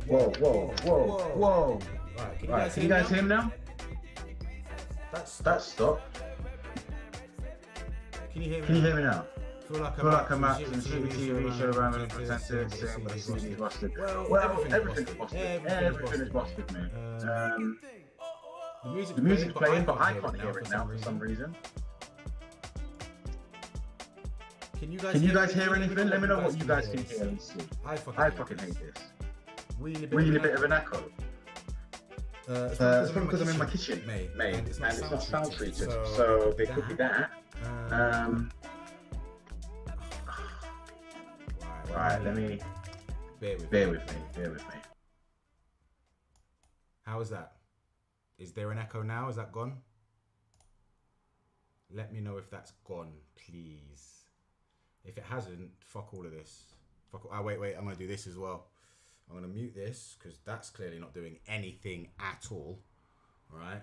Whoa. Right, can you guys hear him now? That's stopped. Can you hear Can you hear me now? Feel like I'm at some TV show around and presented, saying the CD's busted. Well, everything's busted. Everything is busted, mate. The music's playing, but I can't hear it now for some reason. Can you guys hear anything? Let me know what you guys can hear and see. I fucking hate this. Really bit of an echo. It's probably because I'm in my kitchen, mate, and it's not sound treated, so there could be that. Right, let me bear with me. How is that? Is there an echo now? Is that gone? Let me know if that's gone, please. If it hasn't, fuck all of this. Wait, I'm gonna do this as well. I'm gonna mute this because that's clearly not doing anything at all. Right.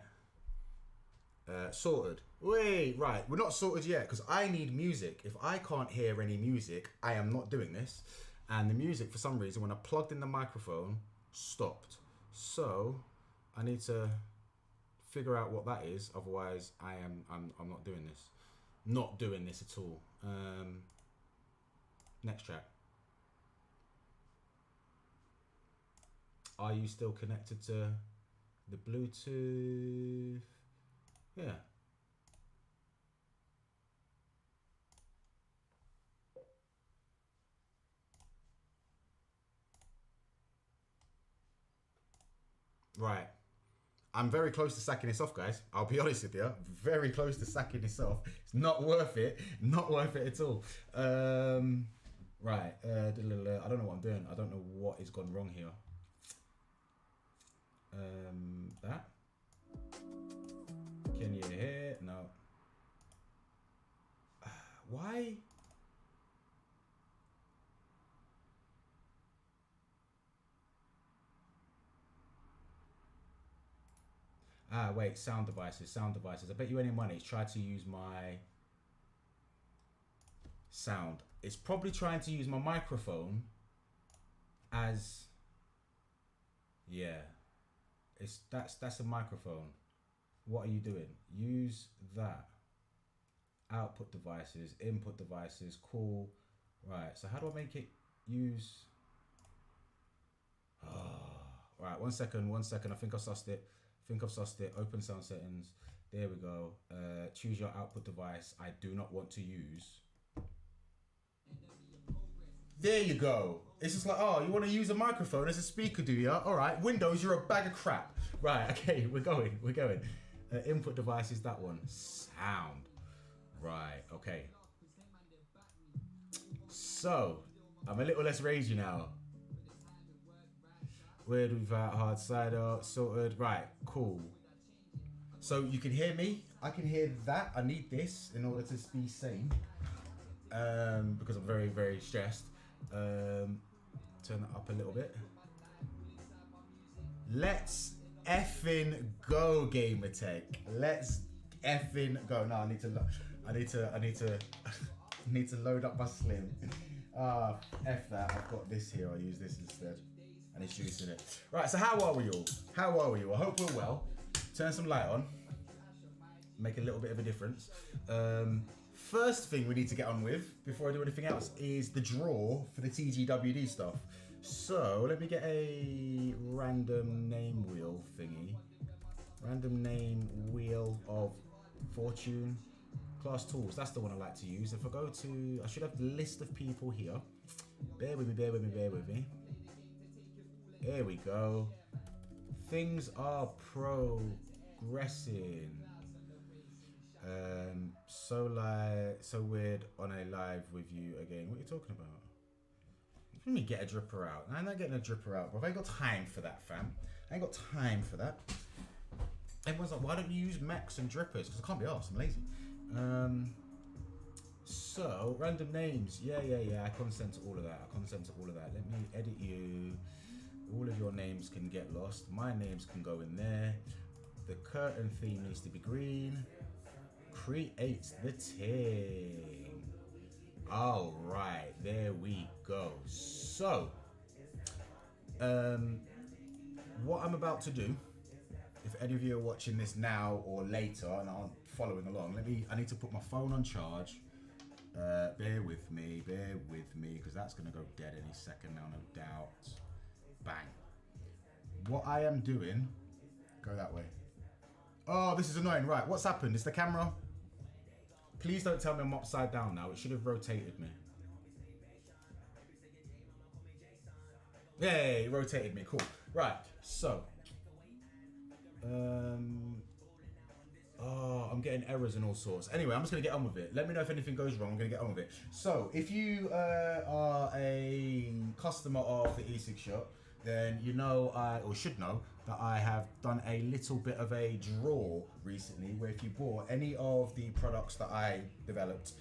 Sorted. Wait, right. We're not sorted yet because I need music. If I can't hear any music, I am not doing this. And the music, for some reason, when I plugged in the microphone, stopped. So I need to figure out what that is. Otherwise, I'm not doing this. Not doing this at all. Next track. Are you still connected to the Bluetooth? Yeah. Right. I'm very close to sacking this off, guys. I'll be honest with you. Very close to sacking this off. It's not worth it. Not worth it at all. Right. I don't know what I'm doing. I don't know what has gone wrong here. That. Can you hear? No. Why? Wait, sound devices. I bet you any money try to use my sound. It's probably trying to use my microphone as, yeah. That's a microphone. What are you doing? Use that. Output devices, input devices, cool. Right, so how do I make it use? Right, one second. I think I've sussed it. Open sound settings. There we go. Choose your output device. I do not want to use. There you go. It's just like, oh, you want to use a microphone as a speaker, do you? All right, Windows, you're a bag of crap. Right, okay, we're going. Input device is that one. Sound. Right, okay. So, I'm a little less ragey now. Weird without hard cider, sorted. Right, cool. So you can hear me. I can hear that. I need this in order to be sane. Because I'm very, very stressed. Turn it up a little bit. Let's effing go, Gamertech. Let's effing go. No, I need to load up my Slim. F that. I've got this here. I'll use this instead. And it's juice in it. Right, so how are we all? I hope we're well. Turn some light on. Make a little bit of a difference. First thing we need to get on with, before I do anything else, is the draw for the TGWD stuff. So, let me get a random name wheel thingy. Random name wheel of fortune. Class tools, that's the one I like to use. If I go to, I should have the list of people here. Bear with me. Here we go. Things are progressing. So weird on a live with you again. What are you talking about? Let me get a dripper out. I'm not getting a dripper out, bro. I ain't got time for that, fam. I ain't got time for that. Everyone's like, why don't you use Macs and drippers? Because I can't be arsed, I'm lazy. So, random names. Yeah. I consent to all of that. Let me edit you. All of your names can get lost. My names can go in there. The curtain theme needs to be green. Create the thing. All right, there we go. So, What I'm about to do, if any of you are watching this now or later and aren't following along, I need to put my phone on charge. Bear with me, because that's gonna go dead any second now, no doubt. Bang. What I am doing, go that way. Oh, this is annoying. Right, what's happened? Is the camera? Please don't tell me I'm upside down now. It should have rotated me. Yay, it rotated me. Cool. Right, so. Oh, I'm getting errors and all sorts. Anyway, I'm just going to get on with it. Let me know if anything goes wrong. I'm going to get on with it. So, if you are a customer of the E-Cig Shop, then you know, or should know, that I have done a little bit of a draw recently, where if you bought any of the products that I developed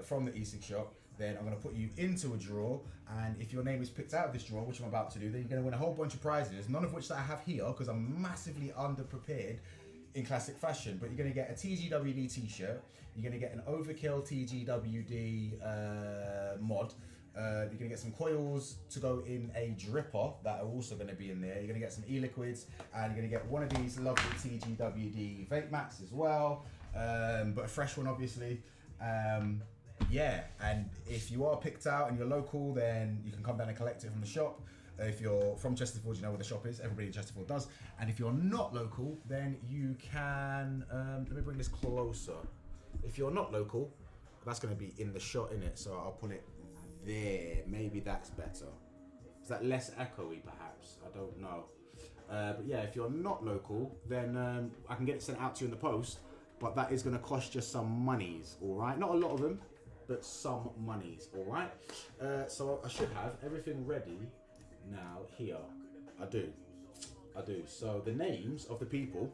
from the E-Cig Shop, then I'm going to put you into a draw, and if your name is picked out of this draw, which I'm about to do, then you're going to win a whole bunch of prizes, none of which that I have here, because I'm massively underprepared in classic fashion, but you're going to get a TGWD t-shirt, you're going to get an Overkill TGWD mod, you're going to get some coils to go in a dripper that are also going to be in there, you're going to get some e-liquids, and you're going to get one of these lovely TGWD vape mats as well, but a fresh one obviously. Yeah, and if you are picked out and you're local, then you can come down and collect it from the shop. If you're from Chesterfield, you know where the shop is. Everybody in Chesterfield does. And if you're not local, then you can, let me bring this closer. If you're not local, that's going to be in the shot, innit? So I'll put it there. Maybe that's better. Is that less echoey, perhaps? I don't know. But yeah, if you're not local, then I can get it sent out to you in the post. But that is going to cost you some monies, all right? Not a lot of them, but some monies, all right? So I should have everything ready now here. I do. So the names of the people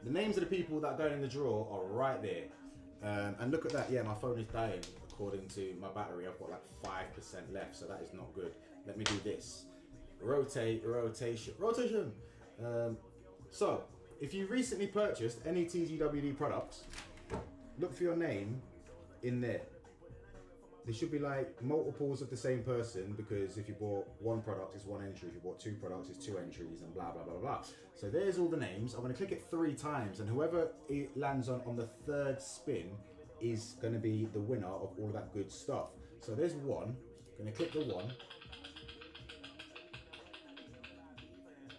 that are going in the draw are right there. And look at that. Yeah, my phone is dying according to my battery. I've got like 5% left, so that is not good. Let me do this. Rotation. So if you recently purchased any TGWD products, look for your name in there. There should be like multiples of the same person, because if you bought one product, it's one entry. If you bought two products, it's two entries, and blah, blah, blah, blah. So there's all the names. I'm going to click it 3 times, and whoever it lands on the 3rd spin is going to be the winner of all of that good stuff. So there's 1. I'm going to click the 1.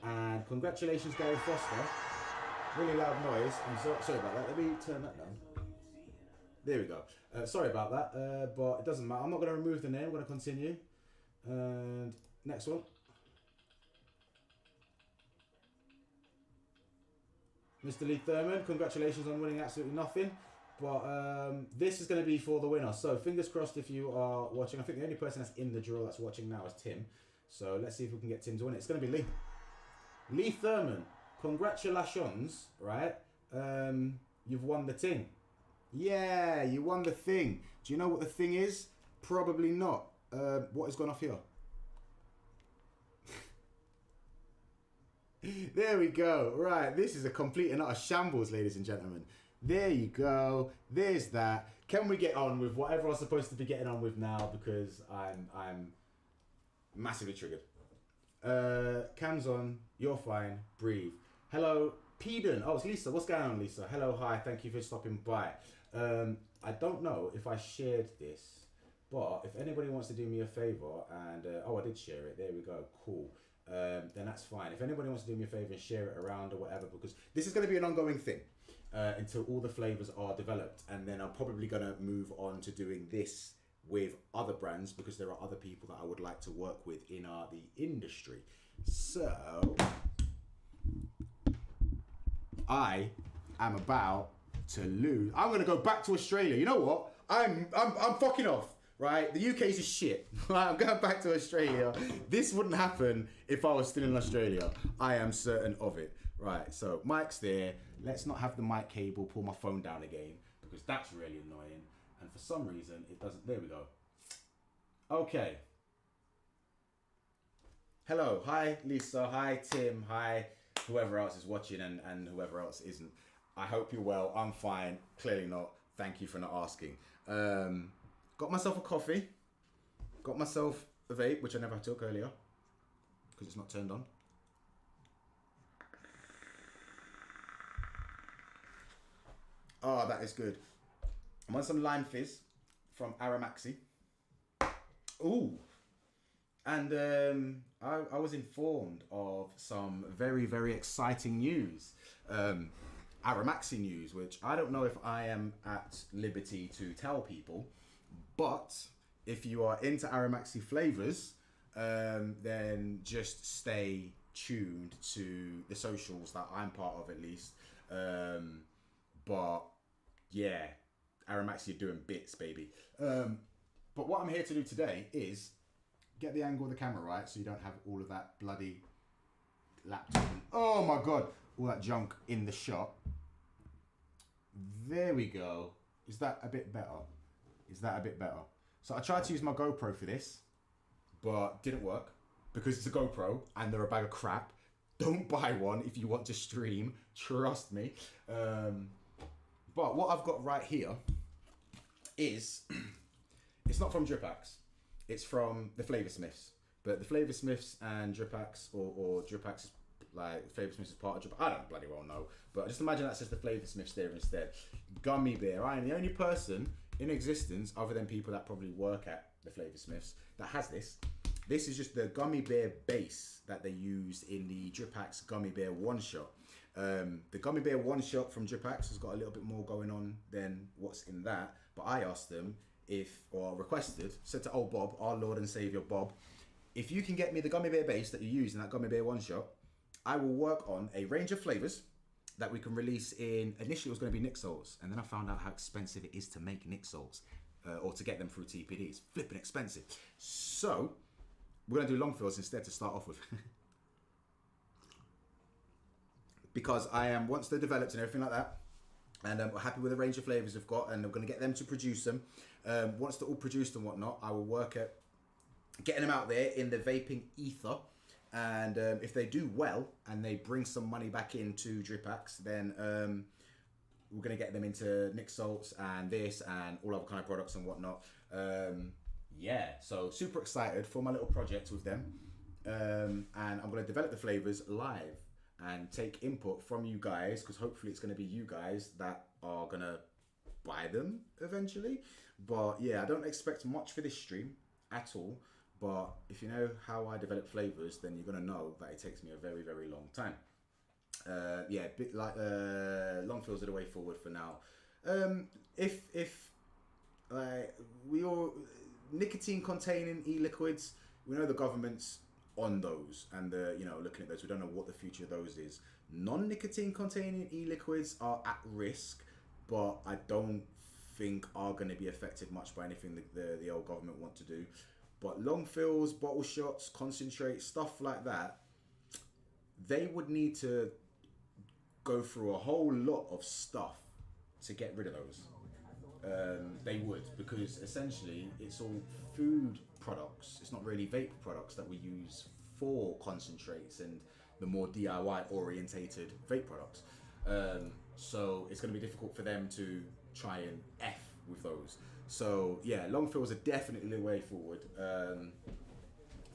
And congratulations, Gary Foster. Really loud noise. I'm sorry about that. Let me turn that down. There we go. Sorry about that, but it doesn't matter. I'm not going to remove the name. I'm going to continue. And next one. Mr. Lee Thurman, congratulations on winning absolutely nothing. But this is going to be for the winner. So fingers crossed if you are watching. I think the only person that's in the draw that's watching now is Tim. So let's see if we can get Tim to win it. It's going to be Lee. Lee Thurman, congratulations, right? You've won the thing. Yeah, you won the thing. Do you know what the thing is? Probably not. What has gone off here? There we go. Right, this is a complete and utter shambles, ladies and gentlemen. There you go. There's that. Can we get on with what everyone's supposed to be getting on with now? Because I'm massively triggered. Cams on. You're fine. Breathe. Hello, Peden. Oh, it's Lisa. What's going on, Lisa? Hello, hi. Thank you for stopping by. I don't know if I shared this, but if anybody wants to do me a favor and oh, I did share it. There we go. Cool. Then that's fine. If anybody wants to do me a favor and share it around or whatever, because this is going to be an ongoing thing until all the flavors are developed, and then I'm probably going to move on to doing this with other brands, because there are other people that I would like to work with in the industry. So I am about to lose. I'm going to go back to Australia. You know what? I'm fucking off. Right, the UK's just shit. I'm going back to Australia. This wouldn't happen if I was still in Australia. I am certain of it. Right, so mic's there. Let's not have the mic cable pull my phone down again, because that's really annoying. And for some reason, it doesn't. There we go. Okay. Hello. Hi, Lisa. Hi, Tim. Hi, whoever else is watching and whoever else isn't. I hope you're well. I'm fine. Clearly not. Thank you for not asking. Got myself a coffee. Got myself a vape, which I never took earlier because it's not turned on. Oh, that is good. I'm on some lime fizz from Aramaxi. Ooh. And I was informed of some very, very exciting news. Aramaxi news, which I don't know if I am at liberty to tell people, but if you are into Aramaxi flavors, then just stay tuned to the socials that I'm part of at least. But yeah, Aramaxi are doing bits, baby. But what I'm here to do today is get the angle of the camera right so you don't have all of that bloody laptop. Oh my God, all that junk in the shot. There we go. Is that a bit better? Is that a bit better? So I tried to use my GoPro for this, but didn't work because it's a GoPro and they're a bag of crap. Don't buy one if you want to stream, trust me. But what I've got right here is, it's not from Dripax, it's from the Flavour Smiths. But the Flavour Smiths and Dripax, or Dripax, like Flavour Smiths is part of Dripax, I don't bloody well know. But just imagine that says the Flavour Smiths there instead. Gummy Bear, I am the only person in existence, other than people that probably work at the Flavour Smiths, that has this. This is just the Gummy Bear base that they used in the Dripax Gummy Bear one shot. The Gummy Bear one shot from Dripax has got a little bit more going on than what's in that. But I asked them said to old Bob, our Lord and Saviour Bob, if you can get me the Gummy Bear base that you use in that Gummy Bear one shot, I will work on a range of flavours that we can release in. Initially it was going to be Nick Souls, and then I found out how expensive it is to make Nick Souls, or to get them through TPD. It's flipping expensive. So we're going to do longfills instead to start off with. Because once they're developed and everything like that, and we're happy with the range of flavours we've got, and I'm going to get them to produce them. Once they're all produced and whatnot, I will work at getting them out there in the vaping ether. And if they do well and they bring some money back into Dripax, then we're going to get them into Nick Salts and this and all other kind of products and whatnot. Yeah, so super excited for my little project with them. And I'm going to develop the flavours live and take input from you guys, because hopefully it's going to be you guys that are going to buy them eventually. But yeah, I don't expect much for this stream at all. But if you know how I develop flavours, then you're going to know that it takes me a very, very long time. Yeah, a bit like longfills are the way forward for now. If we all nicotine containing e-liquids, we know the government's on those, and looking at those, we don't know what the future of those is. Non-nicotine containing e-liquids are at risk, but I don't think are going to be affected much by anything the old government want to do. But long fills, bottle shots, concentrate, stuff like that, they would need to go through a whole lot of stuff to get rid of those. They would, because essentially it's all food products. It's not really vape products that we use for concentrates and the more DIY orientated vape products. So it's going to be difficult for them to try and F with those. So yeah, long fills are definitely the way forward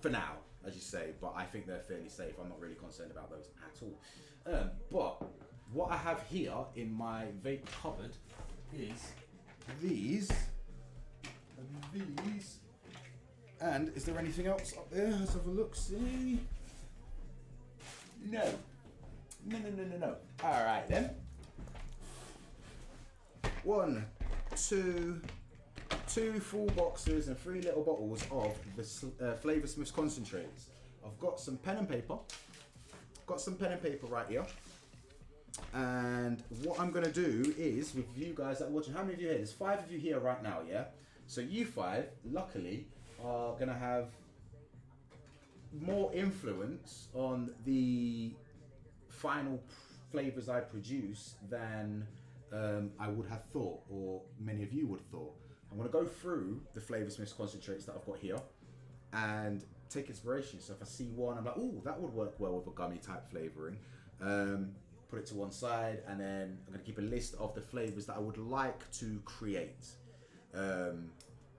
for now, as you say, but I think they're fairly safe. I'm not really concerned about those at all. But what I have here in my vape cupboard is these. And is there anything else up there? Let's have a look, see. No. All right then. 1, 2, 2 full boxes and 3 little bottles of the Flavour Smiths concentrates. I've got some pen and paper. Right here. And what I'm gonna do is, with you guys that are watching, how many of you here? There's 5 of you here right now, yeah? So you 5, luckily, are gonna have more influence on the final flavours I produce than I would have thought, or many of you would have thought. I'm gonna go through the Flavour Smiths concentrates that I've got here and take inspiration. So if I see one, I'm like, oh, that would work well with a gummy type flavouring. Put it to one side, and then I'm gonna keep a list of the flavours that I would like to create.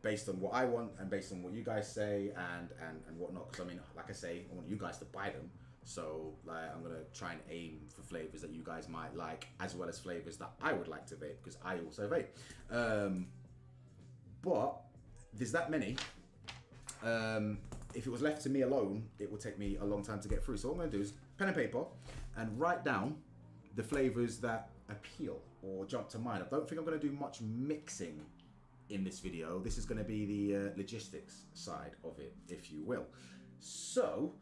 based on what I want and based on what you guys say and whatnot. Because I mean, like I say, I want you guys to buy them. So like, I'm gonna try and aim for flavors that you guys might like, as well as flavors that I would like to vape, because I also vape. But there's that many. If it was left to me alone, it would take me a long time to get through. So what I'm gonna do is pen and paper and write down the flavors that appeal or jump to mind. I don't think I'm gonna do much mixing in this video. This is gonna be the logistics side of it, if you will. So,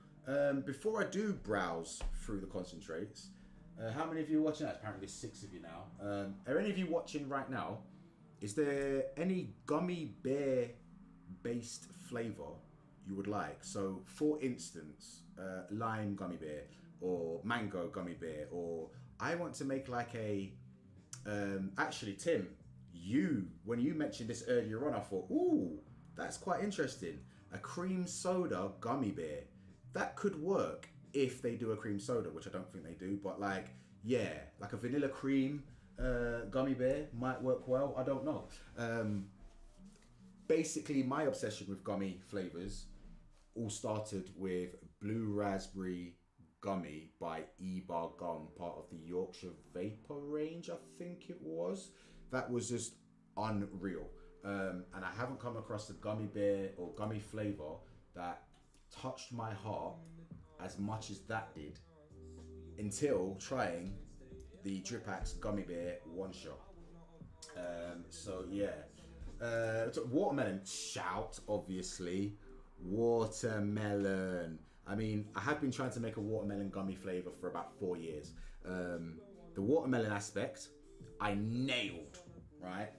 before I do browse through the concentrates, how many of you are watching that? Apparently there's 6 of you now. Are any of you watching right now? Is there any Gummy Bear based flavor you would like? So for instance, lime Gummy Bear or mango Gummy Bear, or I want to make like a, actually Tim, when you mentioned this earlier on, I thought, ooh, that's quite interesting. A cream soda Gummy Bear. That could work if they do a cream soda, which I don't think they do, but like, yeah, like a vanilla cream Gummy Bear might work well. I don't know. Basically, my obsession with gummy flavors all started with Blue Raspberry Gummy by E-Bar Gum, part of the Yorkshire Vapor range, I think it was. That was just unreal. And I haven't come across a gummy bear or gummy flavor that touched my heart as much as that did until trying the Drip Axe Gummy Bear one shot. So yeah, watermelon, shout, obviously. Watermelon. I mean, I have been trying to make a watermelon gummy flavor for about 4 years. The watermelon aspect, I nailed, right?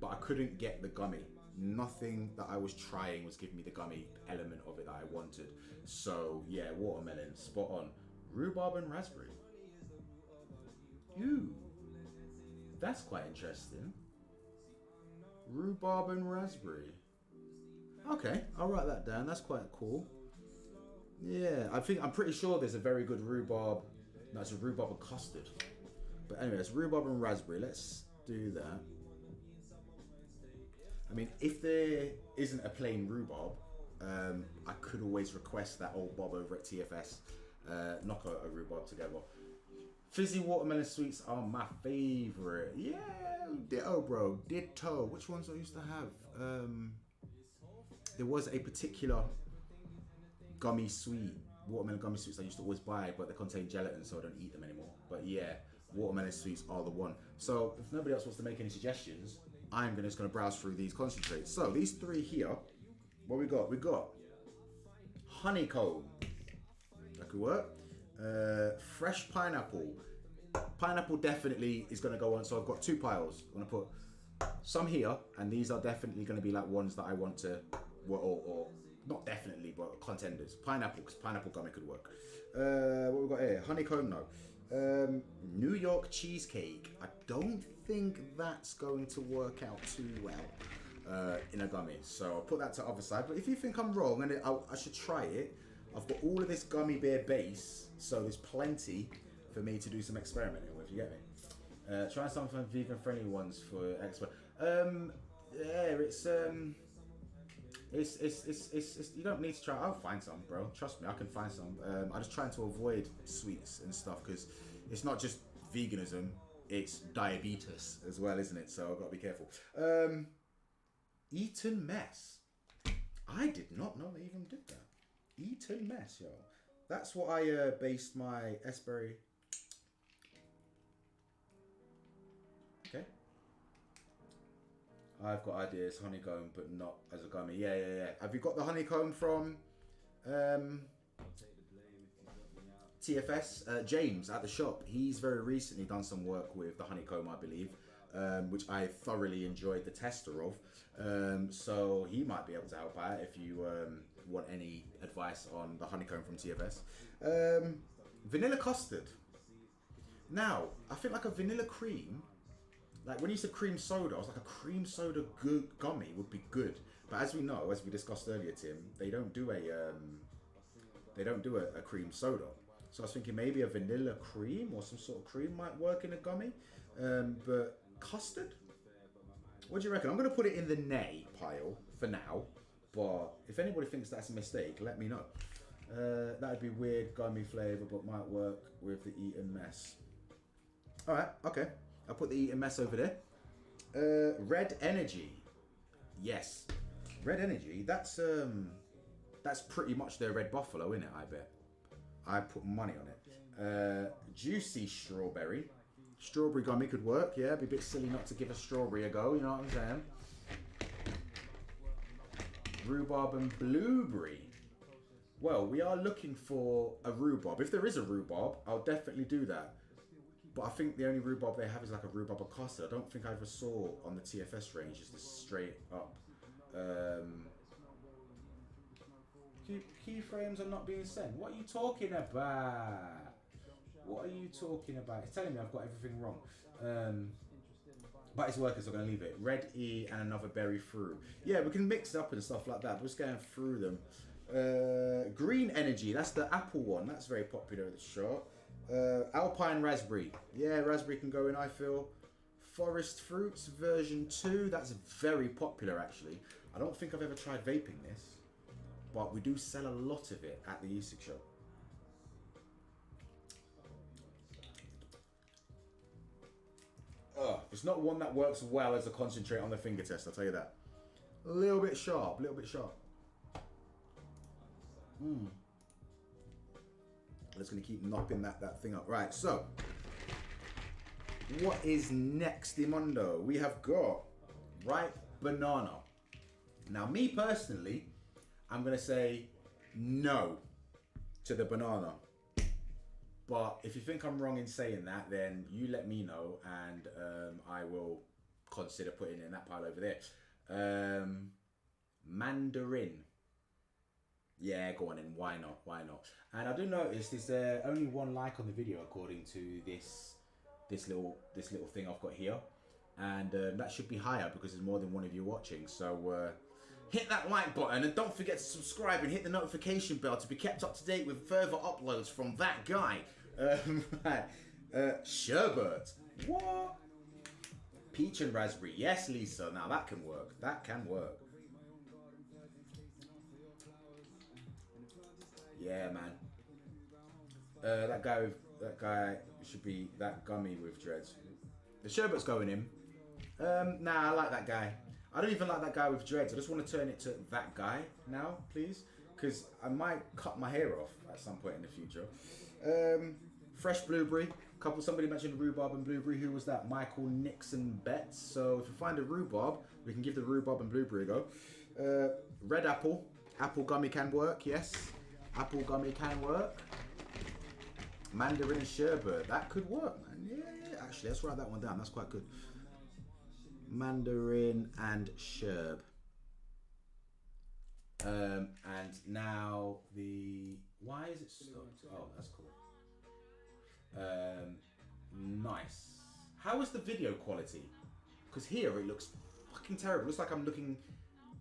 But I couldn't get the gummy. Nothing that I was trying was giving me the gummy element of it that I wanted. So yeah, watermelon, spot on. Rhubarb and raspberry. Ooh, that's quite interesting. Rhubarb and raspberry. Okay, I'll write that down. That's quite cool. Yeah, I'm pretty sure there's a very good rhubarb. No, it's a rhubarb and custard. But anyway, it's rhubarb and raspberry. Let's do that. I mean, if there isn't a plain rhubarb, I could always request that old Bob over at TFS knock a rhubarb together. Fizzy watermelon sweets are my favorite. Yeah, ditto, bro. Ditto. Which ones I used to have? There was a particular gummy sweet, watermelon gummy sweets I used to always buy, but they contain gelatin, so I don't eat them anymore. But yeah, watermelon sweets are the one. So if nobody else wants to make any suggestions, I'm just going to browse through these concentrates. So these 3 here, what we got? We got honeycomb. That could work. Fresh pineapple. Pineapple definitely is going to go on. So I've got 2 piles. I'm going to put some here, and these are definitely going to be like ones that I want to, or not definitely, but contenders. Pineapple, because pineapple gummy could work. What we got here? Honeycomb, no. New York cheesecake. I don't think that's going to work out too well in a gummy. So I'll put that to the other side. But if you think I'm wrong and I should try it, I've got all of this gummy bear base, so there's plenty for me to do some experimenting with. You get me? Try some vegan friendly ones for expert. Yeah, it's you don't need to try. I'll find some, bro. Trust me, I can find some. I'm just trying to avoid sweets and stuff because it's not just veganism, it's diabetes as well, isn't it? So I've got to be careful. Eton Mess. I did not know they even did that. Eton Mess, yo. That's what I based my Esberry. Okay. I've got ideas, honeycomb, but not as a gummy. Yeah. Have you got the honeycomb from TFS? James at the shop. He's very recently done some work with the honeycomb, I believe, which I thoroughly enjoyed the tester of. So he might be able to help out if you want any advice on the honeycomb from TFS. Vanilla custard. Now, I think like a vanilla cream. Like when you said cream soda, I was like a cream soda gummy would be good. But as we know, as we discussed earlier, Tim, they don't do a cream soda. So I was thinking maybe a vanilla cream or some sort of cream might work in a gummy. But custard? What do you reckon? I'm going to put it in the nay pile for now. But if anybody thinks that's a mistake, let me know. That would be weird gummy flavour, but might work with the Eaten Mess. Alright, okay. I'll put the Eaten Mess over there. Red Energy. Yes. Red Energy, that's pretty much their Red Buffalo, isn't it, I bet? I put money on it. Juicy Strawberry. Strawberry gummy could work, yeah. It'd be a bit silly not to give a strawberry a go, you know what I'm saying? Rhubarb and Blueberry. Well, we are looking for a rhubarb. If there is a rhubarb, I'll definitely do that. But I think the only rhubarb they have is like a rhubarb custard. I don't think I ever saw on the TFS range just a straight up. Keyframes are not being sent. What are you talking about? What are you talking about? It's telling me I've got everything wrong. But it's working, so I'm going to leave it. Red E and another berry through. Yeah, we can mix it up and stuff like that. We're just going through them. Green Energy, that's the apple one. That's very popular at the shop. Alpine Raspberry. Yeah, raspberry can go in, I feel. Forest Fruits version 2. That's very popular, actually. I don't think I've ever tried vaping this. But we do sell a lot of it at the E-Cig Shop. It's not one that works well as a concentrate on the finger test, I'll tell you that. A little bit sharp, a little bit sharp. Just gonna keep knopping that thing up. Right, so what is next, Imundo? We have got ripe banana. Now, me personally, I'm gonna say no to the banana. But if you think I'm wrong in saying that, then you let me know, and I will consider putting it in that pile over there. Mandarin. Yeah, go on in. Why not? Why not? And I do notice there's only one like on the video according to this little thing I've got here, and that should be higher because there's more than one of you watching. So hit that like button and don't forget to subscribe and hit the notification bell to be kept up to date with further uploads from that guy. Sherbet. What? Peach and raspberry. Yes, Lisa. Now that can work. That can work. Yeah, man. That guy should be that gummy with dreads. The sherbet's going in. Nah, I like that guy. I don't even like that guy with dreads. I just want to turn it to that guy now, please. Because I might cut my hair off at some point in the future. Fresh blueberry. Somebody mentioned rhubarb and blueberry. Who was that? Michael Nixon Betts. So if you find a rhubarb, we can give the rhubarb and blueberry a go. Red apple. Apple gummy can work, yes. Apple gummy can work. Mandarin and sherbet. That could work, man. Yeah. Actually, let's write that one down. That's quite good. Mandarin and sherb. And now why is it stopped? Oh, that's cool. Nice. How is the video quality? Because here it looks fucking terrible. It looks like I'm looking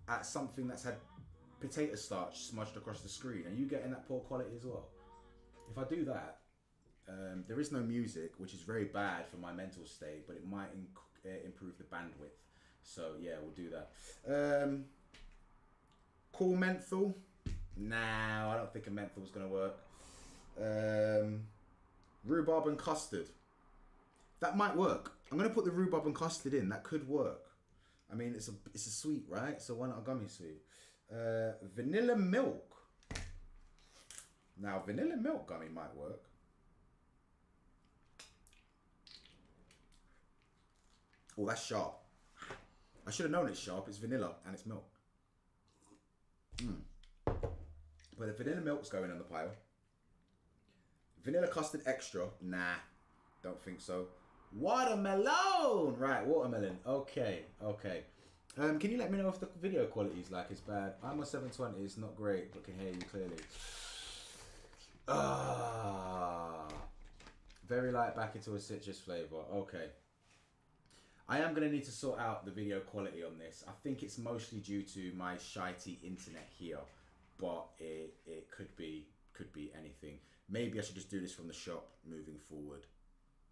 at something that's had potato starch smudged across the screen. Are you getting that poor quality as well? If I do that, there is no music, which is very bad for my mental state, but it might improve the bandwidth. So yeah, we'll do that. Cool menthol. Nah, I don't think a menthol is gonna work. Rhubarb and custard. That might work. I'm gonna put the rhubarb and custard in. That could work. I mean, it's a sweet, right? So why not a gummy sweet? Vanilla milk. Now, vanilla milk gummy might work. Oh, that's sharp. I should have known it's sharp. It's vanilla and it's milk. But the vanilla milk's going on the pile. Vanilla custard extra. Nah, don't think so. Watermelon. Right, watermelon. Okay. Can you let me know if the video quality is like it's bad? I'm on 720. It's not great, but can hear you clearly. Very light back into a citrus flavor. Okay. I am going to need to sort out the video quality on this. I think it's mostly due to my shitey internet here, but it could be anything. Maybe I should just do this from the shop moving forward.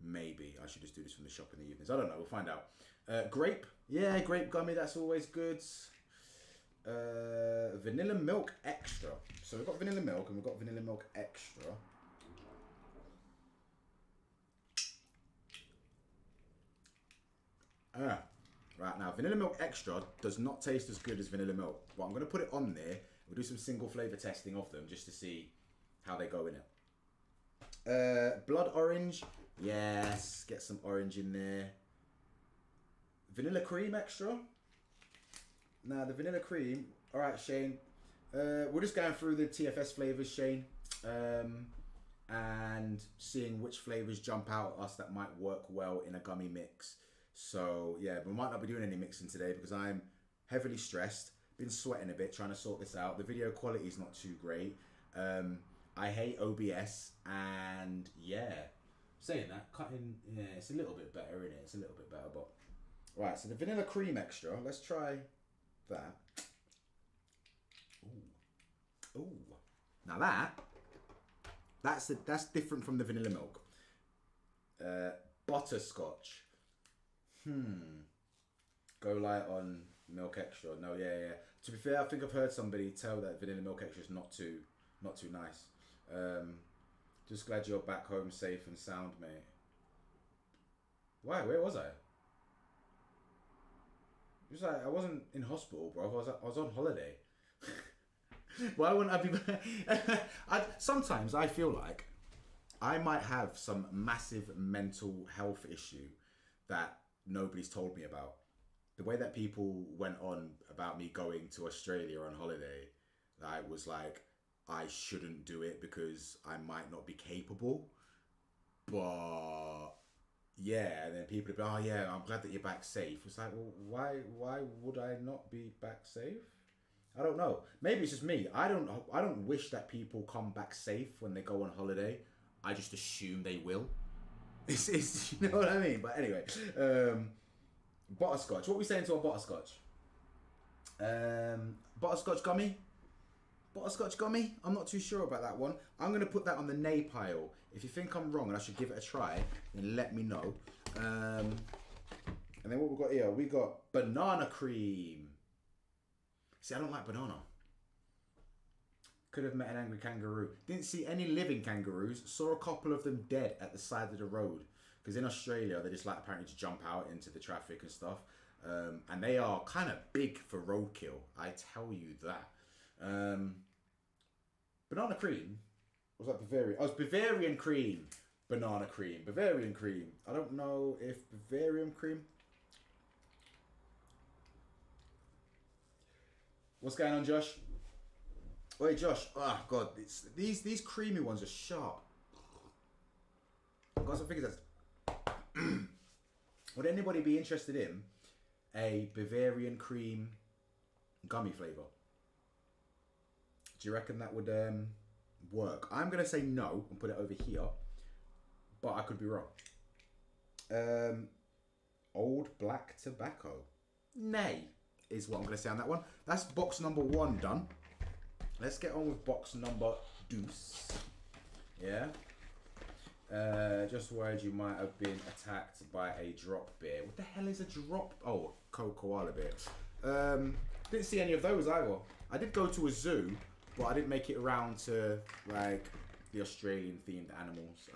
Maybe I should just do this from the shop in the evenings. I don't know. We'll find out. Grape. Yeah, grape gummy, that's always good. Vanilla milk extra. So we've got vanilla milk and we've got vanilla milk extra. Right now, vanilla milk extra does not taste as good as vanilla milk. But I'm going to put it on there. We'll do some single flavour testing of them just to see how they go in it. Blood orange. Yes, get some orange in there. Vanilla cream extra. Now, the vanilla cream. All right, Shane. We're just going through the TFS flavours, Shane. And seeing which flavours jump out at us that might work well in a gummy mix. So, yeah, we might not be doing any mixing today because I'm heavily stressed. Been sweating a bit trying to sort this out. The video quality is not too great. I hate OBS. And, yeah. Saying that, cutting, yeah, it's a little bit better, isn't it? It's a little bit better, but... Right, so the vanilla cream extra. Let's try that. Ooh. Ooh. Now that's different from the vanilla milk. Butterscotch. Go light on milk extra. No, yeah. To be fair, I think I've heard somebody tell that vanilla milk extra is not too nice. Just glad you're back home safe and sound, mate. Why? Where was I? It was like I wasn't in hospital, bro. I was on holiday. Why wouldn't I be? Sometimes I feel like I might have some massive mental health issue that nobody's told me about. The way that people went on about me going to Australia on holiday, I was like, I shouldn't do it because I might not be capable. But yeah, and then people would be, oh yeah, I'm glad that you're back safe. It's like, well, why would I not be back safe? I don't know. Maybe it's just me. I don't wish that people come back safe when they go on holiday. I just assume they will. It's you know what I mean? But anyway, butterscotch. What are we saying to our butterscotch? Butterscotch gummy? Butterscotch gummy? I'm not too sure about that one. I'm going to put that on the nay pile. If you think I'm wrong and I should give it a try, then let me know. And then what we got here? We got banana cream. See, I don't like banana. Could have met an angry kangaroo. Didn't see any living kangaroos. Saw a couple of them dead at the side of the road. Because in Australia, they just like apparently to jump out into the traffic and stuff. And they are kind of big for roadkill. I tell you that. Banana cream? Was that Bavarian? Oh, it's Bavarian cream. Banana cream. Bavarian cream. I don't know if Bavarian cream... What's going on, Josh? Wait, Josh. Oh, God. These creamy ones are sharp. I've got some figures that's... Would anybody be interested in a Bavarian cream gummy flavour? Do you reckon that would work? I'm going to say no and put it over here. But I could be wrong. Old black tobacco. Nay. Is what I'm going to say on that one. That's box number 1 done. Let's get on with box number 2. Yeah. Just worried you might have been attacked by a drop bear. What the hell is a drop? Oh, koala bear. Didn't see any of those either. I did go to a zoo, but I didn't make it around to like the Australian themed animals.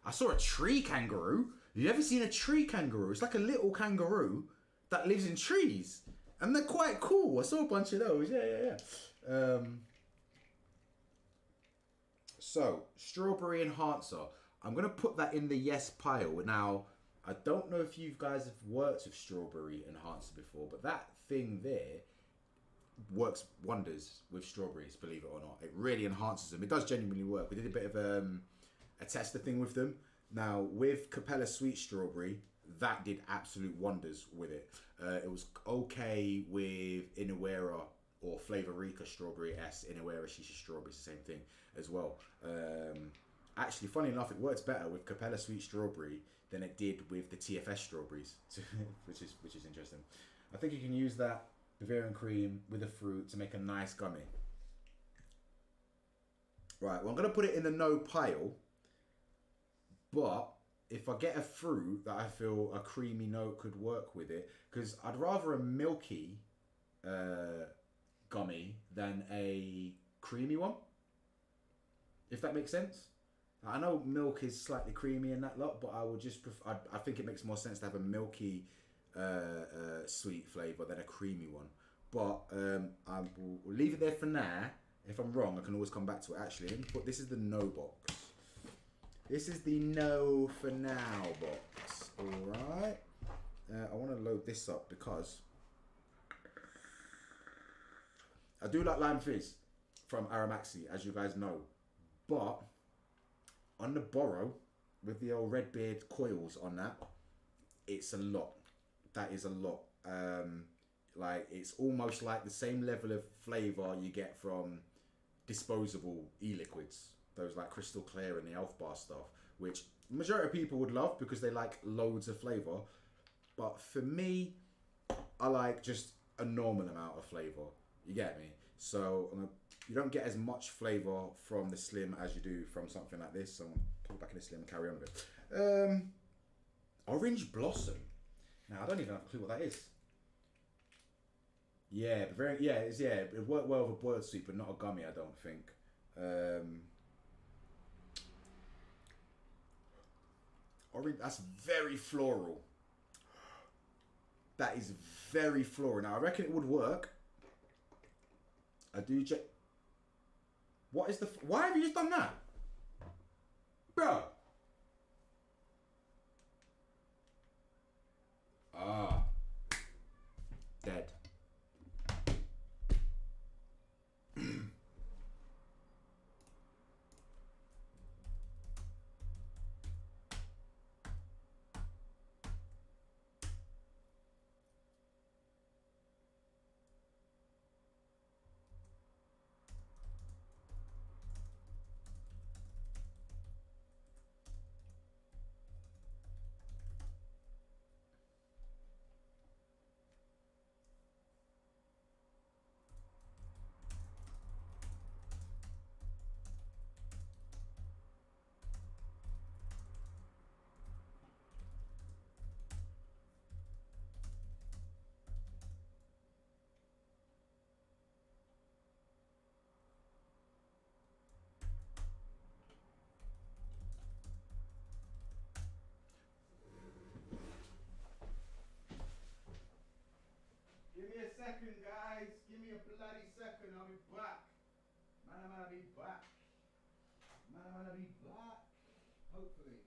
I saw a tree kangaroo. Have you ever seen a tree kangaroo? It's like a little kangaroo that lives in trees, and they're quite cool. I saw a bunch of those. Yeah. So strawberry enhancer. I'm gonna put that in the yes pile. Now, I don't know if you guys have worked with strawberry enhancer before, but that thing there works wonders with strawberries. Believe it or not, it really enhances them. It does genuinely work. We did a bit of a tester thing with them. Now with Capella Sweet Strawberry, that did absolute wonders with it. It was okay with Inawera or Flavorica Strawberry S. Inawera Shisha Strawberry, it's the same thing as well. Actually, funny enough, it works better with Capella Sweet Strawberry than it did with the TFS strawberries, which is interesting. I think you can use that Bavarian cream with the fruit to make a nice gummy. Right, well, I'm going to put it in the no pile, but if I get a fruit that I feel a creamy note could work with it, because I'd rather a milky gummy than a creamy one, if that makes sense. I know milk is slightly creamy in that lot, but I would just prefer, I think it makes more sense to have a milky sweet flavour than a creamy one. But I will leave it there for now. If I'm wrong, I can always come back to it. Actually, but this is the no box. This is the no for now box. Alright. I want to load this up because I do like lime fizz from Aramaxi, as you guys know. But on the Borrow, with the old Redbeard coils on that, it's a lot. That is a lot. Like, it's almost like the same level of flavour you get from disposable e-liquids. Those like Crystal Clear and the Elf Bar stuff, which majority of people would love because they like loads of flavour. But for me, I like just a normal amount of flavour. You get me? So you don't get as much flavour from the Slim as you do from something like this. So I'm going to put it back in the Slim and carry on with it. Orange Blossom. Now, I don't even have a clue what that is. Yeah, but it worked well with a boiled sweet, but not a gummy, I don't think. Orange, that's very floral. That is very floral. Now, I reckon it would work. I do check. What is the... Why have you just done that? Bro. Ah. Dead. Give me a second, guys. Give me a bloody second. I'll be back. Man, I'm gonna be back. Man, I'm gonna be back. Hopefully.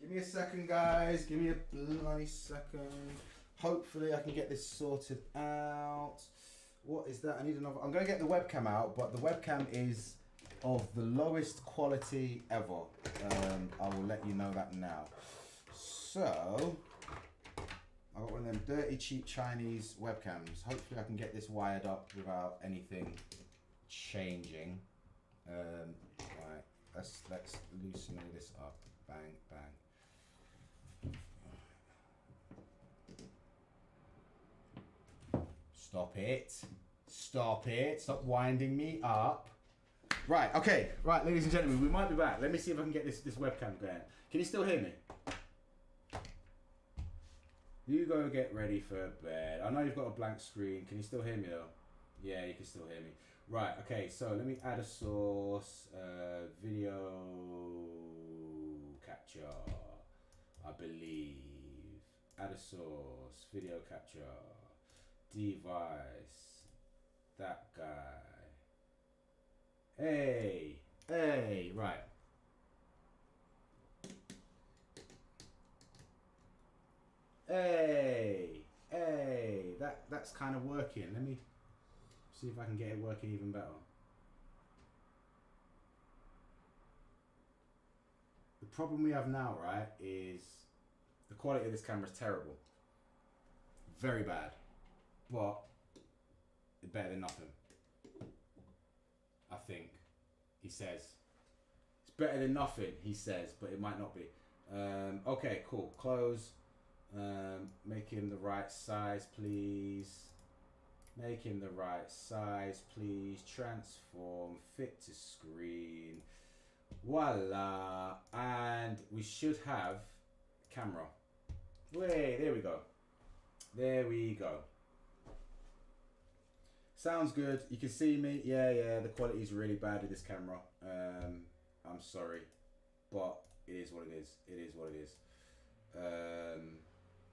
Give me a second, guys. Give me a bloody second. Hopefully I can get this sorted out. What is that? I need another. I'm going to get the webcam out, but the webcam is of the lowest quality ever. I will let you know that now. So, I got one of them dirty, cheap Chinese webcams. Hopefully I can get this wired up without anything changing. Right, let's loosen all this up. Bang, bang. Stop it. Stop it. Stop winding me up. Right, okay. Right, ladies and gentlemen, we might be back. Let me see if I can get this webcam going. Can you still hear me? You go get ready for bed. I know you've got a blank screen. Can you still hear me though? Yeah, you can still hear me. Right, okay, so let me add a source. Video capture, I believe. Add a source. Video capture. Device, that guy. Hey, right. Hey, that's kind of working. Let me see if I can get it working even better. The problem we have now, right, is the quality of this camera is terrible. Very bad. But it's better than nothing, I think. He says it's better than nothing, he says, but it might not be. Okay, cool. Close. Make him the right size, please. Make him the right size, please. Transform, fit to screen. Voila. And we should have camera. Wait, there we go. There we go. Sounds good. You can see me. Yeah, the quality is really bad with this camera. I'm sorry, but it is what it is. It is what it is.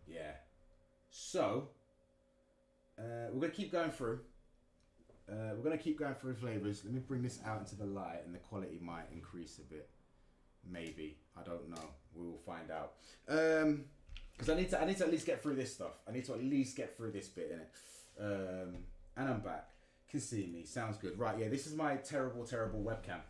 Yeah. So, we're going to keep going through. We're going to keep going through flavors. Let me bring this out into the light and the quality might increase a bit. Maybe. I don't know. We will find out. Because I need to at least get through this stuff. I need to at least get through this bit in it. And I'm back. Can see me. Sounds good. Right, yeah, this is my terrible webcam.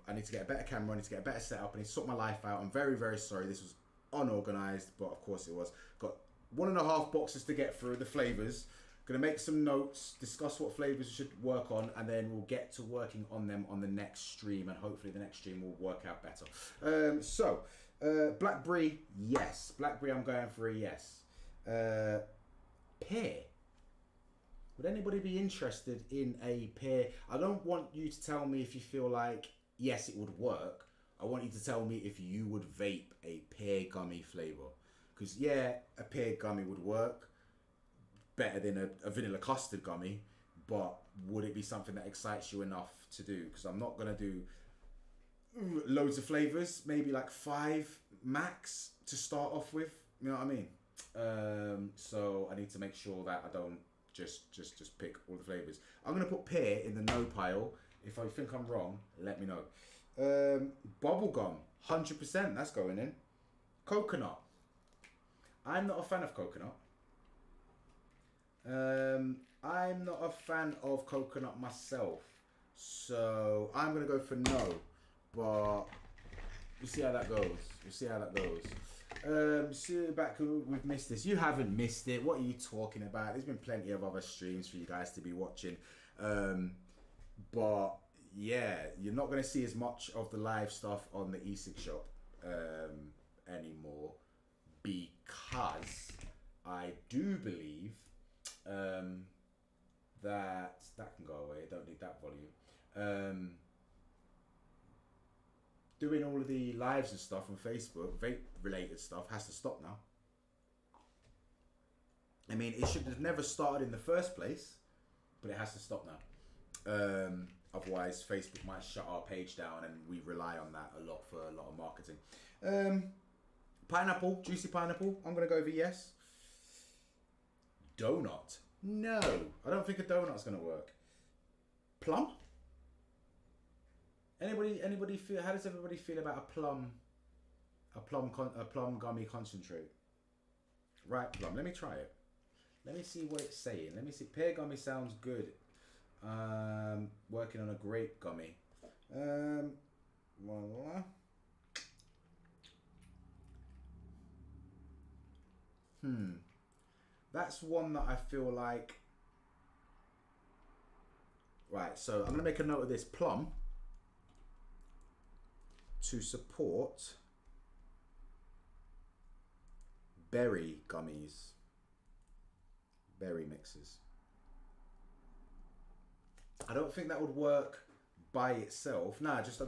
I need to get a better camera. I need to get a better setup. I need to sort my life out. I'm very sorry. This was unorganized, but of course it was. Got 1.5 boxes to get through, the flavors. Gonna make some notes, discuss what flavors should work on, and then we'll get to working on them on the next stream, and hopefully the next stream will work out better. Blackberry, yes. Blackberry, I'm going for a yes. Pear. Would anybody be interested in a pear? I don't want you to tell me if you feel like, yes, it would work. I want you to tell me if you would vape a pear gummy flavor. Because, yeah, a pear gummy would work better than a vanilla custard gummy. But would it be something that excites you enough to do? Because I'm not going to do loads of flavors. Maybe like 5 max to start off with. You know what I mean? So I need to make sure that I don't just pick all the flavors. I'm going to put pear in the no pile. If I think I'm wrong, let me know. Bubblegum, 100%, that's going in. Coconut. I'm not a fan of coconut. I'm not a fan of coconut myself. So I'm going to go for no. But we'll see how that goes. See back, we've missed this. You haven't missed it. What are you talking about? There's been plenty of other streams for you guys to be watching. But yeah, you're not going to see as much of the live stuff on the E-Cig Shop anymore, because I do believe that can go away. I don't need that volume. Doing all of the lives and stuff on Facebook, vape related stuff, has to stop now. I mean, it should have never started in the first place, but it has to stop now. Otherwise, Facebook might shut our page down, and we rely on that a lot for a lot of marketing. Pineapple, juicy pineapple. I'm gonna go with yes. Donut. No, I don't think a donut's gonna work. Plum. Anybody feel? How does everybody feel about a plum gummy concentrate? Right, plum. Let me try it. Let me see what it's saying. Let me see. Pear gummy sounds good. Working on a grape gummy. Voila. That's one that I feel like. Right, so I'm gonna make a note of this. Plum. To support berry gummies, berry mixes. I don't think that would work by itself. Nah, I'm just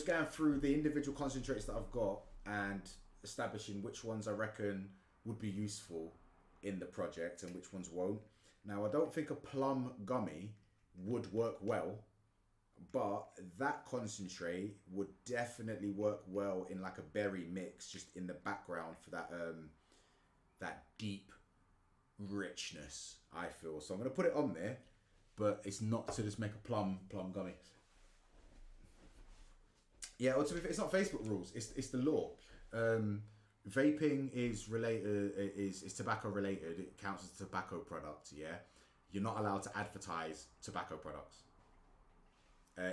going through the individual concentrates that I've got and establishing which ones I reckon would be useful in the project and which ones won't. Now, I don't think a plum gummy would work well, but that concentrate would definitely work well in like a berry mix, just in the background for that that deep richness, I feel. So I'm gonna put it on there, but it's not to just make a plum gummy. Yeah, or it's not Facebook rules. It's the law. Vaping is related. Is tobacco related. It counts as a tobacco product. Yeah, you're not allowed to advertise tobacco products.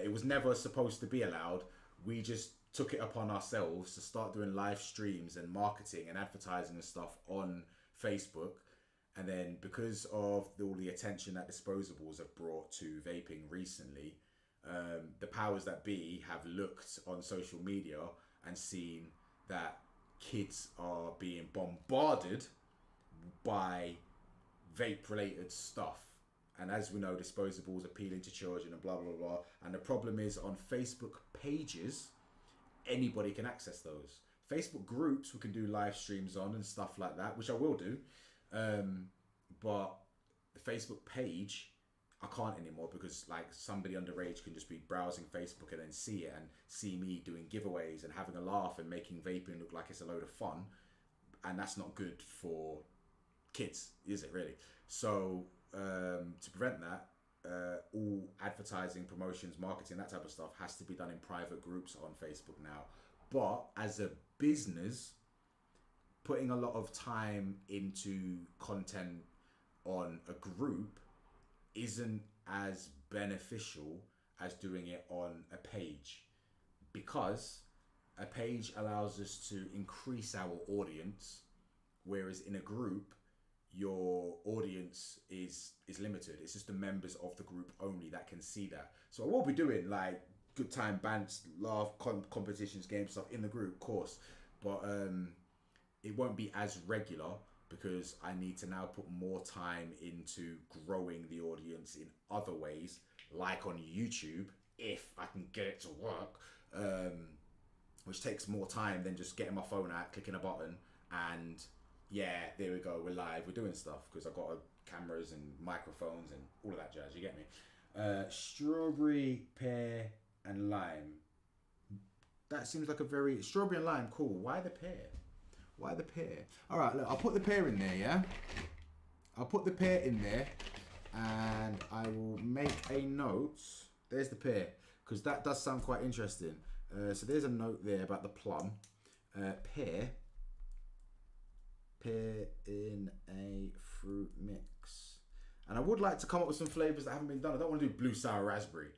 It was never supposed to be allowed. We just took it upon ourselves to start doing live streams and marketing and advertising and stuff on Facebook. And then because of all the attention that disposables have brought to vaping recently, the powers that be have looked on social media and seen that kids are being bombarded by vape-related stuff. And as we know, disposables appealing to children and blah, blah, blah. And the problem is on Facebook pages, anybody can access those. Facebook groups we can do live streams on and stuff like that, which I will do. But the Facebook page, I can't anymore because like somebody underage can just be browsing Facebook and then see it and see me doing giveaways and having a laugh and making vaping look like it's a load of fun. And that's not good for kids, is it really? So to prevent that, all advertising, promotions, marketing, that type of stuff has to be done in private groups on Facebook now. But as a business, putting a lot of time into content on a group isn't as beneficial as doing it on a page, because a page allows us to increase our audience, whereas in a group your audience is limited. It's just the members of the group only that can see that. So I will be doing like good time bants, laugh, competitions, games, stuff in the group, of course, but it won't be as regular because I need to now put more time into growing the audience in other ways, like on YouTube, if I can get it to work, which takes more time than just getting my phone out, clicking a button, and yeah, there we go, we're live, we're doing stuff, because I've got cameras and microphones and all of that jazz, you get me? Strawberry, pear, and lime. That seems like a very... Strawberry and lime, cool. Why the pear? Why the pear? All right, look, I'll put the pear in there, yeah? I'll put the pear in there, and I will make a note. There's the pear, because that does sound quite interesting. So there's a note there about the plum. Pear in a fruit mix. And I would like to come up with some flavors that haven't been done. I don't want to do blue sour raspberry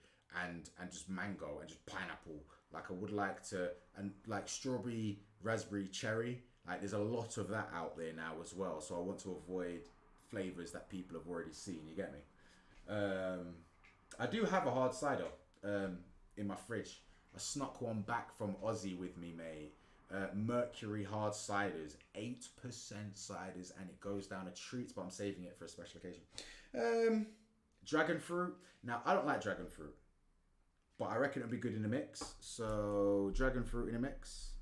and just mango and just pineapple. Like I would like to, and like strawberry, raspberry, cherry. Like there's a lot of that out there now as well. So I want to avoid flavors that people have already seen. You get me? I do have a hard cider in my fridge. I snuck one back from Aussie with me, mate. Mercury hard ciders, 8% ciders, and it goes down a treat, but I'm saving it for a special occasion. Dragon fruit. Now, I don't like dragon fruit, but I reckon it'll be good in a mix. So, dragon fruit in a mix.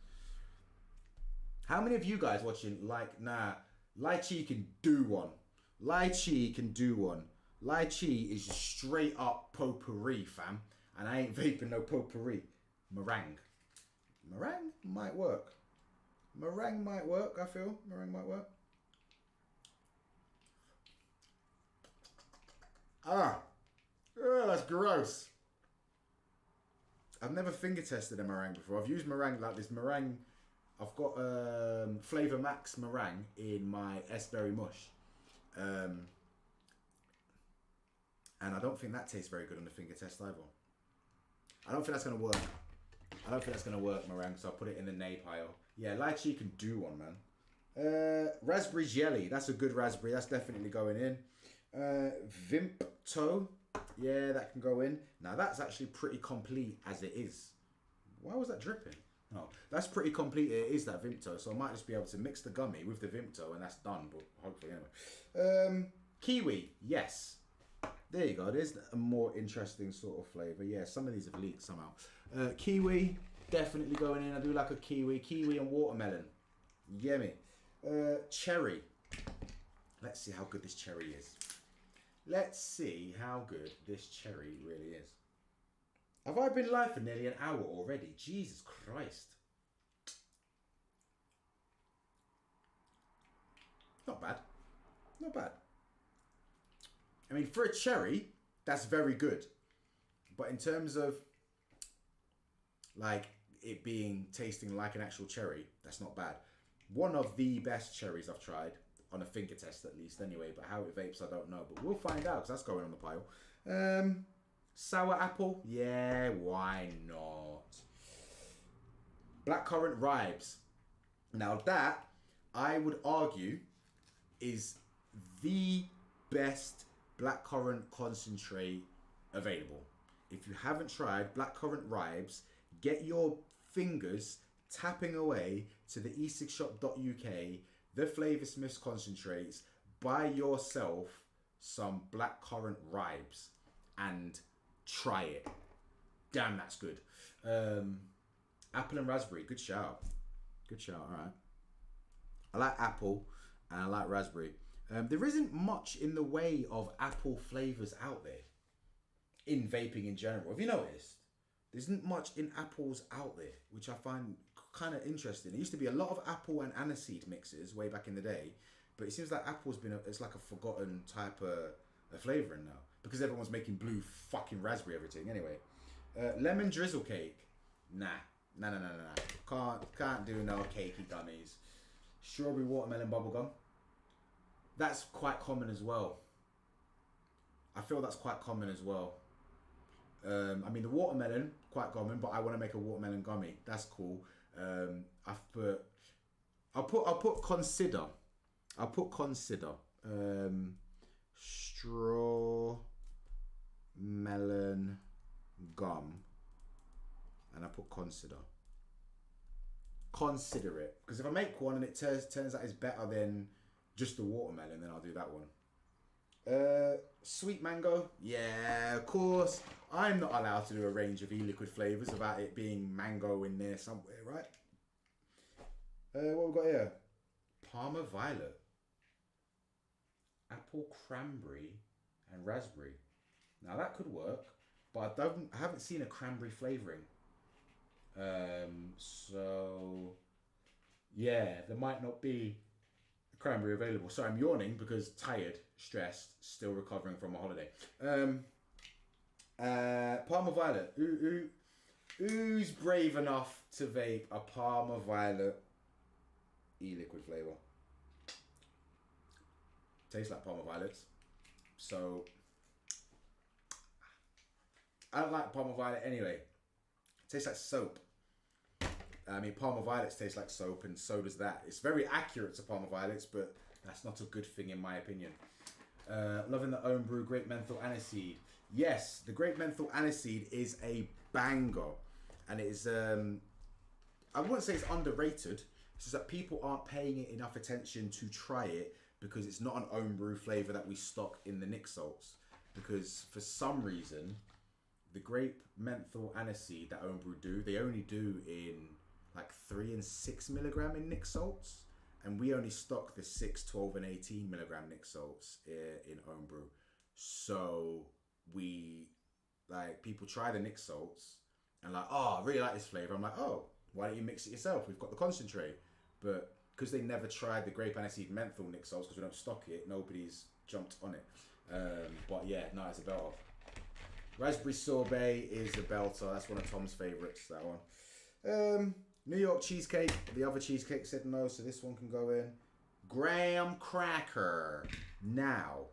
How many of you guys watching like, nah, lychee can do one. Lychee can do one. Lychee is just straight up potpourri, fam. And I ain't vaping no potpourri. Meringue. Meringue might work. Meringue might work, I feel. Meringue might work. Ah. Oh, that's gross. I've never finger tested a meringue before. I've used meringue like this. Meringue, I've got Flavour Max meringue in my S-Berry mush. And I don't think that tastes very good on the finger test either. I don't think that's going to work. I don't think that's going to work, meringue, so I'll put it in the nay pile. Yeah, lychee can do one, man. Raspberry jelly. That's a good raspberry. That's definitely going in. Vimto. Yeah, that can go in. Now, that's actually pretty complete as it is. Why was that dripping? Oh, that's pretty complete. It is that Vimto, so I might just be able to mix the gummy with the Vimto, and that's done, but hopefully anyway. Kiwi. Yes. There you go. There's a more interesting sort of flavour. Yeah, some of these have leaked somehow. Kiwi, definitely going in. I do like a kiwi. Kiwi and watermelon. Yummy. Cherry. Let's see how good this cherry is. Let's see how good this cherry really is. Have I been live for nearly an hour already? Jesus Christ. Not bad. Not bad. I mean, for a cherry, that's very good. But in terms of like it being tasting like an actual cherry, that's not bad. One of the best cherries I've tried, on a finger test at least anyway, but how it vapes I don't know, but we'll find out because that's going on the pile. Sour apple, yeah, why not? Blackcurrant ribes. Now that, I would argue, is the best blackcurrant concentrate available. If you haven't tried blackcurrant ribes, get your fingers tapping away to the E-Cig Shop.uk, the Flavour Smiths concentrates, buy yourself some blackcurrant ribes and try it. Damn, that's good. Apple and raspberry, good shout. Good shout, all right. I like apple and I like raspberry. There isn't much in the way of apple flavours out there in vaping in general. Have you noticed? There isn't much in apples out there, which I find kind of interesting. There used to be a lot of apple and aniseed mixes way back in the day, but it seems like apple's it's like a forgotten type of flavouring now because everyone's making blue fucking raspberry everything. Anyway, lemon drizzle cake. Nah. Can't do no cakey gummies. Strawberry watermelon bubblegum. That's quite common as well. I feel that's quite common as well. I mean, the watermelon, quite common, but I want to make a watermelon gummy. That's cool. I'll put consider. I'll put consider. Straw melon gum. And I put consider. Consider it. Because if I make one and it turns out it's better than just the watermelon, then I'll do that one. Sweet mango. Yeah, of course. I'm not allowed to do a range of e-liquid flavours without it being mango in there somewhere, right? What we got here? Parma violet. Apple cranberry and raspberry. Now that could work, but I haven't seen a cranberry flavouring. So yeah, there might not be cranberry available. Sorry, I'm yawning because tired, stressed, still recovering from a holiday. Parma violet. Who's brave enough to vape a Parma violet e-liquid flavour? Tastes like Parma violets. So I don't like Parma violet anyway. It tastes like soap. I mean, Parma violets taste like soap, and so does that. It's very accurate to Parma violets, but that's not a good thing in my opinion. Loving the own brew grape menthol aniseed. Yes, the grape menthol aniseed is a banger, and it is. I wouldn't say it's underrated. It's just that people aren't paying it enough attention to try it because it's not an own brew flavour that we stock in the Nick Salts. Because for some reason, the grape menthol aniseed that own brew do, they only do in like 3 and 6 milligram in Nick Salts, and we only stock the 6, 12 and 18 milligram Nick Salts in own brew. So we, like, people try the Nick Salts and like, oh, I really like this flavour. I'm like, oh, why don't you mix it yourself? We've got the concentrate. But because they never tried the grape aniseed menthol Nick Salts, because we don't stock it, nobody's jumped on it. But yeah, no, it's a belter. Raspberry sorbet is a belter. That's one of Tom's favourites, that one. New York cheesecake. The other cheesecake said no, so this one can go in. Graham cracker. Now,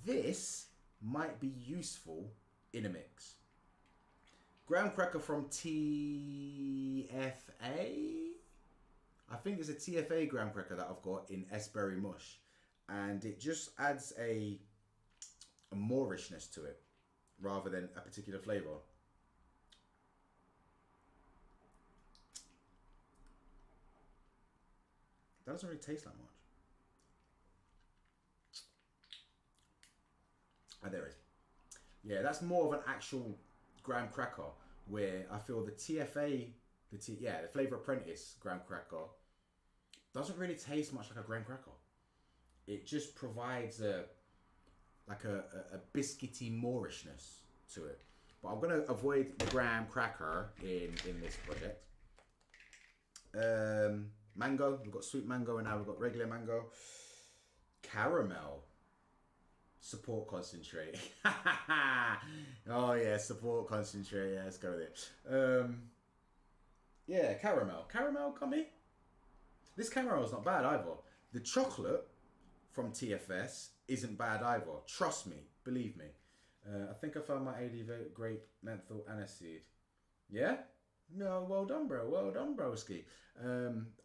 this might be useful in a mix. Graham cracker from TFA. I think it's a TFA graham cracker that I've got in S-Berry Mush. And it just adds a moorishness to it rather than a particular flavour. That doesn't really taste that much. Oh, there it is. Yeah, that's more of an actual graham cracker, where I feel the TFA, the Flavour Apprentice graham cracker doesn't really taste much like a graham cracker. It just provides a biscuity moorishness to it. But I'm gonna avoid the graham cracker in this project. Mango, we've got sweet mango, and now we've got regular mango. Caramel. Support concentrate. Oh yeah, support concentrate. Yeah, let's go with it. Yeah, caramel. Caramel gummy. This caramel is not bad either. The chocolate from TFS isn't bad either. Trust me, believe me. I think I found my AD grape menthol aniseed. Yeah? No, well done, bro. Well done, broski.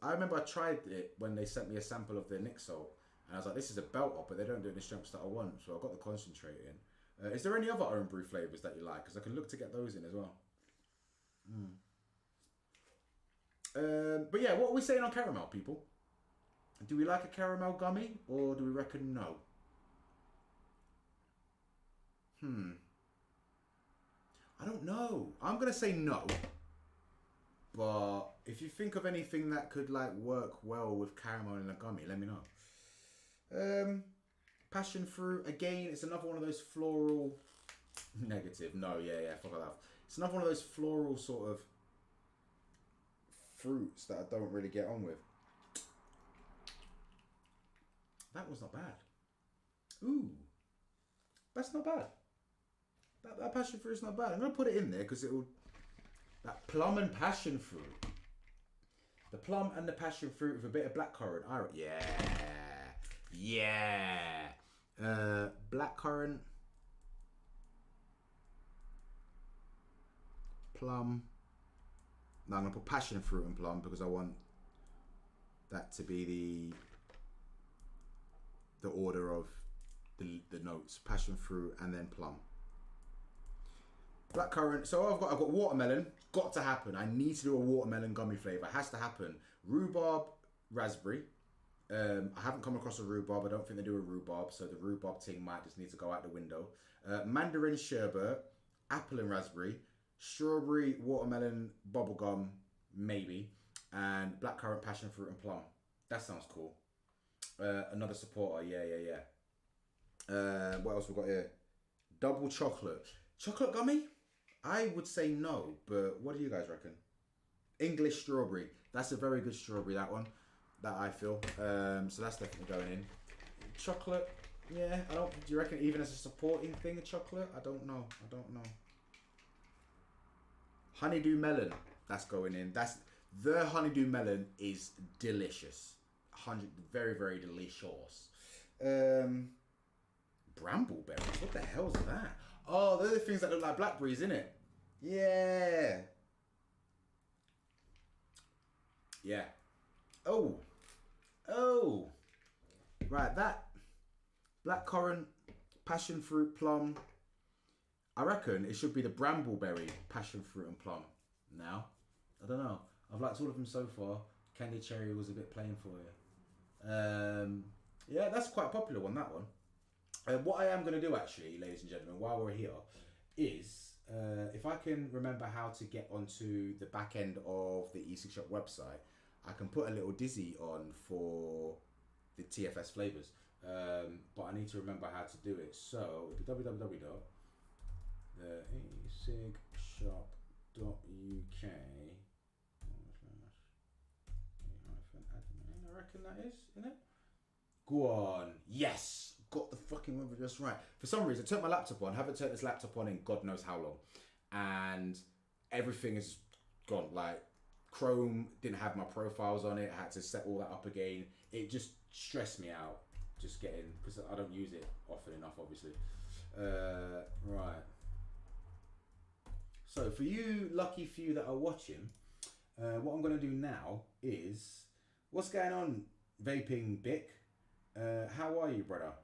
I remember I tried it when they sent me a sample of the Nick Salt, and I was like, this is a belter, but they don't do it in the strengths that I want, so I got the concentrate in. Is there any other own brew flavours that you like? Because I can look to get those in as well. But yeah, what are we saying on caramel, people? Do we like a caramel gummy or do we reckon no? I don't know. I'm going to say no. But if you think of anything that could like work well with caramel in a gummy, let me know. Passion fruit, again, it's another one of those floral... Negative. No, yeah, fuck that. It's another one of those floral sort of fruits that I don't really get on with. That was not bad. Ooh. That's not bad. That passion fruit is not bad. I'm going to put it in there because it will... That plum and passion fruit. The plum and the passion fruit with a bit of blackcurrant. Yeah. Blackcurrant. Plum. Now I'm going to put passion fruit and plum because I want that to be the order of the notes. Passion fruit and then plum. Blackcurrant. So I've got watermelon. Got to happen. I need to do a watermelon gummy flavour. Has to happen. Rhubarb, raspberry. I haven't come across a rhubarb. I don't think they do a rhubarb, so the rhubarb thing might just need to go out the window. Mandarin sherbet, apple and raspberry, strawberry, watermelon, bubblegum, maybe, and blackcurrant, passion fruit, and plum. That sounds cool. Another supporter. Yeah. What else we got here? Double chocolate. Chocolate gummy? I would say no, but what do you guys reckon? English strawberry. That's a very good strawberry, that one. That I feel. So that's definitely going in. Chocolate. Yeah, do you reckon even as a supporting thing, chocolate? I don't know. Honeydew melon. That's going in. The honeydew melon is delicious. Very, very delicious. Brambleberries. What the hell is that? Oh, they're the things that look like blackberries, innit? Yeah. Oh. Right, that blackcurrant, passion fruit, plum. I reckon it should be the brambleberry, passion fruit, and plum. Now, I don't know. I've liked all of them so far. Candy cherry was a bit plain for you. Yeah, that's quite a popular one, that one. What I am going to do, actually, ladies and gentlemen, while we're here, is if I can remember how to get onto the back end of the E-Cig Shop website, I can put a little dizzy on for the TFS Flavours. But I need to remember how to do it. So, www.eCigShop.uk. I reckon that is, isn't it? Go on. Yes! Got the fucking word just right. For some reason, I turned my laptop on. Haven't turned this laptop on in God knows how long. And everything is gone. Like, Chrome didn't have my profiles on it. I had to set all that up again. It just stressed me out. Just getting, because I don't use it often enough, obviously. Right. So, for you lucky few that are watching, what I'm going to do now is, what's going on, Vaping Bic? How are you, brother?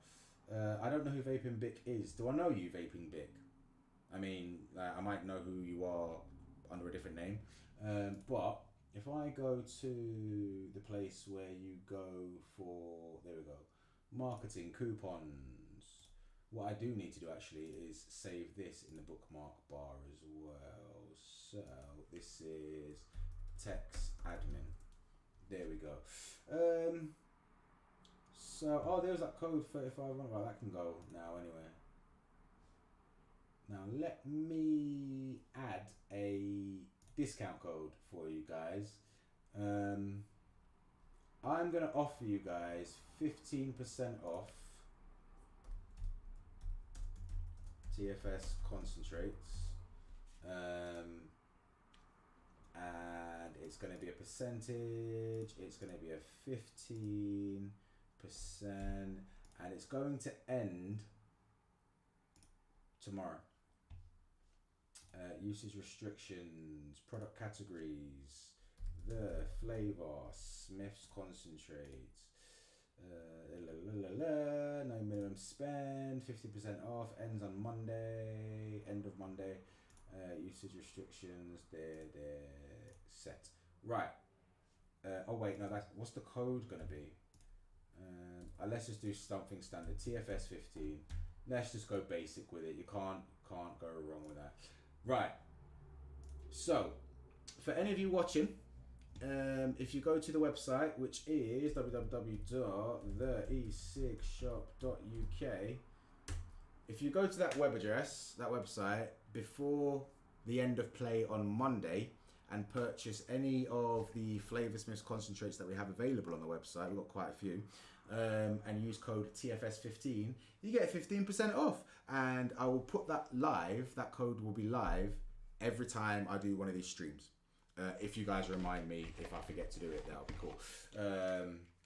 I don't know who Vaping Bic is. Do I know you, Vaping Bic? I mean, I might know who you are under a different name. But if I go to the place where you go for, there we go, marketing, coupons. What I do need to do actually is save this in the bookmark bar as well. So this is text admin. There we go. So, there's that code 35. Right, that can go now anyway. Now let me add a discount code for you guys. I'm gonna offer you guys 15% off TFS concentrates. And it's gonna be a percentage. It's gonna be a 15%, and it's going to end tomorrow. Usage restrictions, product categories, the Flavour Smiths concentrates. No minimum spend, 50% off, ends on Monday, end of Monday. Usage restrictions, they're set. Right, Oh wait, no. What's the code gonna be? Let's just do something standard. TFS 15. Let's just go basic with it. You can't go wrong with that. Right. So, for any of you watching, if you go to the website, which is www.theecigshop.uk, if you go to that website before the end of play on Monday and purchase any of the Flavour Smiths concentrates that we have available on the website, we've got quite a few, and use code TFS15, you get 15% off. And I will put that live, that code will be live every time I do one of these streams. If you guys remind me, if I forget to do it, that'll be cool.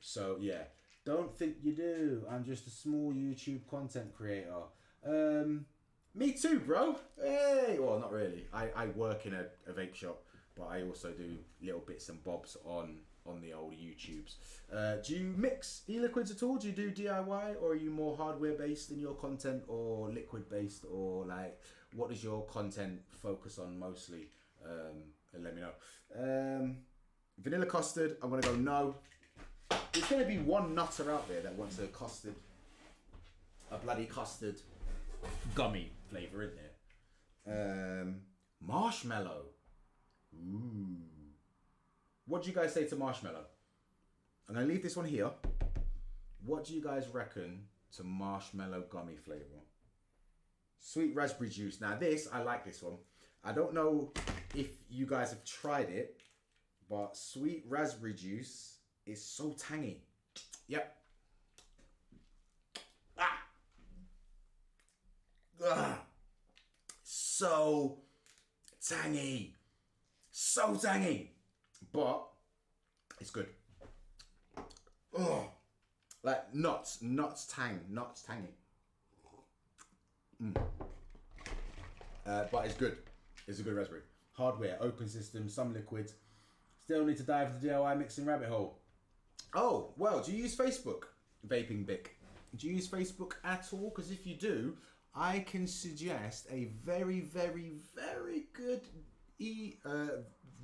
So yeah, don't think you do. I'm just a small YouTube content creator. Me too, bro. Hey, well, not really. I work in a vape shop, but I also do little bits and bobs on the old YouTubes. Do you mix e-liquids at all? Do you do DIY, or are you more hardware based in your content, or liquid based, or like what does your content focus on mostly? And let me know. Vanilla custard, I'm gonna go no. There's gonna be one nutter out there that wants a bloody custard gummy flavour in there. Marshmallow. Ooh. What do you guys say to marshmallow? I'm gonna leave this one here. What do you guys reckon to marshmallow gummy flavour? Sweet raspberry juice. Now this, I like this one. I don't know if you guys have tried it, but sweet raspberry juice is so tangy. Yep. So tangy. So tangy. But it's good. Oh, like nuts tangy. But it's good. It's a good raspberry. Hardware, open system, some liquids. Still need to dive into the DIY mixing rabbit hole. Oh, well, do you use Facebook? Vaping Bic. Do you use Facebook at all? Because if you do, I can suggest a very, very, very good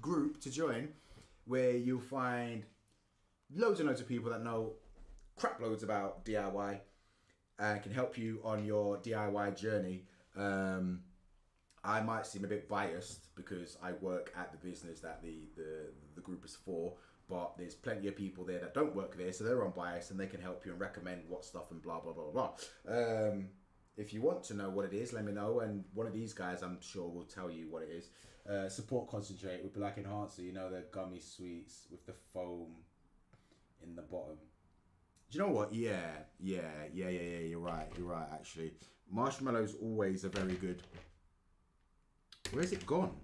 group to join, where you'll find loads and loads of people that know crap loads about DIY and can help you on your DIY journey. I might seem a bit biased because I work at the business that the group is for, but there's plenty of people there that don't work there, so they're unbiased and they can help you and recommend what stuff and blah, blah, blah, blah. If you want to know what it is, let me know, and one of these guys I'm sure will tell you what it is. Support concentrate with black enhancer, you know, the gummy sweets with the foam in the bottom. Do you know what? Yeah, you're right, actually. Marshmallow's always a very good... Where's it gone?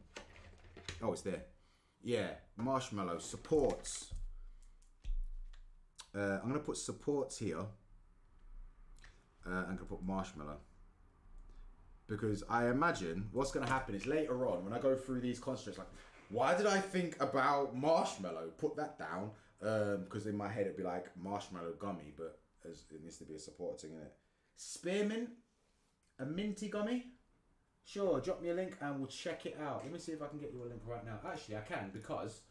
Oh, it's there. Yeah, marshmallow supports. I'm gonna put supports here. I'm gonna put marshmallow, because I imagine what's gonna happen is later on when I go through these concentrates, like, why did I think about marshmallow? Put that down, because in my head it'd be like marshmallow gummy, but it needs to be a supporting in it. Spearmint, a minty gummy. Sure, drop me a link and we'll check it out. Let me see if I can get you a link right now. Actually, I can, because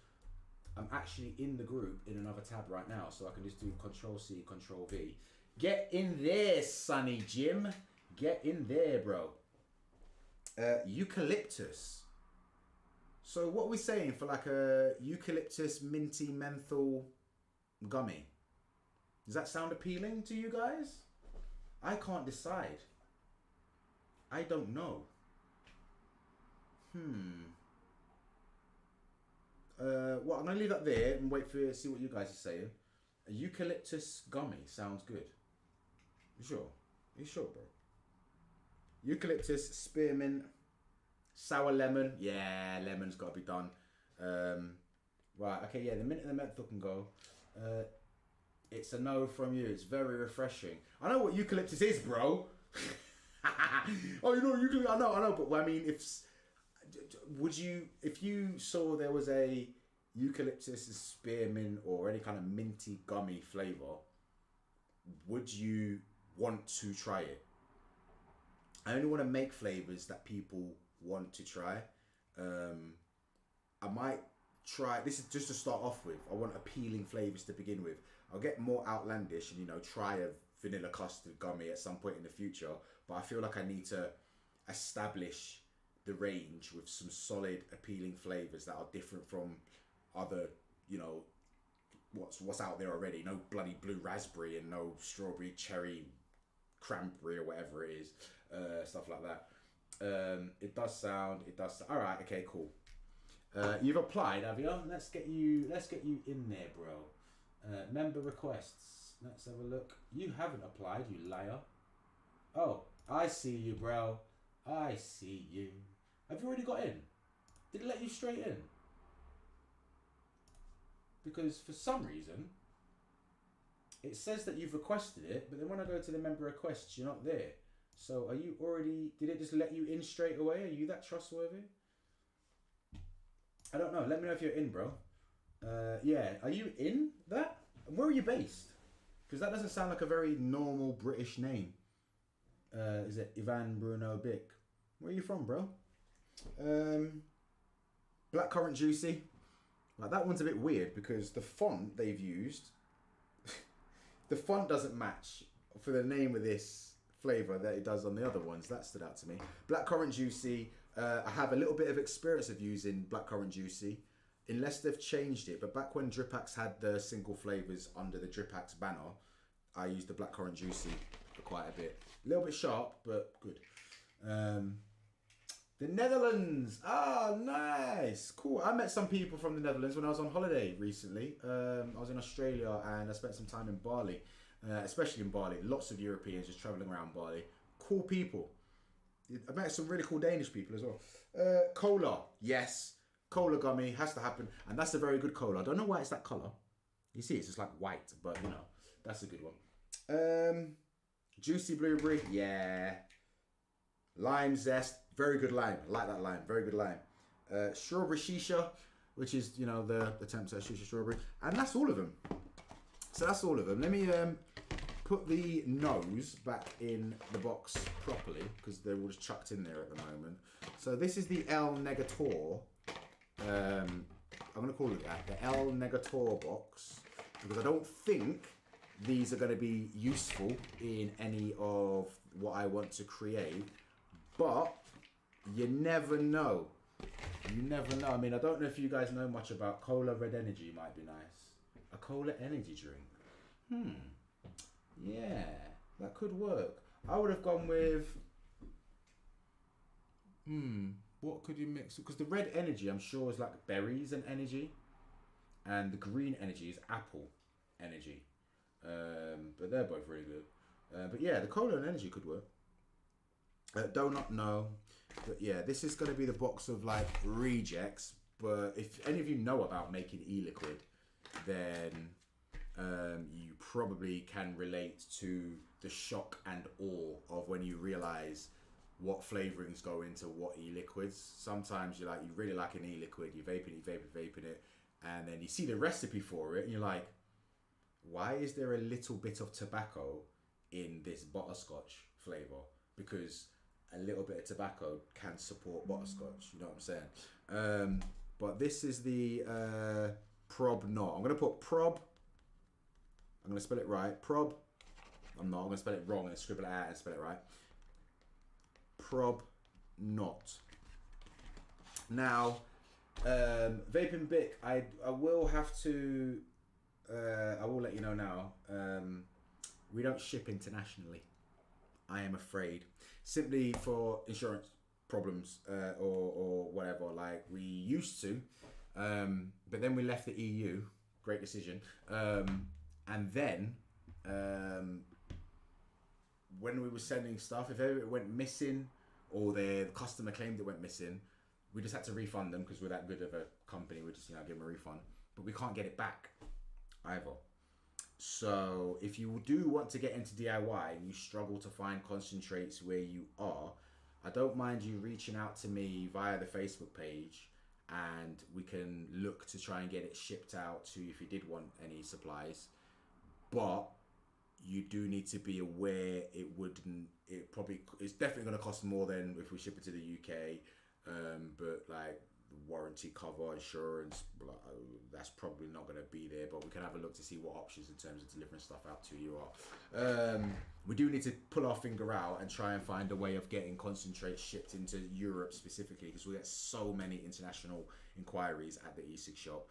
I'm actually in the group in another tab right now. So I can just do Control-C, Control-V. Get in there, Sonny Jim. Get in there, bro. Eucalyptus. So what are we saying for like a eucalyptus minty menthol gummy? Does that sound appealing to you guys? I can't decide. I don't know. Well, I'm gonna leave that there and wait for see what you guys are saying. A eucalyptus gummy sounds good. You sure? Are you sure, bro? Eucalyptus, spearmint, sour lemon. Yeah, lemon's got to be done. Right. Okay. Yeah, the mint and the menthol can go. It's a no from you. It's very refreshing. I know what eucalyptus is, bro. Oh, you know eucalyptus. I know. But I mean, if you saw there was a eucalyptus, spearmint, or any kind of minty gummy flavor, would you want to try it? I only want to make flavors that people want to try. I might try, this is just to start off with, I want appealing flavours to begin with. I'll get more outlandish and, you know, try a vanilla custard gummy at some point in the future, but I feel like I need to establish the range with some solid appealing flavours that are different from other, you know, what's out there already. No bloody blue raspberry and no strawberry, cherry, cranberry or whatever it is, stuff like that. It does sound, all right, okay, cool. You've applied, have you? Let's get you in there, bro. Member requests. Let's have a look. You haven't applied, you liar. Oh, I see you, bro. I see you. Have you already got in? Did it let you straight in? Because for some reason, it says that you've requested it, but then when I go to the member requests, you're not there. So are you already, did it just let you in straight away? Are you that trustworthy? I don't know. Let me know if you're in, bro. Yeah, are you in that? Where are you based? Because that doesn't sound like a very normal British name. Is it Ivan Bruno Bick? Where are you from, bro? Blackcurrant Juicy. Like, that one's a bit weird because the font they've used, the font doesn't match for the name of this flavour that it does on the other ones. That stood out to me. Blackcurrant Juicy. I have a little bit of experience of using Blackcurrant Juicy, unless they've changed it. But back when Dripax had the single flavours under the Dripax banner, I used the Blackcurrant Juicy for quite a bit. A little bit sharp, but good. The Netherlands. Ah, nice. Cool. I met some people from the Netherlands when I was on holiday recently. I was in Australia and I spent some time in Bali, especially in Bali. Lots of Europeans just travelling around Bali. Cool people. I met some really cool Danish people as well. Cola. Yes. Cola gummy has to happen. And that's a very good cola. I don't know why it's that colour. You see, it's just like white, but you know, that's a good one. Juicy blueberry. Yeah. Lime zest. Very good lime. I like that lime. Very good lime. Strawberry shisha, which is, you know, the attempt at shisha strawberry. And that's all of them. So that's all of them. Let me put the nose back in the box properly because they're all just chucked in there at the moment. So this is the El Negator. I'm going to call it that. The El Negator box. Because I don't think these are going to be useful in any of what I want to create. But you never know. You never know. I mean, I don't know if you guys know much about Cola Red Energy. Might be nice. A Cola energy drink. Yeah, that could work. I would have gone with... what could you mix? Because the red energy, I'm sure, is like berries and energy. And the green energy is apple energy. But they're both really good. But yeah, the cola and energy could work. Donut, no. But yeah, this is going to be the box of like rejects. But if any of you know about making e-liquid, then you probably can relate to the shock and awe of when you realise what flavourings go into what e-liquids. Sometimes you really like an e-liquid, you vaping it, and then you see the recipe for it, and you're like, why is there a little bit of tobacco in this butterscotch flavour? Because a little bit of tobacco can support butterscotch, you know what I'm saying? But this is the Prob Not. I'm going to put Prob. I'm going to spell it right. Prob. I'm not. I'm going to spell it wrong and scribble it out and spell it right. Prob Not. Now, Vaping Bic, I will have to, I will let you know now, we don't ship internationally, I am afraid. Simply for insurance problems or whatever, like we used to, but then we left the EU, great decision, and then when we were sending stuff, if ever it went missing or the customer claimed it went missing, we just had to refund them because we're that good of a company. We just, give them a refund, but we can't get it back either. So if you do want to get into DIY and you struggle to find concentrates where you are, I don't mind you reaching out to me via the Facebook page, and we can look to try and get it shipped out to you if you did want any supplies. But you do need to be aware it's definitely going to cost more than if we ship it to the UK. But like warranty cover, insurance, that's probably not going to be there, but we can have a look to see what options in terms of delivering stuff out to you are. We do need to pull our finger out and try and find a way of getting concentrate shipped into Europe specifically, because we get so many international inquiries at the E-Cig Shop,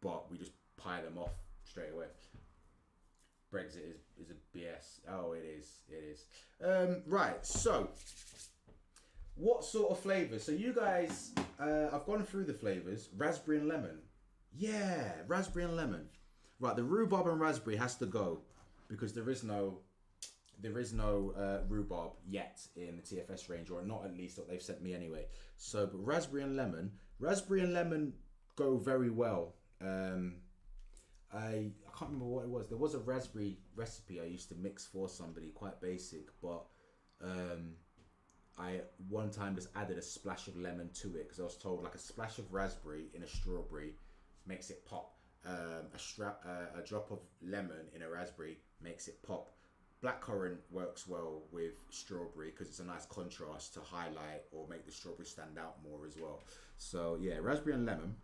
but we just pile them off straight away. Brexit is a BS. Oh, it is. Right, so what sort of flavours? So you guys, I've gone through the flavours. Raspberry and lemon. Yeah, raspberry and lemon. Right, the rhubarb and raspberry has to go because there is no rhubarb yet in the TFS range, or not at least what they've sent me anyway. So, but raspberry and lemon go very well. I can't remember what it was. There was a raspberry recipe I used to mix for somebody, quite basic, but I one time just added a splash of lemon to it because I was told like a splash of raspberry in a strawberry makes it pop. A drop of lemon in a raspberry makes it pop. Blackcurrant works well with strawberry because it's a nice contrast to highlight or make the strawberry stand out more as well. So yeah, raspberry and lemon.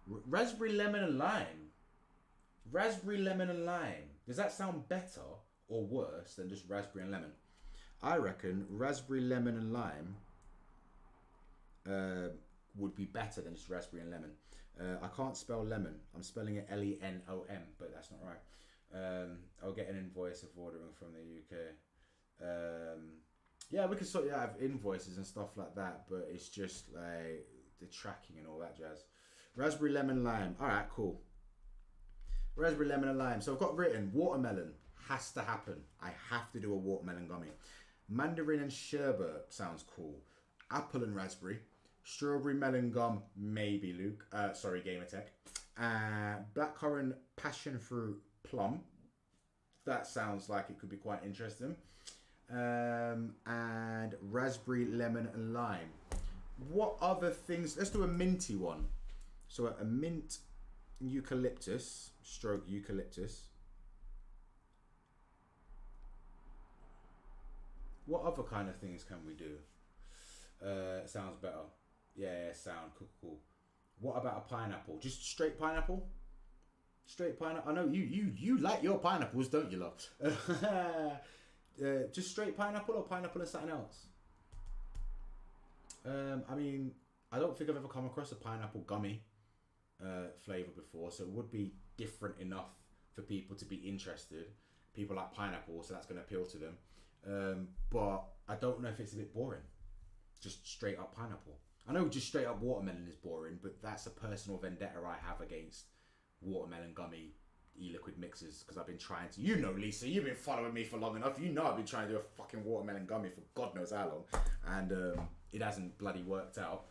Raspberry, lemon and lime. Raspberry, lemon and lime. Does that sound better or worse than just raspberry and lemon? I reckon raspberry, lemon and lime would be better than just raspberry and lemon. I can't spell lemon. I'm spelling it Lenom, but that's not right. I'll get an invoice of ordering from the UK. Yeah, we can sort out invoices and stuff like that, but it's just like the tracking and all that jazz. Raspberry, lemon, lime. All right, cool. Raspberry, lemon and lime. So I've got written watermelon has to happen. I have to do a watermelon gummy. Mandarin and sherbet sounds cool. Apple and raspberry. Strawberry melon gum, maybe Luke. Sorry, Gamertech. Blackcurrant passion fruit plum. That sounds like it could be quite interesting. And raspberry, lemon and lime. What other things? Let's do a minty one. So a mint eucalyptus, stroke eucalyptus. What other kind of things can we do? Sounds better. Yeah, sound cool. What about a pineapple? Just straight pineapple? Straight pineapple. I know you like your pineapples, don't you, love? Just straight pineapple or pineapple and something else? I mean, I don't think I've ever come across a pineapple gummy flavour before, so it would be different enough for people to be interested. People like pineapple, so that's going to appeal to them. But I don't know if it's a bit boring. Just straight up pineapple. I know just straight up watermelon is boring, but that's a personal vendetta I have against watermelon gummy e-liquid mixes because I've been trying to, you know, Lisa, you've been following me for long enough. You know I've been trying to do a fucking watermelon gummy for God knows how long, and it hasn't bloody worked out.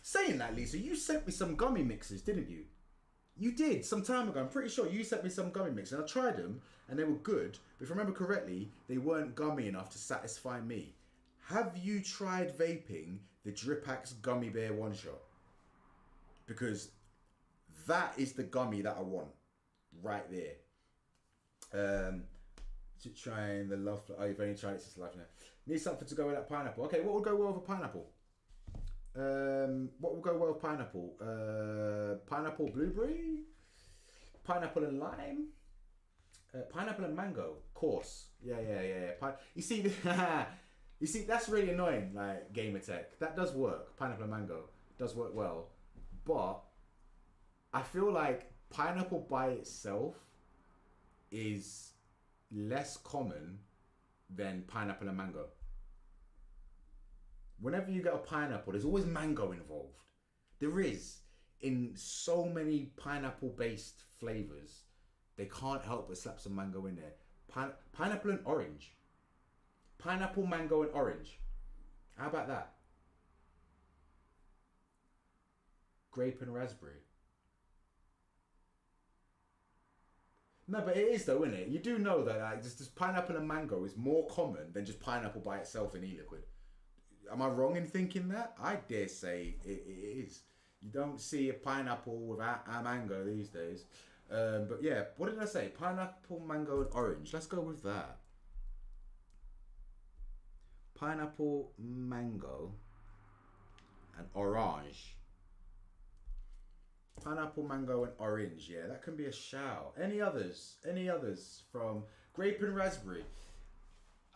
Saying that, Lisa, you sent me some gummy mixes, didn't you? You did, some time ago. I'm pretty sure you sent me some gummy mixes, and I tried them, and they were good, but if I remember correctly, they weren't gummy enough to satisfy me. Have you tried vaping the Dripax Gummy Bear one shot? Because that is the gummy that I want, right there. Trying the love. Oh, you've only tried it since life now. Need something to go with that pineapple. Okay, what would go well with pineapple? What would go well with pineapple? Pineapple blueberry, pineapple and lime, pineapple and mango. Course. Yeah. You see, you see, that's really annoying. Like Gamertech, that does work. Pineapple and mango does work well, but I feel like pineapple by itself is less common than pineapple and mango. Whenever you get a pineapple, there's always mango involved. There is. In so many pineapple-based flavors, they can't help but slap some mango in there. Pineapple and orange. Pineapple, mango and orange. How about that? Grape and raspberry. No, but it is though, isn't it? You do know that like, just pineapple and mango is more common than just pineapple by itself in e-liquid. Am I wrong in thinking that? I dare say it is. You don't see a pineapple without a mango these days. But yeah, what did I say? Pineapple, mango and orange. Let's go with that. Pineapple, mango and orange. Pineapple, mango, and orange. Yeah, that can be a shout. Any others? Any others from grape and raspberry?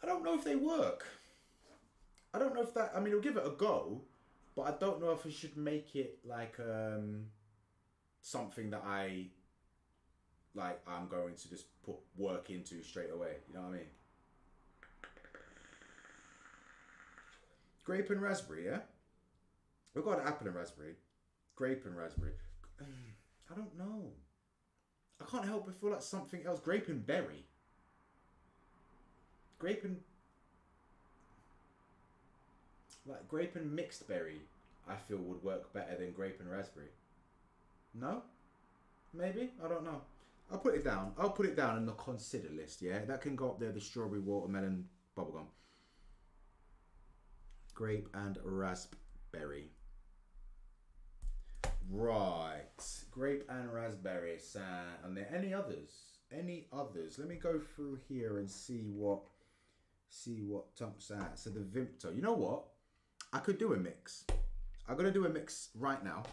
I don't know if they work. I don't know if that. I mean, we'll give it a go, but I don't know if we should make it like something that I'm going to just put work into straight away. You know what I mean? Grape and raspberry, yeah. We've got apple and raspberry, grape and raspberry. I don't know. I can't help but feel like something else. Grape and berry. Grape and mixed berry. I feel would work better than grape and raspberry. No? Maybe? I don't know. I'll put it down. I'll put it down in the consider list, yeah? That can go up there, the strawberry watermelon bubblegum. Grape and raspberry. Right. Grape and raspberry. And there any others? Any others? Let me go through here and see what jumps out. So the Vimto. You know what? I could do a mix. I'm gonna do a mix right now.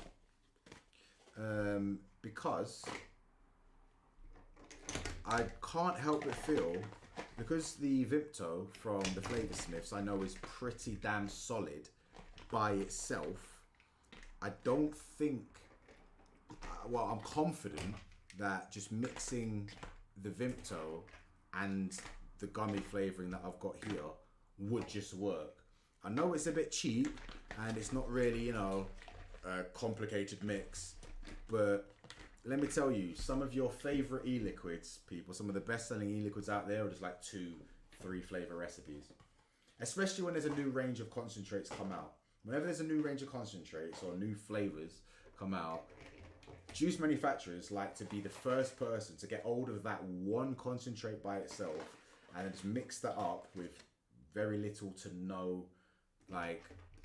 Because I can't help but feel, because the Vimto from the Flavour Smiths I know is pretty damn solid by itself. I don't think, well, I'm confident that just mixing the Vimto and the gummy flavouring that I've got here would just work. I know it's a bit cheap and it's not really, you know, a complicated mix, but let me tell you, some of your favourite e-liquids, people, some of the best-selling e-liquids out there are just like 2-3 flavour recipes. Especially when there's a new range of concentrates come out. Whenever there's a new range of concentrates or new flavours come out, juice manufacturers like to be the first person to get hold of that one concentrate by itself and just mix that up with very little to no like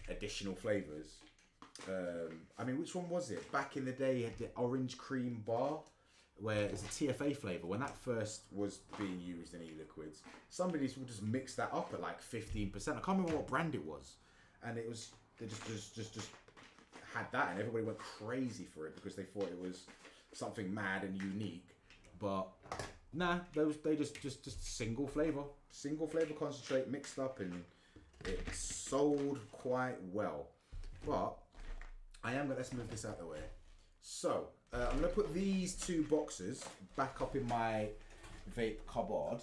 additional flavours. I mean, which one was it? Back in the day, you had the orange cream bar, where it's a TFA flavour. When that first was being used in e-liquids, somebody would just mix that up at like 15%. I can't remember what brand it was, and it was they just had that, and everybody went crazy for it because they thought it was something mad and unique. But nah, they just single flavour concentrate mixed up, and it sold quite well. But let's move this out of the way. So, I'm going to put these two boxes back up in my vape cupboard.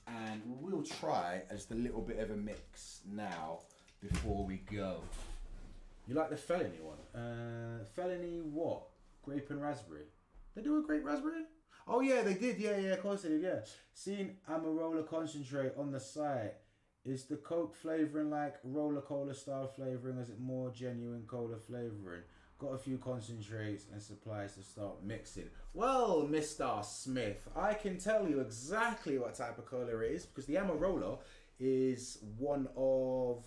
And we'll try just a little bit of a mix now before we go. You like the Felony one? Felony what? Grape and raspberry. They do a grape raspberry? Oh yeah, they did. Yeah, of course they did, yeah. Seen Amarola concentrate on the site. Is the Coke flavouring like roller cola style flavouring, or is it more genuine cola flavouring? Got a few concentrates and supplies to start mixing. Well, Mr. Smith, I can tell you exactly what type of cola it is, because the Amarola is one of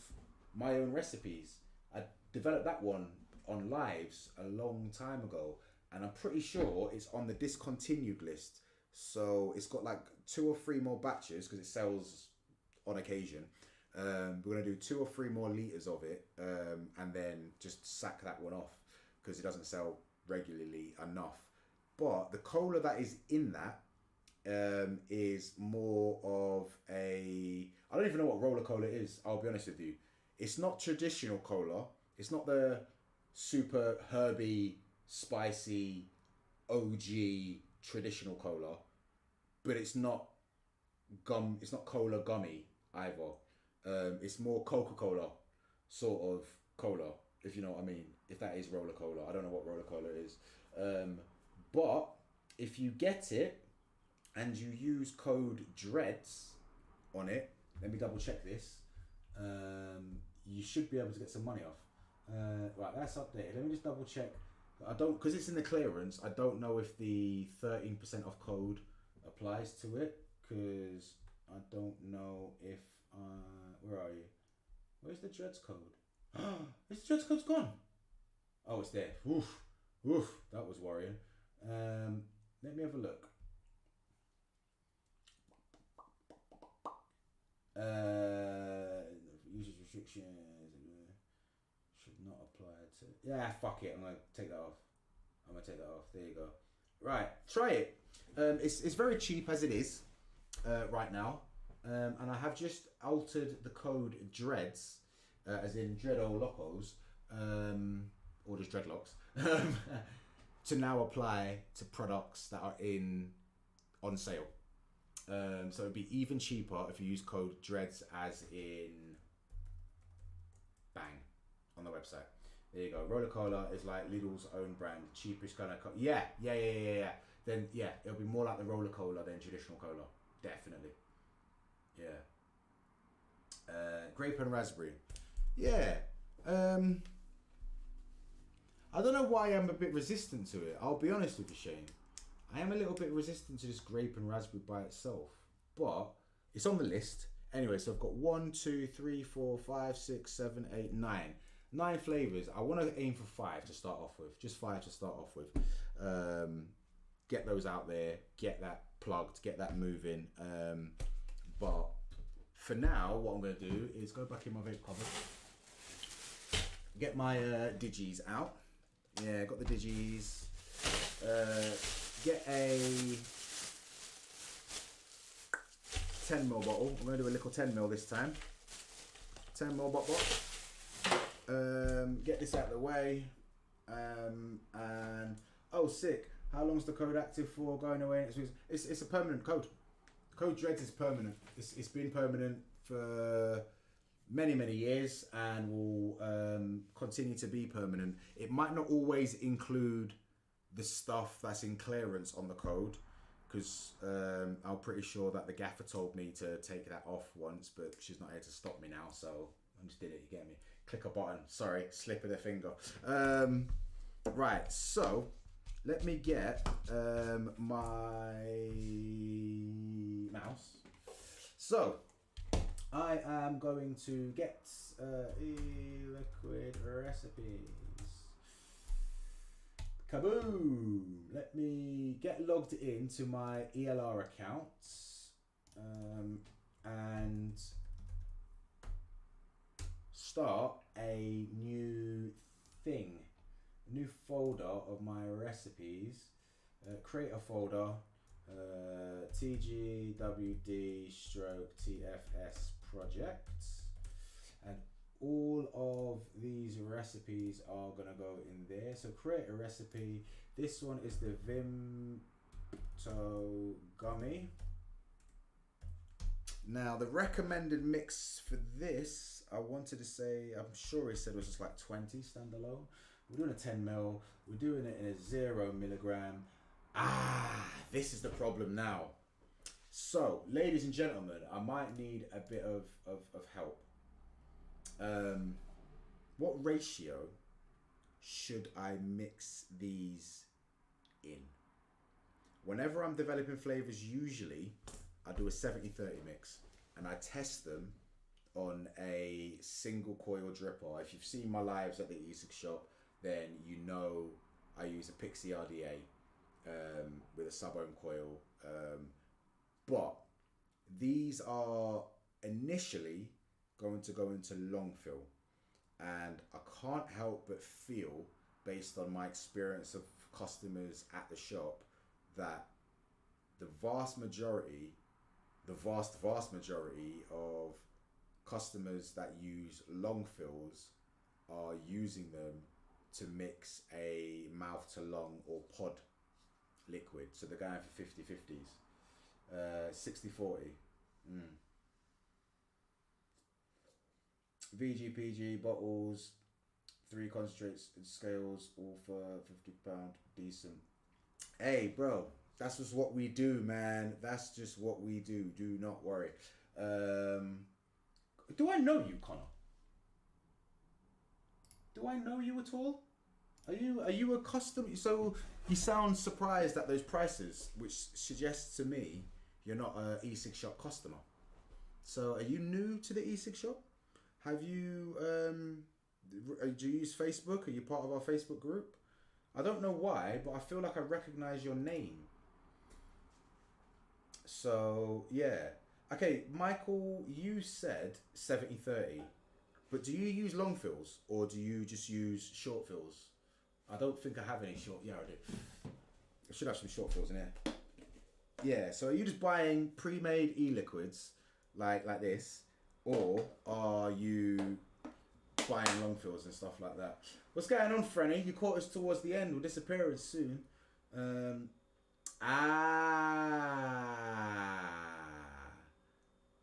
my own recipes. I developed that one on Lives a long time ago, and I'm pretty sure it's on the discontinued list. So it's got like 2 or 3 more batches because it sells on occasion. We're going to do 2 or 3 more litres of it, and then just sack that one off because it doesn't sell regularly enough. But the cola that is in that is more of a... I don't even know what roller cola is, I'll be honest with you. It's not traditional cola. It's not the super herby, spicy, OG traditional cola. But it's not cola gummy either. It's more Coca-Cola sort of cola, if you know what I mean. If that is roller cola. I don't know what roller cola is. But if you get it and you use code DREADS on it, let me double check this, you should be able to get some money off. Right, that's updated. Let me just double check. Because it's in the clearance, I don't know if the 13% off code applies to it, because I don't know if where are you? Where's the Dreads code? Is the Dreads code's gone? Oh, it's there. Oof, that was worrying. Let me have a look. Usage restrictions should not apply to... Yeah, fuck it, I'm gonna take that off. I'm gonna take that off. There you go. Right, try it. It's very cheap as it is right now, and I have just altered the code dreads, as in dreado locos, or just dreadlocks, to now apply to products that are on sale. So it'd be even cheaper if you use code dreads, as in bang, on the website. There you go. Roller Cola is like Lidl's own brand, cheapest kind of yeah. Then yeah, it'll be more like the Roller Cola than traditional cola, definitely. Yeah. Grape and raspberry. Yeah. I don't know why I'm a bit resistant to it. I'll be honest with you, Shane. I am a little bit resistant to this grape and raspberry by itself, but it's on the list. Anyway, so I've got 1, 2, 3, 4, 5, 6, 7, 8, 9. 9 flavours. I want to aim for 5 to start off with. Just 5 to start off with. Get those out there. Get that plugged. Get that moving. But for now, what I'm going to do is go back in my vape cupboard. Get my digis out. Yeah, got the digis. Get a 10ml bottle. I'm going to do a little 10ml this time. 10ml bottle. Get this out of the way. And oh, sick. How long's the code active for? Going away next week? It's a permanent code. Code Dreads is permanent. It's been permanent for many years and will continue to be permanent. It might not always include the stuff that's in clearance on the code, because I'm pretty sure that the gaffer told me to take that off once, but she's not here to stop me now, so I just did it. You get me? Click a button. Sorry, slip of the finger. Right, so let me get my mouse. So I am going to get liquid recipes. Kaboom! Let me get logged into my ELR account and start a new thing, a new folder of my recipes. Create a folder, TGWD stroke TFS Project, and all of these recipes are gonna go in there. So create a recipe. This one is the Vimto gummy. Now the recommended mix for this, I wanted to say, I'm sure he said it was just like 20 standalone. We're doing a 10ml. We're doing it in a 0mg. This is the problem now. So, ladies and gentlemen, I might need a bit of help. What ratio should I mix these in? Whenever I'm developing flavors, usually I do a 70-30 mix and I test them on a single coil dripper. If you've seen my lives at the E-Cig Shop, then you know I use a Pixie RDA with a sub-ohm coil. But these are initially going to go into long fill, and I can't help but feel, based on my experience of customers at the shop, that the vast majority of customers that use long fills are using them to mix a mouth to lung or pod liquid. So they're going for 50-50s, 60-40. VGPG bottles, 3 concentrates and scales, all for £50. Decent. Hey, bro, that's just what we do, man. That's just what we do. Do not worry. Do I know you, Connor? Do I know you at all? Are you a custom? So you sound surprised at those prices, which suggests to me you're not a E-Cig Shop customer. So are you new to the E-Cig Shop? Have you do you use Facebook? Are you part of our Facebook group? I don't know why, but I feel like I recognize your name. So yeah. Okay, Michael, you said 70-30, but do you use long fills or do you just use short fills? I don't think I have any short. Yeah, I do. I should have some short fills in here. Yeah. So are you just buying pre-made e-liquids like this, or are you buying long fills and stuff like that? What's going on, Frenny? You caught us towards the end. We'll disappear soon.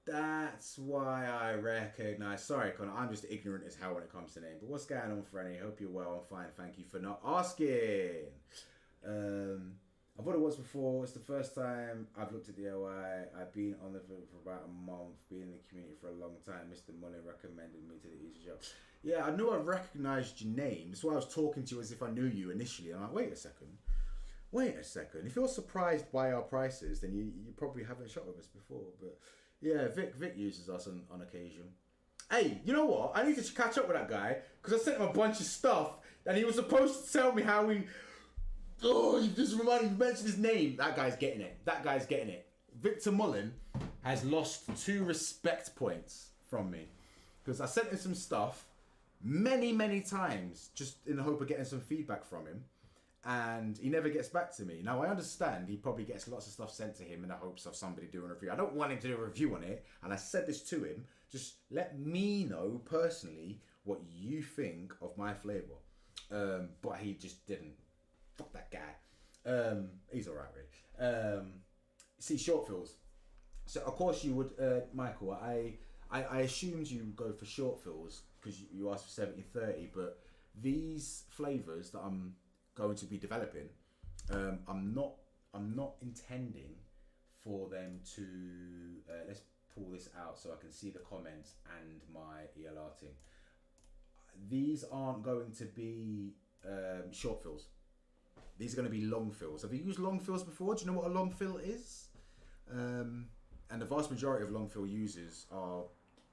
That's why I recognise. Sorry, Connor, I'm just ignorant as hell when it comes to name. But what's going on, Frenny? Hope you're well. I'm fine. Thank you for not asking. I've ordered once before. It's the first time I've looked at the OI. I've been on the for about a month, been in the community for a long time. Mr. Mullen recommended me to the E-Cig Shop. Yeah, I knew I recognised your name. That's why I was talking to you as if I knew you initially. I'm like, wait a second. If you're surprised by our prices, then you probably haven't shot with us before. But yeah, Vic uses us on occasion. Hey, you know what? I need to catch up with that guy because I sent him a bunch of stuff and he was supposed to tell me how he... Oh, you just reminded me, you mentioned his name. That guy's getting it. Victor Mullen has lost 2 respect points from me because I sent him some stuff many times just in the hope of getting some feedback from him, and he never gets back to me. Now I understand he probably gets lots of stuff sent to him in the hopes of somebody doing a review. I don't want him to do a review on it, and I said this to him, just let me know personally what you think of my flavour. But he just didn't. Fuck that guy. He's alright, really. See, short fills. So of course you would, Michael. I assumed you go for short fills because you asked for 70-30, but these flavours that I'm going to be developing, I'm not intending for them to. Let's pull this out so I can see the comments and my ELR thing. These aren't going to be short fills. These are going to be long fills. Have you used long fills before? Do you know what a long fill is? And the vast majority of long fill users are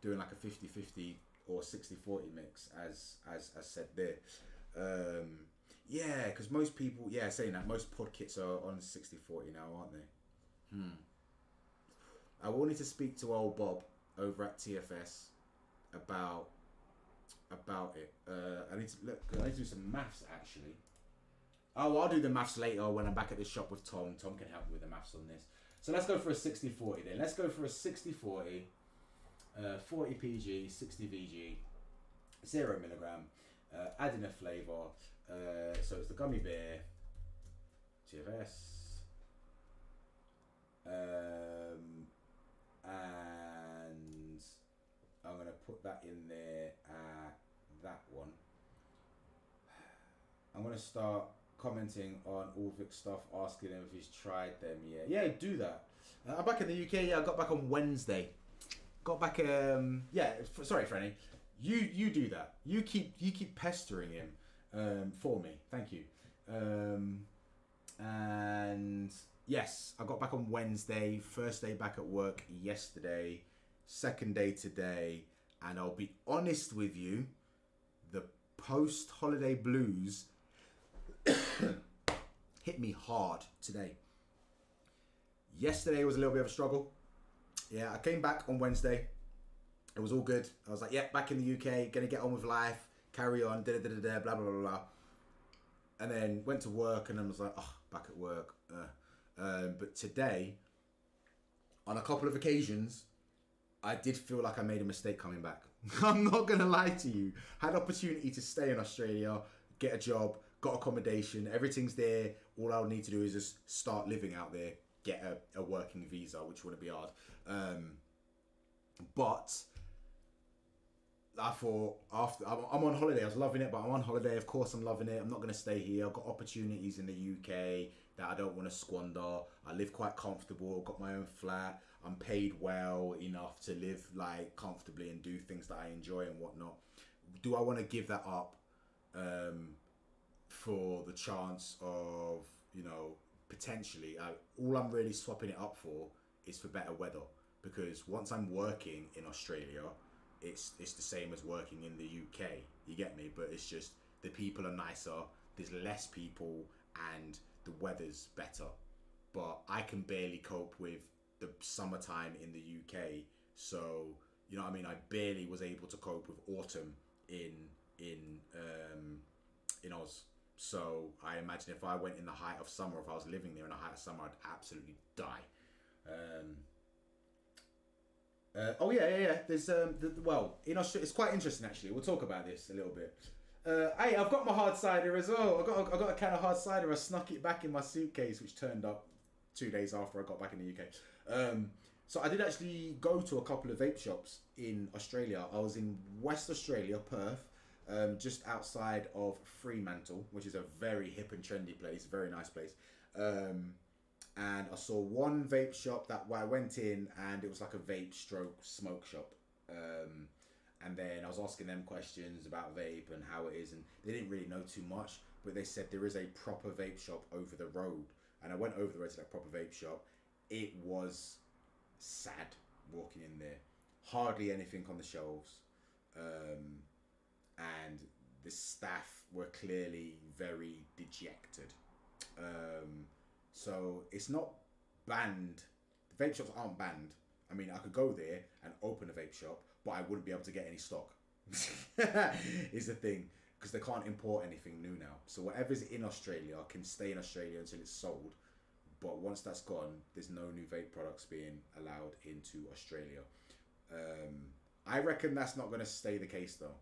doing like a 50-50 or 60-40 mix, as said there. Yeah, because most people, saying that, most pod kits are on 60-40 now, aren't they? I wanted to speak to old Bob over at TFS about it. I need to do some maths actually. Oh, I'll do the maths later when I'm back at the shop with Tom. Tom can help me with the maths on this. So let's go for a 60-40 then. Let's go for a 60-40, 40 PG, 60 VG, 0 milligram, adding a flavour. So it's the Gummy Bear, TFS, and I'm going to put that in there, that one. I'm going to start commenting on all Vic's stuff, asking him if he's tried them yet. Yeah, do that. I'm back in the UK. Yeah, I got back on Wednesday. Got back. Sorry, Franny. You do that. You keep pestering him for me. Thank you. And yes, I got back on Wednesday. First day back at work yesterday. Second day today. And I'll be honest with you, the post-holiday blues hit me hard today. Yesterday was a little bit of a struggle. Yeah, I came back on Wednesday. It was all good. I was like, back in the UK, gonna get on with life, carry on, blah, blah, blah, blah. And then went to work and then was like, back at work. But today, on a couple of occasions, I did feel like I made a mistake coming back. I'm not gonna lie to you. Had opportunity to stay in Australia, get a job, got accommodation, everything's there. All I'll need to do is just start living out there, get a working visa, which wouldn't be hard. But I thought I'm on holiday. I was loving it, but I'm on holiday. Of course, I'm loving it. I'm not going to stay here. I've got opportunities in the UK that I don't want to squander. I live quite comfortable. I've got my own flat. I'm paid well enough to live like comfortably and do things that I enjoy and whatnot. Do I want to give that up for the chance of, potentially? All I'm really swapping it up for is for better weather, because once I'm working in Australia, it's the same as working in the UK. You get me? But it's just the people are nicer, there's less people, and the weather's better. But I can barely cope with the summertime in the UK. So, I barely was able to cope with autumn in Oz. So I imagine if I went in the height of summer, if I was living there in the height of summer, I'd absolutely die. Oh yeah. There's well, in Australia, it's quite interesting actually. We'll talk about this a little bit. Hey, I've got my hard cider as well. I got a can of hard cider. I snuck it back in my suitcase, which turned up 2 days after I got back in the UK. So I did actually go to a couple of vape shops in Australia. I was in West Australia, Perth, just outside of Fremantle, which is a very hip and trendy place, very nice place. And I saw one vape shop that I went in, and it was like a vape stroke smoke shop. And then I was asking them questions about vape and how it is, and they didn't really know too much, but they said there is a proper vape shop over the road. And I went over the road to that proper vape shop. It was sad walking in there. Hardly anything on the shelves. And the staff were clearly very dejected. So it's not banned. The vape shops aren't banned. I mean, I could go there and open a vape shop, but I wouldn't be able to get any stock. Is the thing, because they can't import anything new now. So whatever's in Australia can stay in Australia until it's sold. But once that's gone, there's no new vape products being allowed into Australia. I reckon that's not going to stay the case though.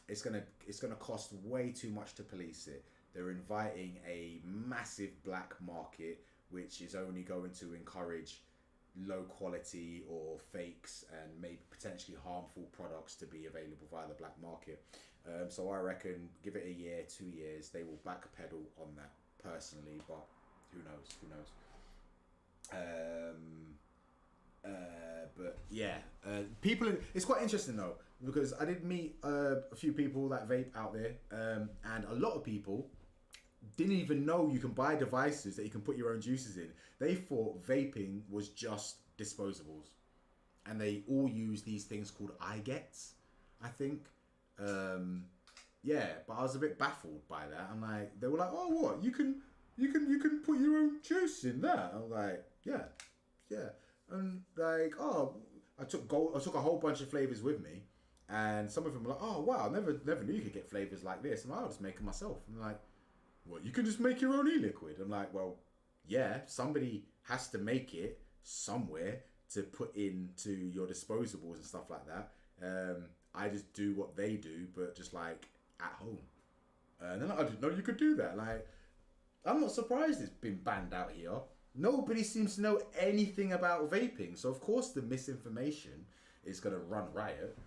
It's gonna cost way too much to police it. They're inviting a massive black market, which is only going to encourage low quality or fakes and maybe potentially harmful products to be available via the black market. So I reckon give it a year, 2 years, they will backpedal on that personally, but who knows. But yeah, it's quite interesting though, because I did meet a few people that vape out there, and a lot of people didn't even know you can buy devices that you can put your own juices in. They thought vaping was just disposables, and they all use these things called iGets, I think. Yeah, but I was a bit baffled by that. I'm like, they were like, oh, what? You can put your own juice in that? I'm like, yeah. And like, oh, I took a whole bunch of flavors with me, and some of them were like, oh wow, I never knew you could get flavors like this. And I'll just make them myself. I'm like, what? You can just make your own e-liquid? I'm like, well, yeah, somebody has to make it somewhere to put into your disposables and stuff like that. I just do what they do, but just like at home. And then I didn't know you could do that. Like, I'm not surprised it's been banned out here. Nobody seems to know anything about vaping, so of course the misinformation is going to run riot.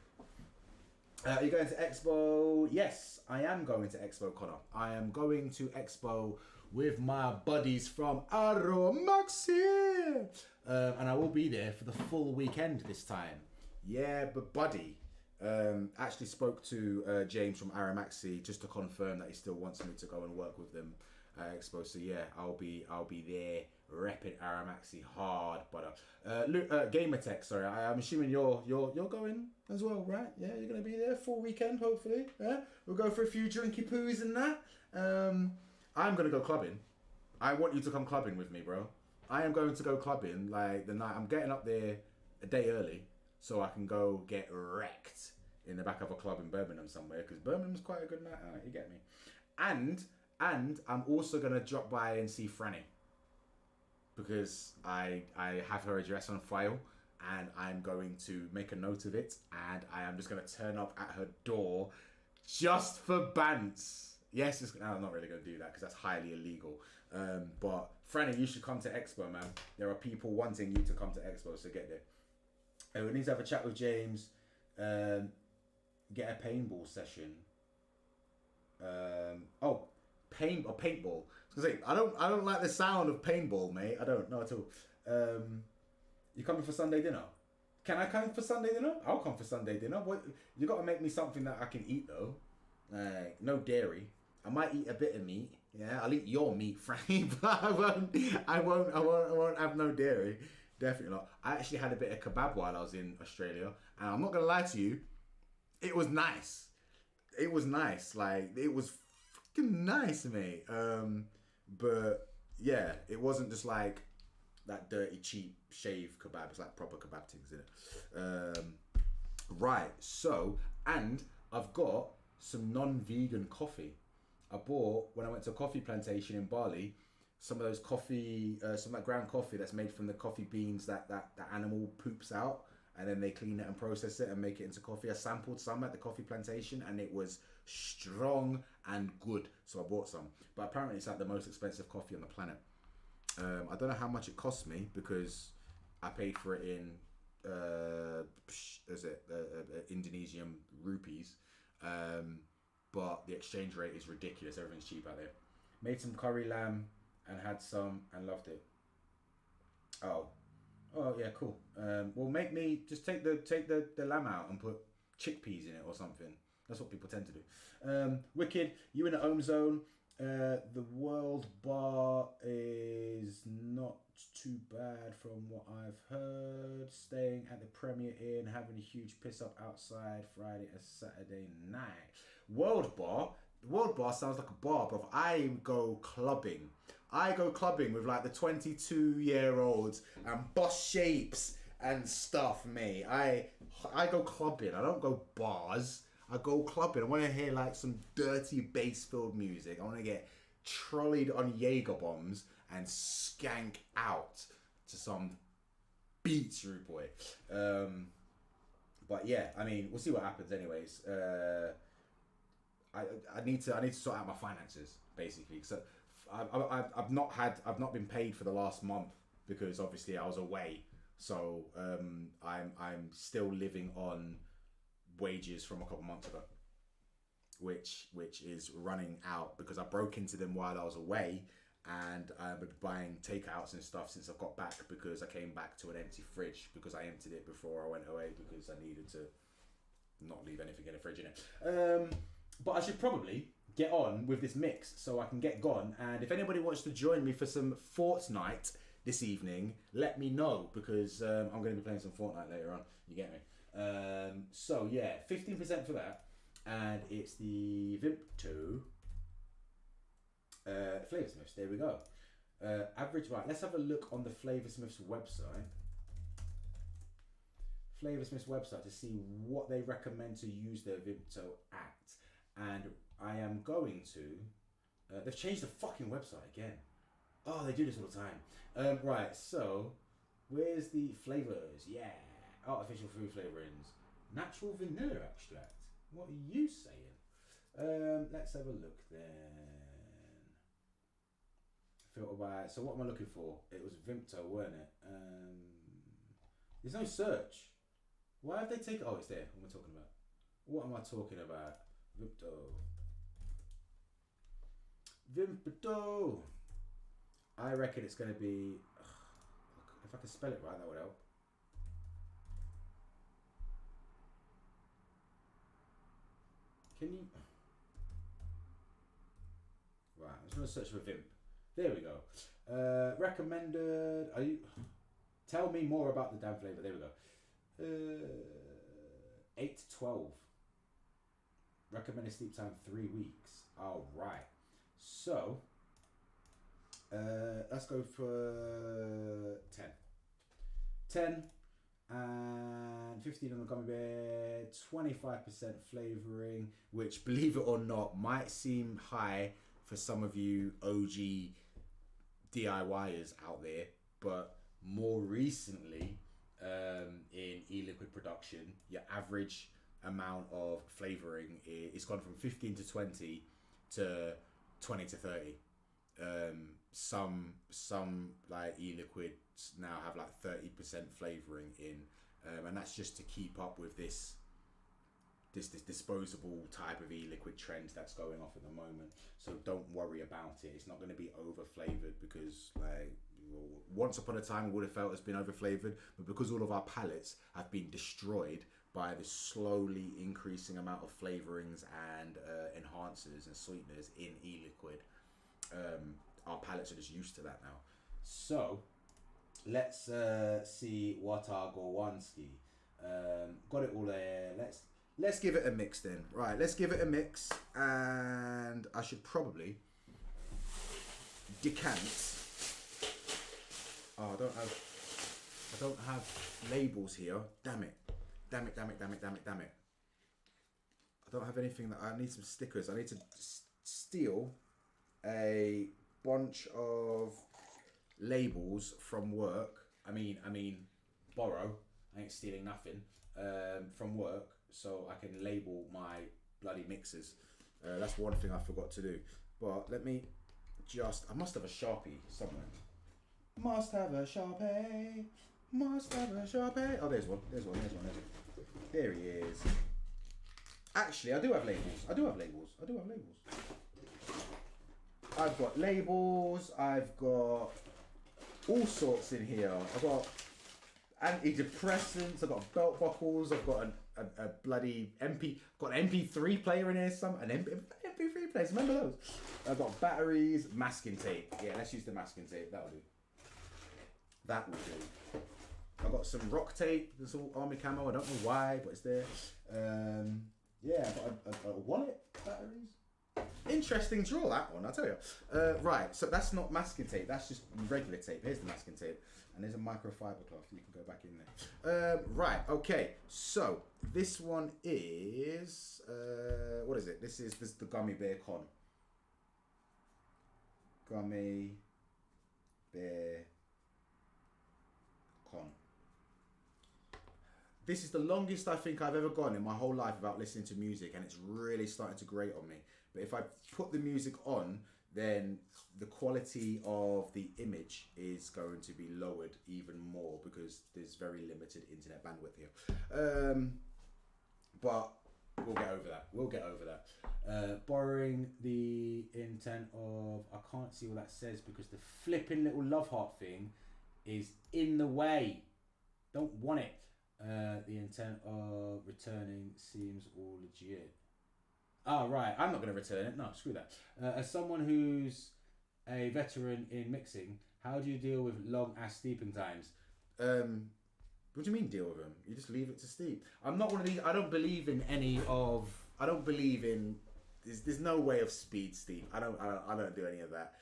Are you going to Expo? Yes, I am going to Expo, Connor. I am going to Expo with my buddies from Aromaxi. And I will be there for the full weekend this time. Yeah, but buddy, actually spoke to James from Aromaxi just to confirm that he still wants me to go and work with them at Expo. So yeah, I'll be there repping Aromaxi hard. But Gamertech, sorry, I'm assuming you're going as well, right? Yeah, you're gonna be there full weekend, hopefully. Yeah, we'll go for a few drinky poos and that. I'm gonna go clubbing. I want you to come clubbing with me, bro. I am going to go clubbing like the night. I'm getting up there a day early so I can go get wrecked in the back of a club in Birmingham somewhere, because Birmingham's quite a good night out, you get me? And I'm also gonna drop by and see Franny, because I have her address on file, and I'm going to make a note of it, and I am just going to turn up at her door just for bants. Yes, I'm not really going to do that because that's highly illegal. But Franny, you should come to Expo, man. There are people wanting you to come to Expo, so get there. We need to have a chat with James, get a paintball session. Paintball. I don't like the sound of paintball, mate. I don't know at all. You coming for Sunday dinner? Can I come for Sunday dinner? I'll come for Sunday dinner. What? You got to make me something that I can eat though. No dairy. I might eat a bit of meat. Yeah, I'll eat your meat, Frankie, but I won't have no dairy. Definitely not. I actually had a bit of kebab while I was in Australia, and I'm not gonna lie to you, it was nice. It was nice. Like, it was fucking nice, mate. But yeah, it wasn't just like that dirty, cheap shave kebab. It's like proper kebab things in it. Right. So, and I've got some non-vegan coffee. I bought when I went to a coffee plantation in Bali. Some of those coffee, some of that ground coffee that's made from the coffee beans that animal poops out, and then they clean it and process it and make it into coffee. I sampled some at the coffee plantation, and it was strong and good. So I bought some. But apparently, it's like the most expensive coffee on the planet. I don't know how much it cost me because I paid for it in Indonesian rupees, but the exchange rate is ridiculous. Everything's cheap out there. Made some curry lamb and had some and loved it. Oh yeah, cool. Well, make me just take the lamb out and put chickpeas in it or something. That's what people tend to do. Wicked, you in the home zone. The World Bar is not too bad from what I've heard. Staying at the Premier Inn, having a huge piss up outside Friday and Saturday night. World Bar sounds like a bar, bro. I go clubbing with like the 22-year-olds and boss shapes and stuff, mate. I go clubbing. I don't go bars. I go clubbing. I want to hear like some dirty bass-filled music. I want to get trolleyed on Jaeger bombs and skank out to some beats, rude boy. But yeah, I mean, we'll see what happens. Anyways, I need to sort out my finances basically. So I've not been paid for the last month because obviously I was away. So I'm still living on wages from a couple months ago, which is running out because I broke into them while I was away, and I've been buying takeouts and stuff since I've got back because I came back to an empty fridge because I emptied it before I went away because I needed to not leave anything in the fridge in it. But I should probably get on with this mix so I can get gone, and if anybody wants to join me for some Fortnite this evening, let me know because I'm going to be playing some Fortnite later on. You get me? So yeah, 15% for that, and it's the Vimto Flavour Smiths. There we go. Average, right? Let's have a look on the Flavour Smiths website. Flavour Smiths website to see what they recommend to use their Vimto at, and I am going to. They've changed the fucking website again. Oh, they do this all the time. Right, so where's the flavors? Yeah. Artificial food flavourings. Natural vanilla extract. What are you saying? Let's have a look then. Filter by. So what am I looking for? It was Vimto, weren't it? There's no search. Why have they taken? Oh, it's there. What am I talking about? What am I talking about? Vimto. I reckon it's going to be. If I can spell it right, that would help. Can you? Right, I'm just going to search for Vimp. There we go. Recommended. Are you? Tell me more about the damn flavour. There we go. 8 to 12. Recommended sleep time 3 weeks. All right. So let's go for 10. 10 and 15 on the Gummy Bear, 25% flavouring, which, believe it or not, might seem high for some of you OG DIYers out there, but more recently in e-liquid production, your average amount of flavouring is gone from 15 to 20 to 20 to 30. Some like e-liquids now have like 30% flavouring in, and that's just to keep up with this disposable type of e-liquid trend that's going off at the moment. So don't worry about it. It's not going to be over flavoured because like once upon a time it would have felt it's been over flavoured, but because all of our palates have been destroyed by the slowly increasing amount of flavourings and enhancers and sweeteners in e-liquid, our palates are just used to that now. So let's see what our Gorwanski. Got it all there. Let's give it a mix then. Right, let's give it a mix, and I should probably decant. Oh, I don't have labels here. Damn it. I don't have anything that I need some stickers. I need to steal a bunch of labels from work. I mean, borrow. I ain't stealing nothing from work, so I can label my bloody mixers. That's one thing I forgot to do. But let me just. I must have a Sharpie somewhere. Must have a Sharpie. Must have a Sharpie. Oh, there's one. There he is. Actually, I do have labels. I've got labels. I've got all sorts in here. I've got antidepressants. I've got belt buckles. I've got a bloody MP. I've got an MP3 player in here. MP3 players. Remember those? I've got batteries, masking tape. Yeah, let's use the masking tape. That'll do. That will do. I've got some rock tape. There's all army camo. I don't know why, but it's there. Yeah, I've got a wallet, batteries. Interesting draw, that one, I'll tell you. Right, so that's not masking tape. That's just regular tape. Here's the masking tape. And there's a microfiber cloth. You can go back in there. Right, okay. So this one is... what is it? This is the Gummy Bear Con. Gummy Bear Con. This is the longest I think I've ever gone in my whole life without listening to music, and it's really starting to grate on me. But if I put the music on, then the quality of the image is going to be lowered even more because there's very limited internet bandwidth here. But we'll get over that. Borrowing the intent of, I can't see what that says because the flipping little love heart thing is in the way. Don't want it. The intent of returning seems all legit. Oh, right. I'm not going to return it. No, screw that. As someone who's a veteran in mixing, how do you deal with long-ass steeping times? What do you mean deal with them? You just leave it to steep. I'm not one of these... I don't believe in any of... I don't believe in... There's no way of speed steep. I don't do any of that.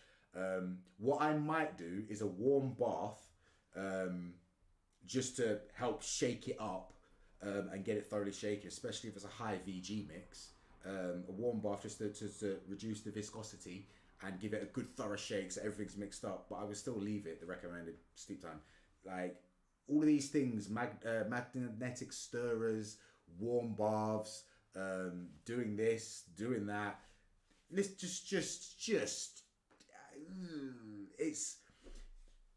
What I might do is a warm bath... just to help shake it up and get it thoroughly shaken, especially if it's a high VG mix. A warm bath just to reduce the viscosity and give it a good thorough shake so everything's mixed up. But I would still leave it the recommended steep time. Like all of these things, magnetic stirrers, warm baths, doing this, doing that.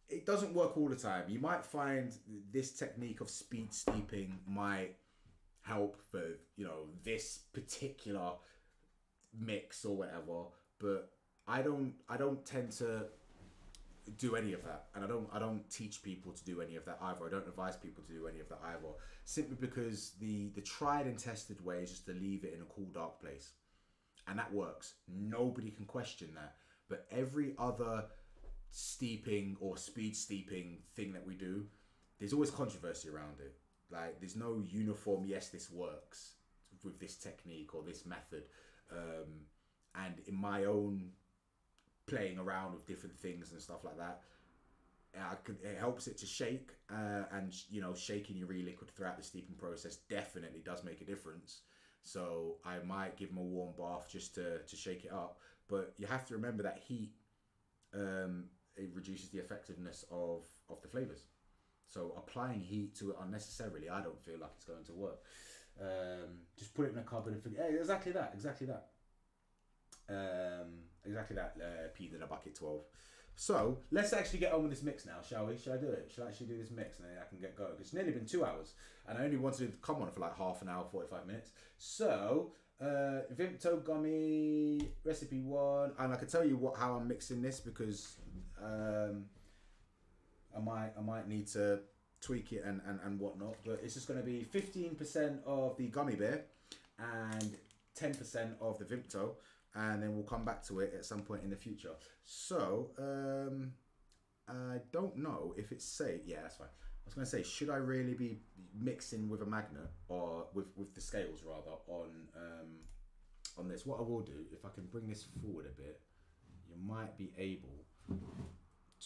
It doesn't work all the time. You might find this technique of speed steeping might help for, this particular mix or whatever, but I don't tend to do any of that, and I don't teach people to do any of that either. I don't advise people to do any of that either, simply because the tried and tested way is just to leave it in a cool, dark place, and that works. Nobody can question that. But every other steeping or speed steeping thing that we do, there's always controversy around it. Like there's no uniform, yes, this works with this technique or this method. And in my own playing around with different things and stuff like that, it helps it to shake, and shaking your e-liquid throughout the steeping process definitely does make a difference. So I might give them a warm bath just to shake it up, but you have to remember that heat, it reduces the effectiveness of the flavours. So applying heat to it unnecessarily, I don't feel like it's going to work. Just put it in a cupboard and forget. Hey, exactly that. Peed in a bucket 12. So let's actually get on with this mix now, shall we? Shall I do it? Shall I actually do this mix and then I can get going? It's nearly been 2 hours and I only wanted to come on for like half an hour, 45 minutes. So Vimto gummy recipe 1, and I can tell you how I'm mixing this because I might need to tweak it and whatnot, but it's just going to be 15% of the Gummy Bear and 10% of the Vimto, and then we'll come back to it at some point in the future. So I don't know if it's safe. Yeah, that's fine. I was going to say, should I really be mixing with a magnet or with the scales rather on this? What I will do, if I can bring this forward a bit, you might be able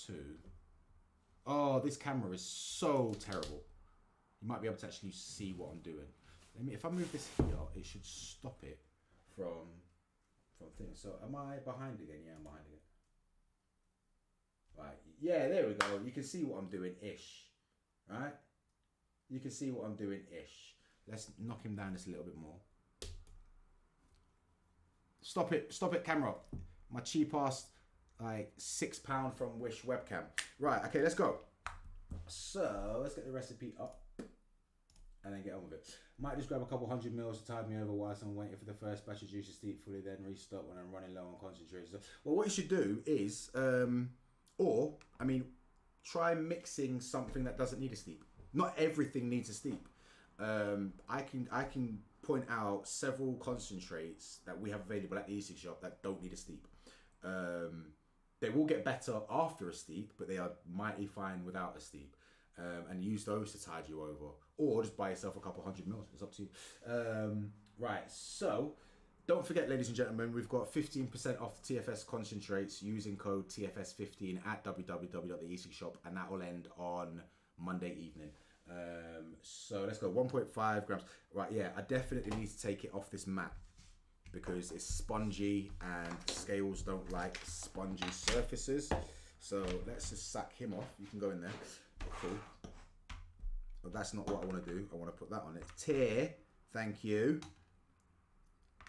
to... Oh, this camera is so terrible. You might be able to actually see what I'm doing. If I move this here, it should stop it from from things. So am I behind again? Yeah, I'm behind again. Right, yeah, there we go. You can see what I'm doing ish, right? You can see what I'm doing ish. Let's knock him down just a little bit more. Stop it, camera. My cheap ass, like £6 from Wish webcam. Right, okay, let's go. So let's get the recipe up and then get on with it. Might just grab a couple 100 mils to tide me over whilst I'm waiting for the first batch of juices to steep fully, then restock when I'm running low on concentrates. Well, what you should do is, try mixing something that doesn't need a steep. Not everything needs a steep. I can point out several concentrates that we have available at the E-Cig Shop that don't need a steep. They will get better after a steep, but they are mighty fine without a steep. And use those to tide you over, or just buy yourself a couple 100 mils. It's up to you. Right, so don't forget, ladies and gentlemen, we've got 15% off TFS concentrates using code TFS15 at www.the-E-Cig Shop, and that will end on Monday evening. So let's go 1.5 grams. Right, yeah, I definitely need to take it off this mat because it's spongy and scales don't like spongy surfaces. So let's just sack him off. You can go in there. Cool. But that's not what I want to do. I want to put that on it. Tear, thank you.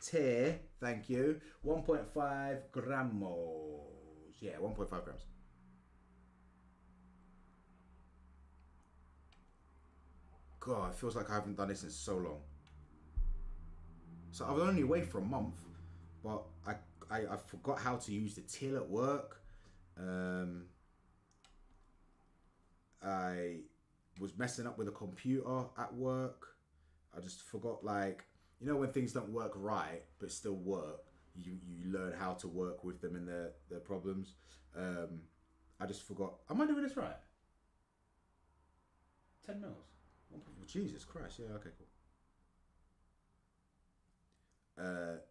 Tear, thank you. 1.5 gramos. Yeah, 1.5 grams. God, it feels like I haven't done this in so long. So I was only away for a month, but I forgot how to use the till at work. I was messing up with a computer at work. I just forgot, like, you know when things don't work right but still work, you learn how to work with them and their problems. I just forgot. Am I doing this right? 10 mils. Jesus Christ. Yeah, okay, cool.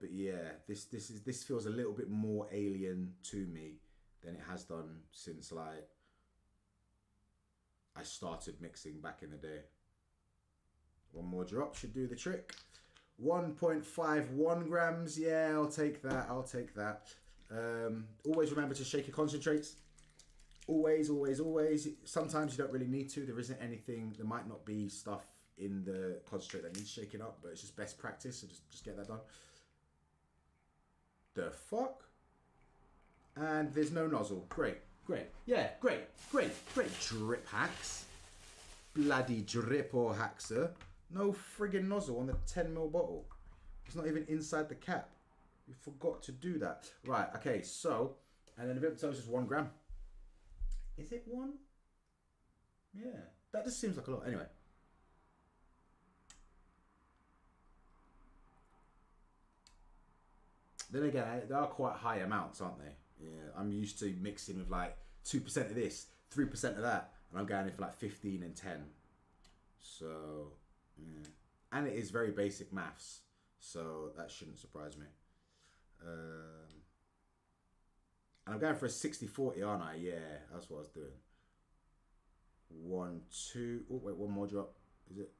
But yeah, this feels a little bit more alien to me than it has done since, like, I started mixing back in the day. One more drop should do the trick. 1.51 grams. Yeah, I'll take that. I'll take that. Always remember to shake your concentrates. Always, always, always. Sometimes you don't really need to. There isn't anything. There might not be stuff in the concentrate that needs shaking up, but it's just best practice. So just get that done. The fuck? And there's no nozzle. Great. Great. Yeah, great. Great. Great. Drip hacks. Bloody drip or haxer. No friggin' nozzle on the 10ml bottle. It's not even inside the cap. You forgot to do that. Right, okay, so, and then the Vipto's is 1 gram. Is it 1? Yeah, that just seems like a lot. Anyway. Then again, they are quite high amounts, aren't they? Yeah, I'm used to mixing with like 2% of this, 3% of that, and I'm going in for like 15 and 10. So, yeah. And it is very basic maths, so that shouldn't surprise me. And I'm going for a 60-40, aren't I? Yeah, that's what I was doing. 1, 2, oh wait, one more drop. Is it?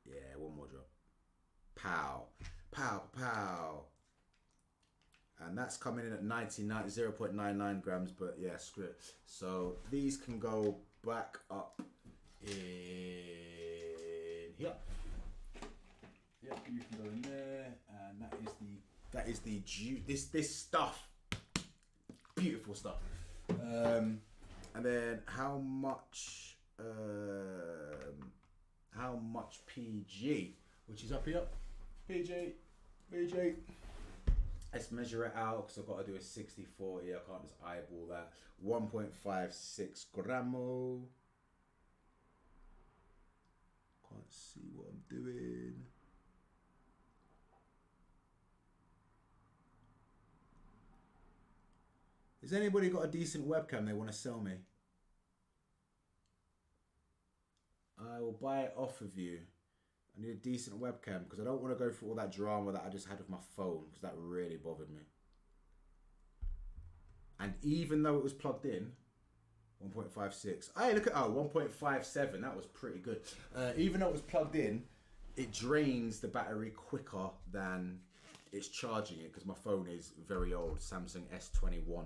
Yeah, one more drop. Pow, pow, pow. And that's coming in at 0.99 grams, but yeah, screw it. So these can go back up in here. Yep, you can go in there, and that is the this stuff. Beautiful stuff. And then how much PG, which is up here. PG. Let's measure it out because I've got to do a 60-40. I can't just eyeball that. 1.56 gramo. Can't see what I'm doing. Has anybody got a decent webcam they want to sell me? I will buy it off of you. I need a decent webcam because I don't want to go through all that drama that I just had with my phone because that really bothered me. And even though it was plugged in, 1.56. Hey, look at 1.57. That was pretty good. Even though it was plugged in, it drains the battery quicker than it's charging it because my phone is very old, Samsung S21.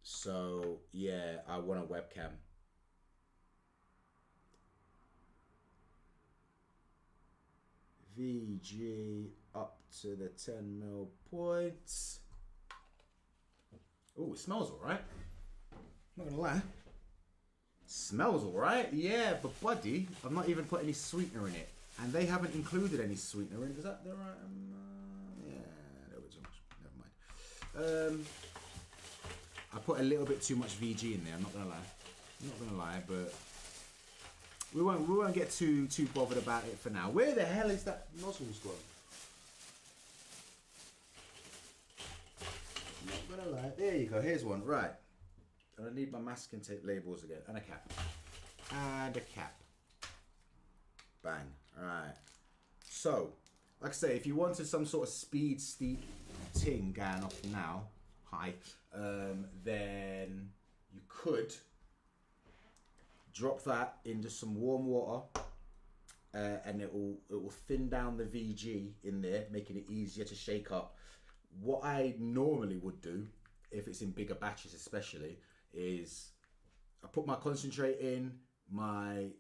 So yeah, I want a webcam. VG up to the 10mm points. Oh, it smells alright. Not gonna lie. Smells alright, yeah, but buddy, I've not even put any sweetener in it. And they haven't included any sweetener in it. Is that the right? Yeah, that was too much. Never mind. I put a little bit too much VG in there, I'm not gonna lie. But we won't get too bothered about it for now. Where the hell is that nozzle's gone? Not gonna lie. There you go. Here's one. Right. And I need my masking tape labels again. And a cap. And a cap. Bang. Alright. So, like I say, if you wanted some sort of speed steep ting going off now, then you could drop that into some warm water, and it will thin down the VG in there, making it easier to shake up. What I normally would do, if it's in bigger batches especially, is I put my concentrate in, my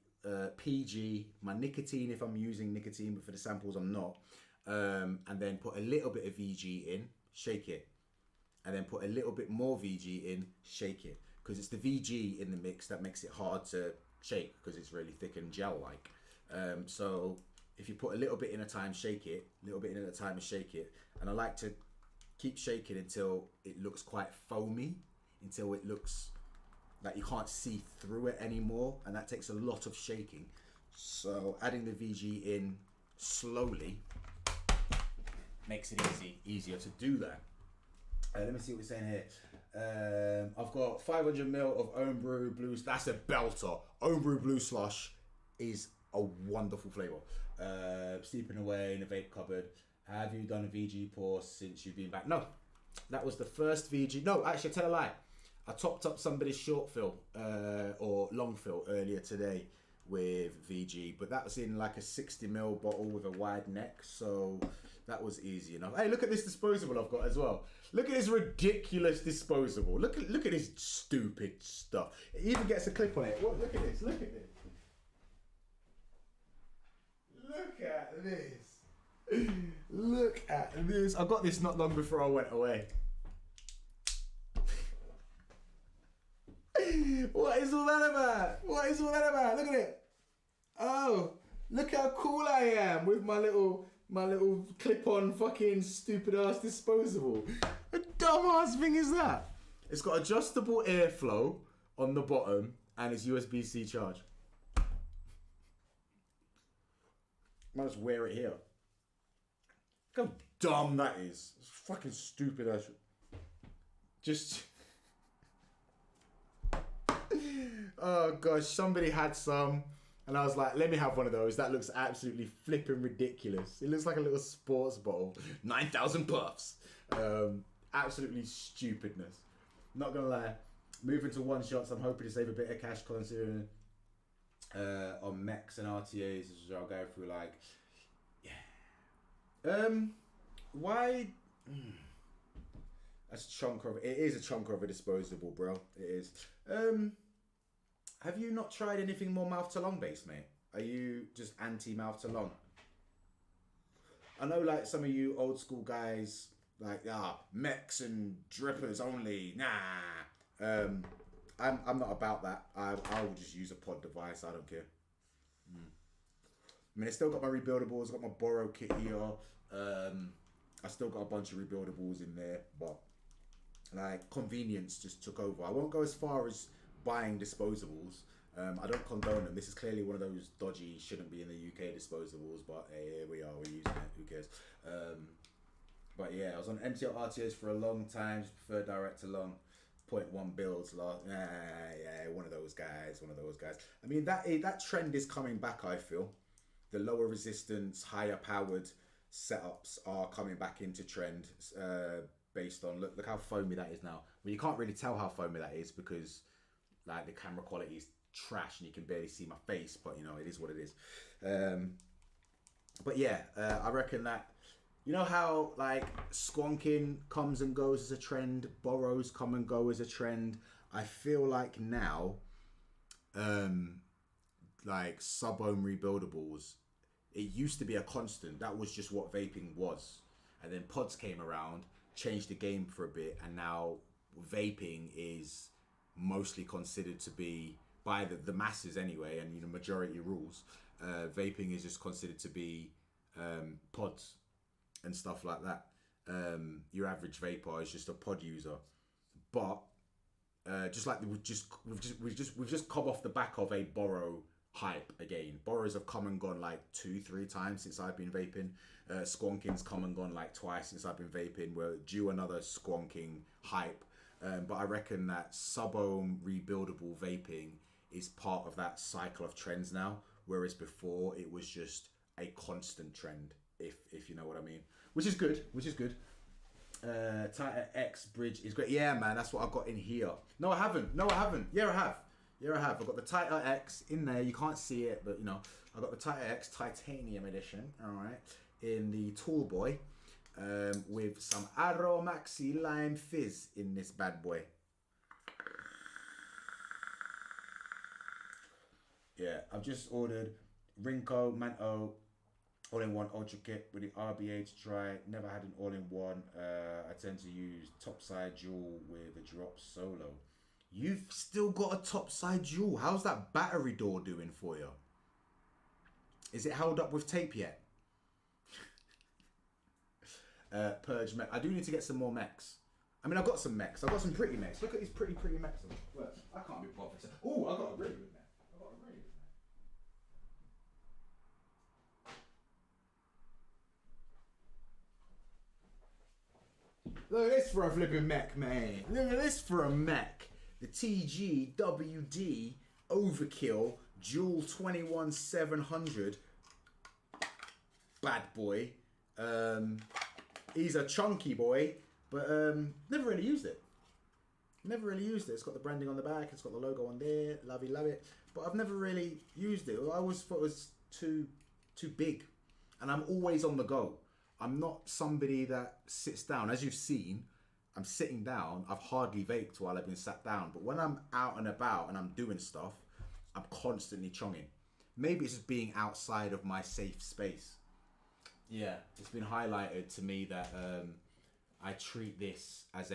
PG, my nicotine if I'm using nicotine, but for the samples I'm not, and then put a little bit of VG in, shake it, and then put a little bit more VG in, shake it, because it's the VG in the mix that makes it hard to shake because it's really thick and gel-like. So if you put a little bit in a time, shake it, a little bit in at a time and shake it, and I like to keep shaking until it looks quite foamy, until it looks like you can't see through it anymore, and that takes a lot of shaking. So adding the VG in slowly makes it easier to do that. Let me see what we're saying here. I've got 500ml of Homebrew Blue. That's a belter. Homebrew Blue Slush is a wonderful flavour. Sleeping away in the vape cupboard. Have you done a VG pour since you've been back? No, that was the first VG. No, actually, I tell a lie. I topped up somebody's short fill or long fill earlier today with VG, but that was in like a 60ml bottle with a wide neck, so that was easy enough. Hey, look at this disposable I've got as well. Look at this ridiculous disposable. Look at this stupid stuff. It even gets a clip on it. What? Look at this. Look at this. Look at this. Look at this. I got this not long before I went away. What is all that about? What is all that about? Look at it. Oh, look how cool I am with my little clip-on fucking stupid ass disposable. A dumbass thing is that? It's got adjustable airflow on the bottom and it's USB-C charge. Might just wear it here. Look how dumb that is. It's fucking stupid as just. Oh gosh, somebody had some and I was like, let me have one of those. That looks absolutely flipping ridiculous. It looks like a little sports bottle. 9,000 puffs. Absolutely stupidness. Not gonna lie. Moving to one shots, I'm hoping to save a bit of cash considering on mechs and RTAs, which I'll go through like, yeah. Why? That's a chunk of it. It is a chunk of a disposable, bro. It is. Have you not tried anything more mouth to lung based, mate? Are you just anti mouth to lung? I know, like some of you old school guys, like mechs and drippers only. Nah. I'm not about that. I will just use a pod device. I don't care. I mean, I still got my rebuildables. Got my Borrow kit here. I still got a bunch of rebuildables in there, but like convenience just took over. I won't go as far as buying disposables. I don't condone them. This is clearly one of those dodgy, shouldn't be in the UK disposables, but hey, here we are, we're using it, who cares. But yeah, I was on MTL RTOs for a long time, just prefer direct to long, 0.1 builds, yeah, one of those guys. I mean, that trend is coming back, I feel. The lower resistance, higher powered setups are coming back into trend, based on, look how foamy that is now. Well, you can't really tell how foamy that is because like the camera quality is trash and you can barely see my face, but you know, it is what it is. But yeah, I reckon that You know how like squonking comes and goes as a trend, borrows come and go as a trend. I feel like now, like sub-ohm rebuildables, it used to be a constant. That was just what vaping was. And then pods came around, changed the game for a bit, and now vaping is mostly considered to be, by the masses anyway, and you know, majority rules, vaping is just considered to be pods and stuff like that. Your average vapor is just a pod user. But just like we've just come off the back of a borrow hype again. Borrows have come and gone like 2-3 times since I've been vaping. Squonking's come and gone like twice since I've been vaping. We're due another squonking hype. But I reckon that sub-ohm rebuildable vaping is part of that cycle of trends now, whereas before it was just a constant trend, if you know what I mean. Which is good. Tighter X bridge is great. Yeah, man, that's what I got in here. No, I haven't. Yeah, I have. I've got the Tighter X in there. You can't see it, but you know, I got the Tighter X Titanium Edition. All right, in the Tall Boy, with some Arrow Maxi Lime Fizz in this bad boy. Yeah, I've just ordered Rinko Manto all-in-one ultra kit with the RBH dry. Never had an all-in-one. I tend to use topside jewel with a drop solo. You've still got a topside jewel. How's that battery door doing for you? Is it held up with tape yet? Purge mech. I do need to get some more mechs. I mean, I've got some mechs. I've got some pretty mechs. Look at these pretty mechs. Look, I can't be bothered. Oh, I got a really good mech. Look at this for a flipping mech, man. Look at this for a mech. The TGWD Overkill Dual 21700. Bad boy. He's a chunky boy, but never really used it. It's got the branding on the back. It's got the logo on there. Love it. But I've never really used it. I always thought it was too big. And I'm always on the go. I'm not somebody that sits down. As you've seen, I'm sitting down. I've hardly vaped while I've been sat down. But when I'm out and about and I'm doing stuff, I'm constantly chonging. Maybe it's just being outside of my safe space. Yeah, it's been highlighted to me that I treat this as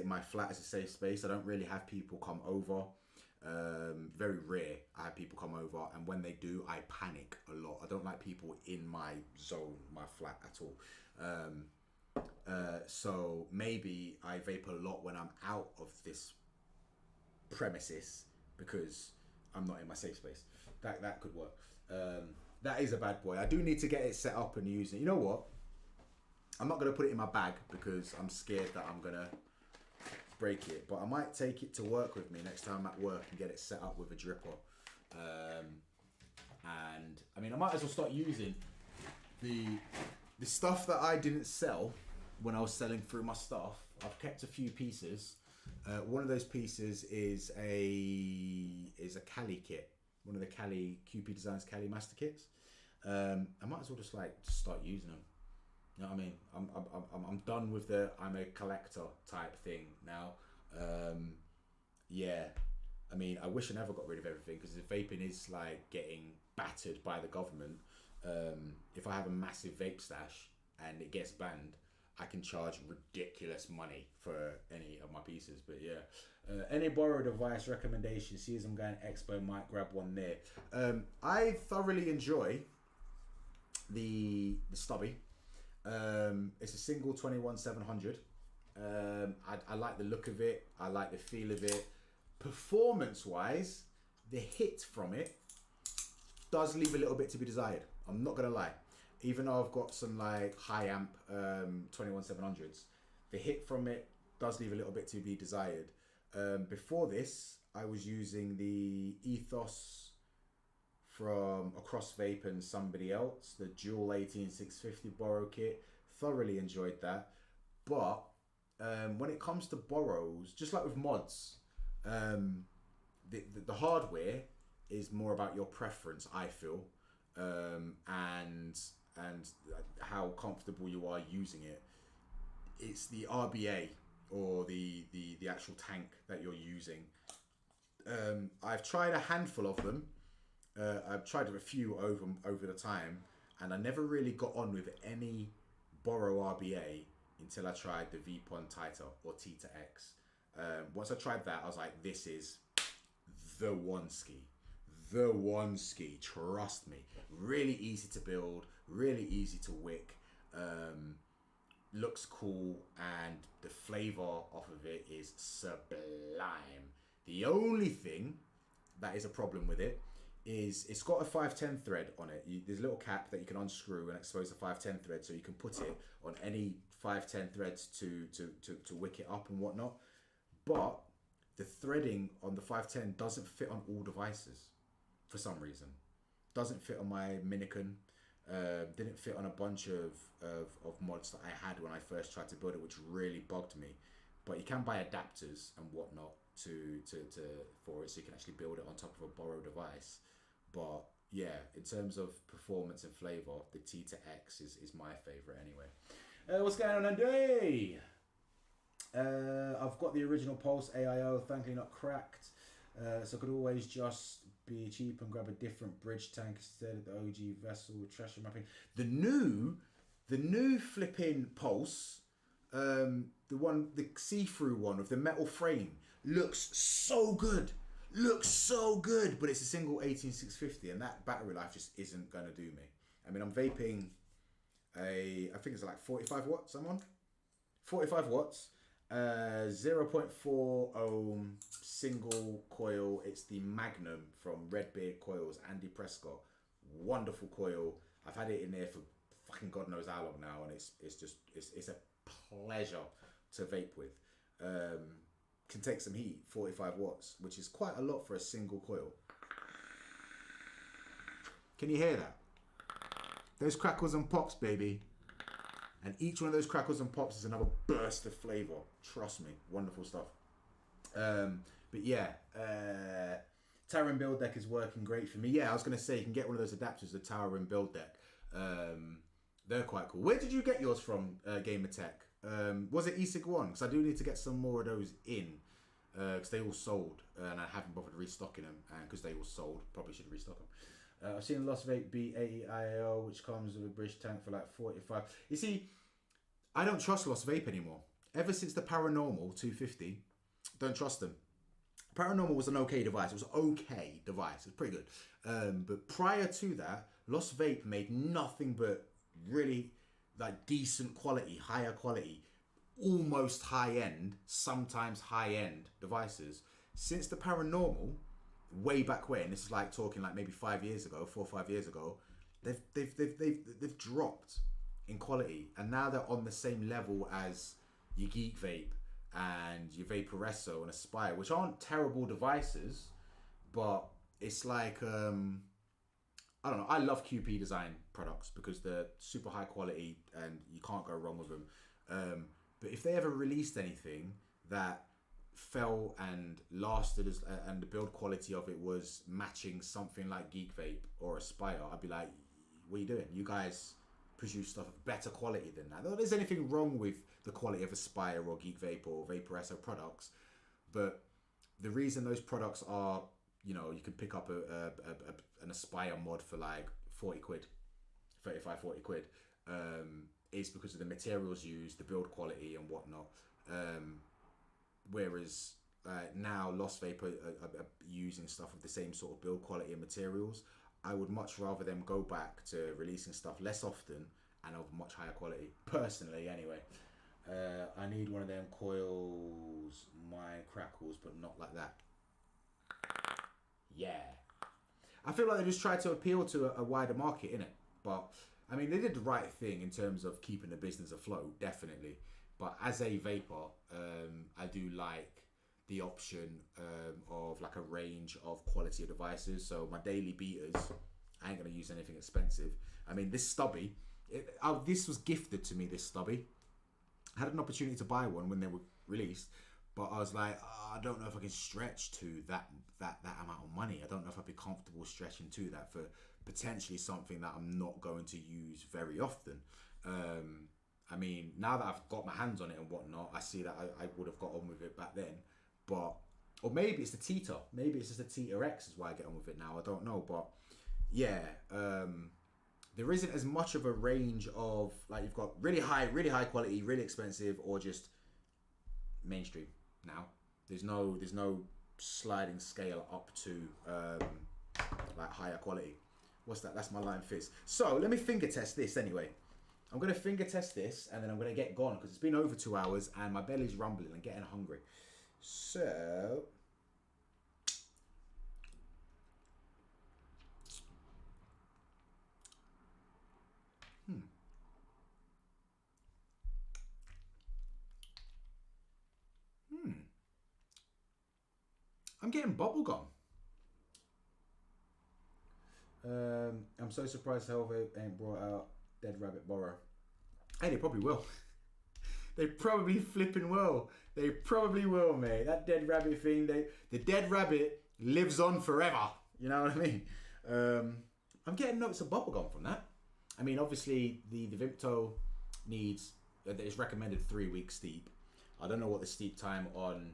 my flat as a safe space. I don't really have people come over. Very rare I have people come over, and when they do, I panic a lot. I don't like people in my zone, my flat at all. So maybe I vape a lot when I'm out of this premises because I'm not in my safe space. That could work. That is a bad boy. I do need to get it set up and use it. You know what? I'm not going to put it in my bag because I'm scared that I'm going to break it, but I might take it to work with me next time I'm at work and get it set up with a dripper. And I mean, I might as well start using the stuff that I didn't sell when I was selling through my stuff. I've kept a few pieces. One of those pieces is a Cali kit, one of the Cali QP Designs Cali Master kits. I might as well just start using them. You know what I mean? I'm done with I'm a collector type thing now. Yeah, I mean, I wish I never got rid of everything because vaping is like getting battered by the government. If I have a massive vape stash and it gets banned, I can charge ridiculous money for any of my pieces. But yeah, any borrow device recommendations? See as I'm going expo, might grab one there. I thoroughly enjoy the stubby. It's a single 21700. I like the look of it. I like the feel of it. Performance wise, the hit from it does leave a little bit to be desired. I'm not gonna lie. Even though I've got some like high amp 21700s, the hit from it does leave a little bit to be desired. Before this, I was using the Ethos from Across Vape and somebody else, the dual 18650 borrow kit. Thoroughly enjoyed that. But when it comes to borrows, just like with mods, the hardware is more about your preference, I feel. And and how comfortable you are using it. It's the RBA or the actual tank that you're using. I've tried a handful of them. I've tried a few over the time, and I never really got on with any Borrow RBA until I tried the VPON Tita or Tita X. Once I tried that, I was like, this is the one ski. The one ski, trust me. Really easy to build, really easy to wick. Looks cool, and the flavour off of it is sublime. The only thing that is a problem with it is it's got a 510 thread on it. There's a little cap that you can unscrew and expose the 510 thread, so you can put it on any 510 threads to wick it up and whatnot. But the threading on the 510 doesn't fit on all devices for some reason. Doesn't fit on my Minican. Didn't fit on a bunch of mods that I had when I first tried to build it, which really bugged me. But you can buy adapters and whatnot for it, so you can actually build it on top of a Borrow device. But yeah, in terms of performance and flavour, the Tita X is my favourite anyway. What's going on today? I've got the original Pulse AIO, thankfully not cracked. So I could always just be cheap and grab a different bridge tank instead of the OG vessel with treasure mapping. The new flipping Pulse, the see-through one with the metal frame, looks so good. Looks so good, but it's a single 18650, and that battery life just isn't gonna do me. I mean, I'm vaping I think it's like 45 watts. I'm on 45 watts. 0.4 ohm single coil. It's the Magnum from Redbeard Coils, Andy Prescott. Wonderful coil. I've had it in there for fucking God knows how long now, and it's a pleasure to vape with. Can take some heat, 45 watts, which is quite a lot for a single coil. Can you hear that? Those crackles and pops, baby. And each one of those crackles and pops is another burst of flavour. Trust me, wonderful stuff. But yeah, Tower Build Deck is working great for me. Yeah, I was going to say, you can get one of those adapters, the Tower Build Deck. They're quite cool. Where did you get yours from, Gamer Tech? Was it E-Cig 1? Because I do need to get some more of those in. Because they all sold. And I haven't bothered restocking them. And because they all sold, probably should restock them. I've seen Lost Vape B80 IAO, which comes with a bridge tank for like 45. You see, I don't trust Lost Vape anymore. Ever since the Paranormal 250, don't trust them. Paranormal was an okay device. It was an okay device. It was pretty good. But prior to that, Lost Vape made nothing but really like decent quality, higher quality, almost high-end, sometimes high-end devices. Since the Paranormal, way back when, this is like talking like maybe 4 or 5 years ago, they've dropped in quality, and now they're on the same level as your Geek Vape and your Vaporesso and Aspire, which aren't terrible devices, but it's like I don't know. I love QP design products because they're super high quality and you can't go wrong with them. But if they ever released anything that fell and lasted and the build quality of it was matching something like Geek Vape or Aspire, I'd be like, what are you doing? You guys produce stuff of better quality than that. Though there's anything wrong with the quality of Aspire or Geek Vape or Vaporesso products, but the reason those products are, you know, you can pick up an Aspire mod for like 40 quid, 35, 40 quid, is because of the materials used, the build quality and whatnot. Whereas now Lost Vape are using stuff with the same sort of build quality and materials. I would much rather them go back to releasing stuff less often and of much higher quality, personally anyway. I need one of them coils, mine crackles, but not like that. Yeah. I feel like they just tried to appeal to a wider market, innit? But, I mean, they did the right thing in terms of keeping the business afloat, definitely. But as a vapor, I do like the option of like a range of quality of devices. So my daily beaters, I ain't going to use anything expensive. I mean, this stubby, this was gifted to me, this stubby. I had an opportunity to buy one when they were released, but I was like, I don't know if I can stretch to that amount of money. I don't know if I'd be comfortable stretching to that for potentially something that I'm not going to use very often. I mean, now that I've got my hands on it and whatnot, I see that I would have got on with it back then. But, or maybe it's the Tita. Maybe it's just the Tita X is why I get on with it now. I don't know. But yeah, there isn't as much of a range of, like, you've got really high quality, really expensive, or just mainstream now. There's no sliding scale up to like higher quality. What's that? That's my lime fizz. So let me finger test this anyway. I'm going to finger test this and then I'm going to get gone because it's been over 2 hours and my belly's rumbling and getting hungry. So I'm getting bubblegum. I'm so surprised how they ain't brought out Dead Rabbit Borrow. Hey, they probably will. They probably flipping will. They probably will, mate. That Dead Rabbit thing, the Dead Rabbit lives on forever. You know what I mean? I'm getting notes of bubblegum from that. I mean, obviously, the Vimto needs, it's recommended 3 weeks steep. I don't know what the steep time on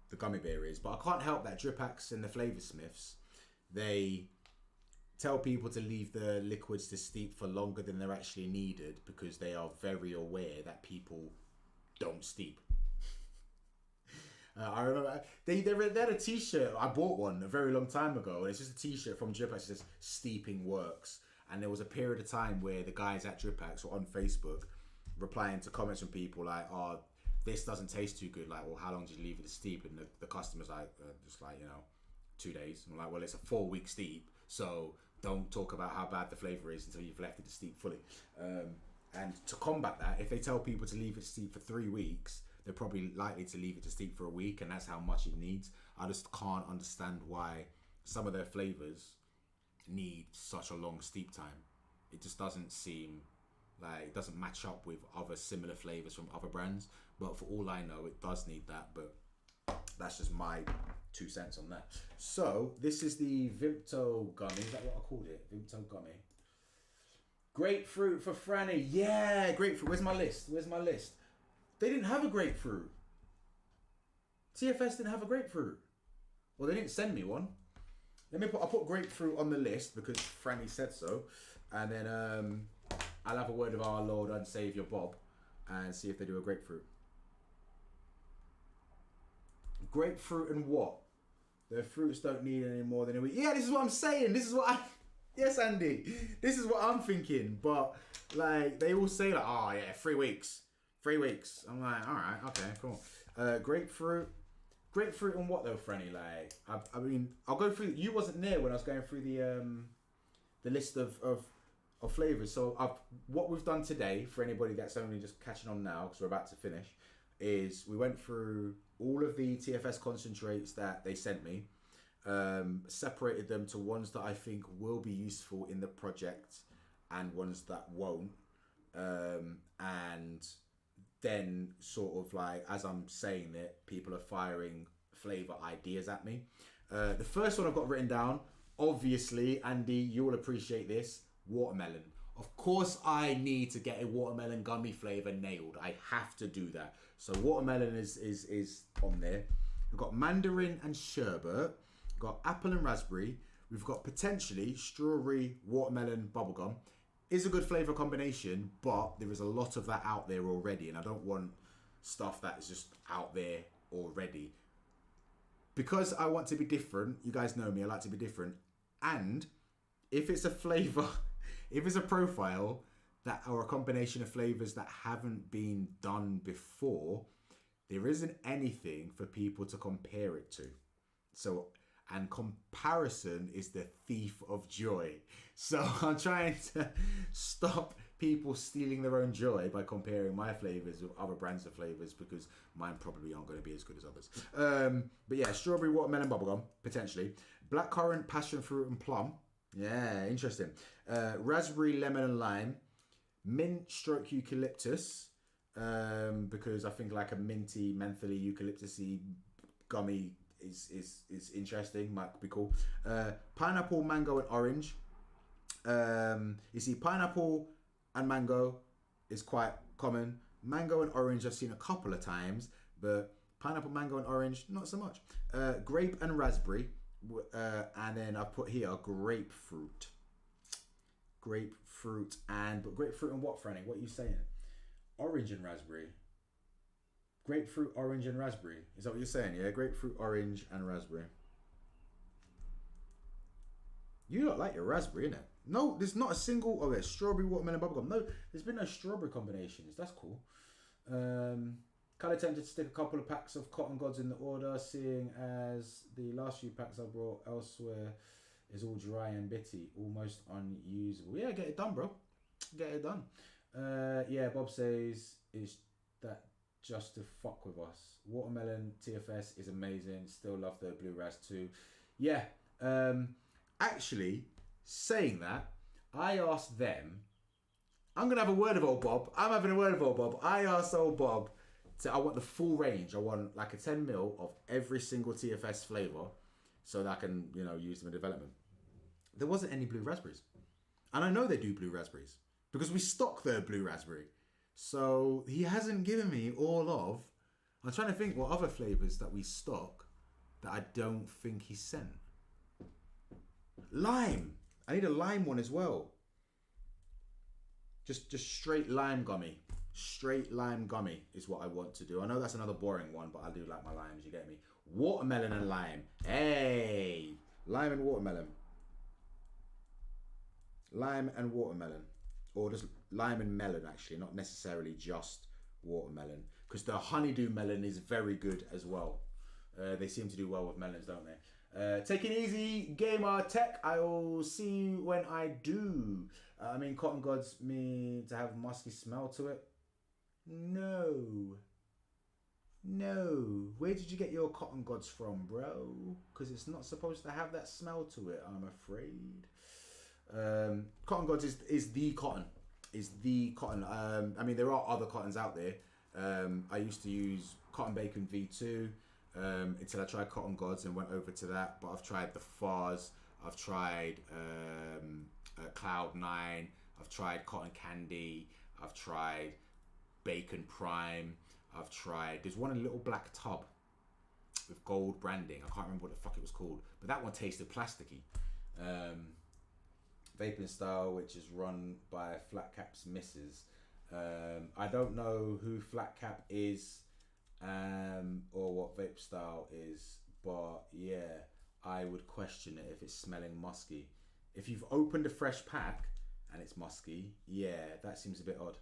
the Gummy Bear is, but I can't help that Dripax and the Flavour Smiths, they tell people to leave the liquids to steep for longer than they're actually needed because they are very aware that people don't steep. I remember they had a t-shirt, I bought one a very long time ago, and it's just a t-shirt from Dripax that says steeping works. And there was a period of time where the guys at Dripax were on Facebook replying to comments from people like, oh, this doesn't taste too good. Like, well, how long did you leave it to steep? And the customer's like, just like, 2 days. And I'm like, well, it's a 4-week steep, so don't talk about how bad the flavour is until you've left it to steep fully. And to combat that, if they tell people to leave it to steep for 3 weeks, they're probably likely to leave it to steep for a week, and that's how much it needs. I just can't understand why some of their flavours need such a long steep time. It just doesn't seem like, it doesn't match up with other similar flavours from other brands. But for all I know, it does need that. But that's just my 2 cents on that. So this is the Vimto gummy. Is that what I called it? Vimto gummy. Grapefruit for Franny. Yeah, grapefruit. Where's my list? They didn't have a grapefruit. TFS didn't have a grapefruit. Well, they didn't send me one. I'll put grapefruit on the list because Franny said so. And then I'll have a word with our Lord and Saviour Bob and see if they do a grapefruit. Grapefruit and what? Their fruits don't need any more than a week. Yeah, this is what I'm saying. Yes, Andy. This is what I'm thinking. But like, they all say like, oh yeah, 3 weeks. 3 weeks. I'm like, all right, okay, cool. Grapefruit and what though, Franny? Like, I mean, I'll go through. You wasn't there when I was going through the list of flavours. So what we've done today, for anybody that's only just catching on now, because we're about to finish, is we went through all of the TFS concentrates that they sent me, separated them to ones that I think will be useful in the project and ones that won't, and then sort of like, as I'm saying it, people are firing flavour ideas at me. The first one I've got written down, obviously, Andy, you'll appreciate this, watermelon. Of course I need to get a watermelon gummy flavour nailed. I have to do that. So watermelon is on there. We've got mandarin and sherbet. We've got apple and raspberry. We've got potentially strawberry, watermelon, bubblegum. Is a good flavour combination, but there is a lot of that out there already, and I don't want stuff that is just out there already. Because I want to be different, you guys know me, I like to be different, and if it's a flavour, if it's a profile that or a combination of flavours that haven't been done before, there isn't anything for people to compare it to. So, and comparison is the thief of joy. So I'm trying to stop people stealing their own joy by comparing my flavours with other brands of flavours, because mine probably aren't going to be as good as others. But yeah, strawberry, watermelon, bubblegum, potentially. Blackcurrant, passion fruit and plum. Yeah, interesting. Raspberry, lemon and lime. Mint stroke eucalyptus. Because I think like a minty, mentally eucalyptusy gummy is interesting. Might be cool. Pineapple, mango, and orange. You see, pineapple and mango is quite common. Mango and orange I've seen a couple of times, but pineapple, mango, and orange not so much. Grape and raspberry, and then I put here grapefruit. Grapefruit and what, Franny? What are you saying? Orange and raspberry. Grapefruit, orange, and raspberry. Is that what you're saying? Yeah, grapefruit, orange, and raspberry. You don't like your raspberry, innit? No, there's not a single. Oh, yeah, strawberry, watermelon, bubblegum. No, there's been no strawberry combinations. That's cool. Kind of tempted to stick a couple of packs of Cotton Gods in the order, seeing as the last few packs I brought elsewhere is all dry and bitty, almost unusable. Yeah, get it done, bro. Get it done. Yeah, Bob says, is that just to fuck with us? Watermelon TFS is amazing. Still love the blue ras too. Yeah. Actually, saying that, I asked them. I'm gonna have a word of old Bob. I'm having a word of old Bob. I asked old Bob. I want the full range. I want like a 10 mil of every single TFS flavour so that I can, use them in development. There wasn't any blue raspberries. And I know they do blue raspberries because we stock the blue raspberry. So he hasn't given me all of... I'm trying to think what other flavours that we stock that I don't think he sent. Lime. I need a lime one as well. Just straight lime gummy. Straight lime gummy is what I want to do. I know that's another boring one, but I do like my limes, you get me? Watermelon and lime. Hey! Lime and watermelon. Lime and watermelon. Or just lime and melon, actually. Not necessarily just watermelon. Because the honeydew melon is very good as well. They seem to do well with melons, don't they? Take it easy, Gamer Tech. I will see you when I do. Cotton Gods mean to have musky smell to it. No. Where did you get your Cotton Gods from, bro? Because it's not supposed to have that smell to it, I'm afraid. Cotton Gods is the cotton. Is the cotton. There are other cottons out there. I used to use Cotton Bacon V2 until I tried Cotton Gods and went over to that. But I've tried the Fars. I've tried Cloud9. I've tried Cotton Candy. I've tried Bacon Prime. I've tried... There's one in a little black tub with gold branding. I can't remember what the fuck it was called. But that one tasted plasticky. Vaping Style, which is run by Flat Cap's missus. I don't know who Flat Cap is or what Vape Style is. But yeah, I would question it if it's smelling musky. If you've opened a fresh pack and it's musky, yeah, that seems a bit odd.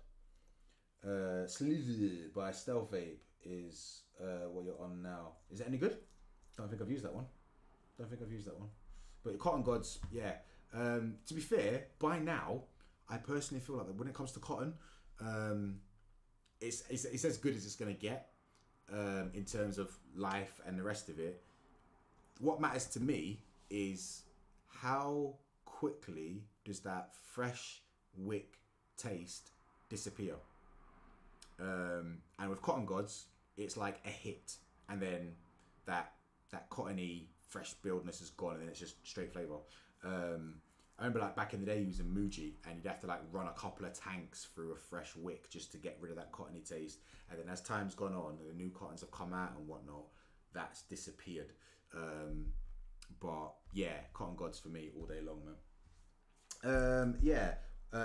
Slither by Stealth Vape is what you're on now. Is it any good? Don't think I've used that one. But Cotton Gods, yeah. To be fair, by now, I personally feel like that when it comes to cotton, it's as good as it's going to get in terms of life and the rest of it. What matters to me is how quickly does that fresh wick taste disappear. And with Cotton Gods, it's like a hit, and then that cottony fresh buildness is gone, and then it's just straight flavour. I remember like back in the day using Muji, and you'd have to like run a couple of tanks through a fresh wick just to get rid of that cottony taste. And then as time's gone on, the new cottons have come out and whatnot, that's disappeared. But yeah, Cotton Gods for me all day long, man.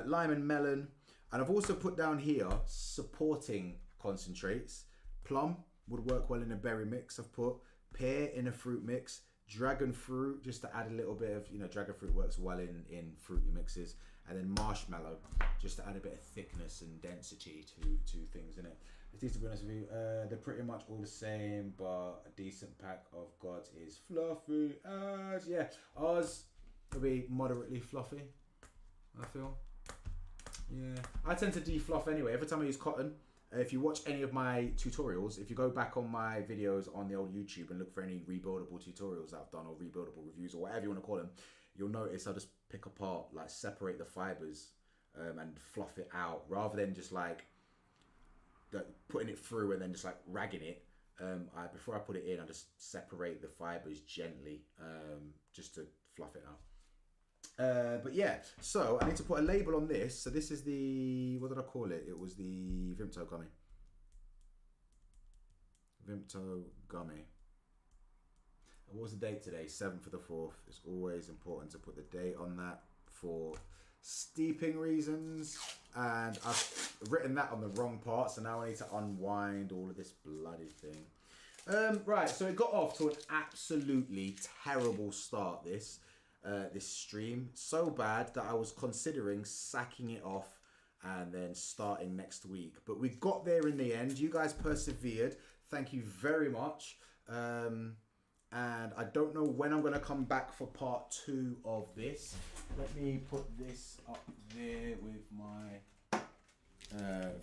Lime and melon. And I've also put down here supporting concentrates. Plum would work well in a berry mix. I've put pear in a fruit mix. Dragon fruit, just to add a little bit of, dragon fruit works well in fruity mixes. And then marshmallow, just to add a bit of thickness and density to things in it. To be honest with you, they're pretty much all the same, but a decent pack of Gods is fluffy as, yeah. Ours will be moderately fluffy, I feel. Yeah, I tend to defluff anyway. Every time I use cotton, if you watch any of my tutorials, if you go back on my videos on the old YouTube and look for any rebuildable tutorials that I've done or rebuildable reviews or whatever you want to call them, you'll notice I just pick apart, like separate the fibers and fluff it out rather than just like putting it through and then just like ragging it. before I put it in, I just separate the fibers gently, just to fluff it out. But yeah, so I need to put a label on this. So this is the, what did I call it? It was the Vimto Gummy. Vimto Gummy. What was the date today? 7th of the 4th. It's always important to put the date on that for steeping reasons. And I've written that on the wrong part, so now I need to unwind all of this bloody thing. Right, so it got off to an absolutely terrible start, this stream. So bad that I was considering sacking it off and then starting next week. But we got there in the end. You guys persevered. Thank you very much. And I don't know when I'm going to come back for part 2 of this. Let me put this up there with my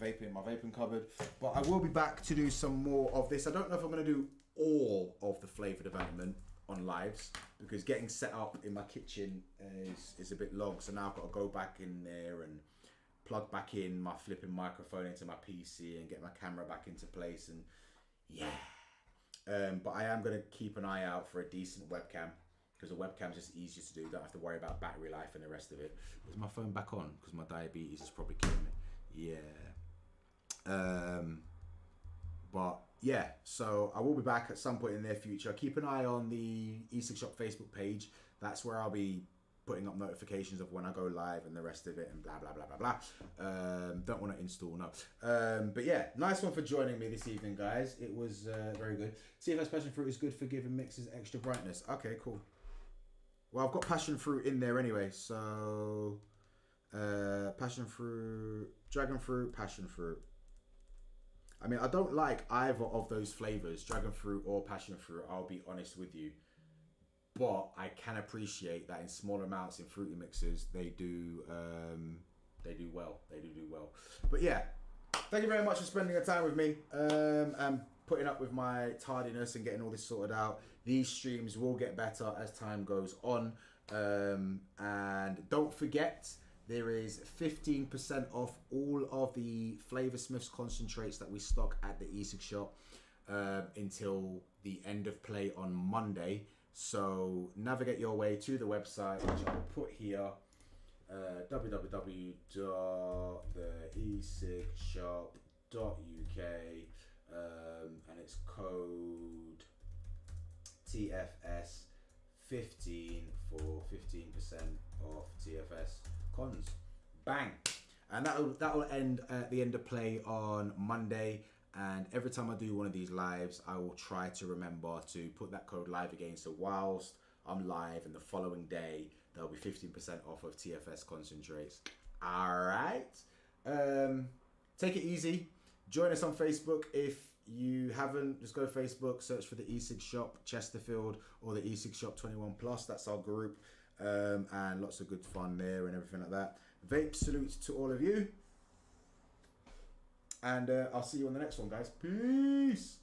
vaping cupboard. But I will be back to do some more of this. I don't know if I'm going to do all of the flavour development on lives, because getting set up in my kitchen is a bit long. So now I've got to go back in there and plug back in my flipping microphone into my PC and get my camera back into place, and yeah. But I am going to keep an eye out for a decent webcam, because a webcam is just easier to do. Don't have to worry about battery life and the rest of it. Is my phone back on? Because my diabetes is probably killing me. Yeah. But yeah, so I will be back at some point in the near future. Keep an eye on the E-Cig Shop Facebook page. That's where I'll be putting up notifications of when I go live and the rest of it, and blah blah blah blah blah. Don't want to install, no. But yeah, nice one for joining me this evening, guys. It was very good. TFS passion fruit is good for giving mixes extra brightness. Okay, cool. Well, I've got passion fruit in there anyway, so passion fruit, dragon fruit, passion fruit. I mean, I don't like either of those flavors, dragon fruit or passion fruit, I'll be honest with you. But I can appreciate that in small amounts in fruity mixes, they do well. They do well. But yeah, thank you very much for spending your time with me and putting up with my tardiness and getting all this sorted out. These streams will get better as time goes on. And don't forget, there is 15% off all of the Flavour Smiths concentrates that we stock at the E-Cig Shop until the end of play on Monday. So navigate your way to the website, which I'll put here, www.theecigshop.uk, and it's code TFS 15 for 15% off TFS cons. Bang! And that'll end at the end of play on Monday. And every time I do one of these lives, I will try to remember to put that code live again. So whilst I'm live and the following day, there'll be 15% off of TFS concentrates. All right. Take it easy. Join us on Facebook. If you haven't, just go to Facebook, search for the E-Cig Shop Chesterfield or the E-Cig Shop 21+. That's our group. And lots of good fun there and everything like that. Vape salutes to all of you. And I'll see you on the next one, guys. Peace.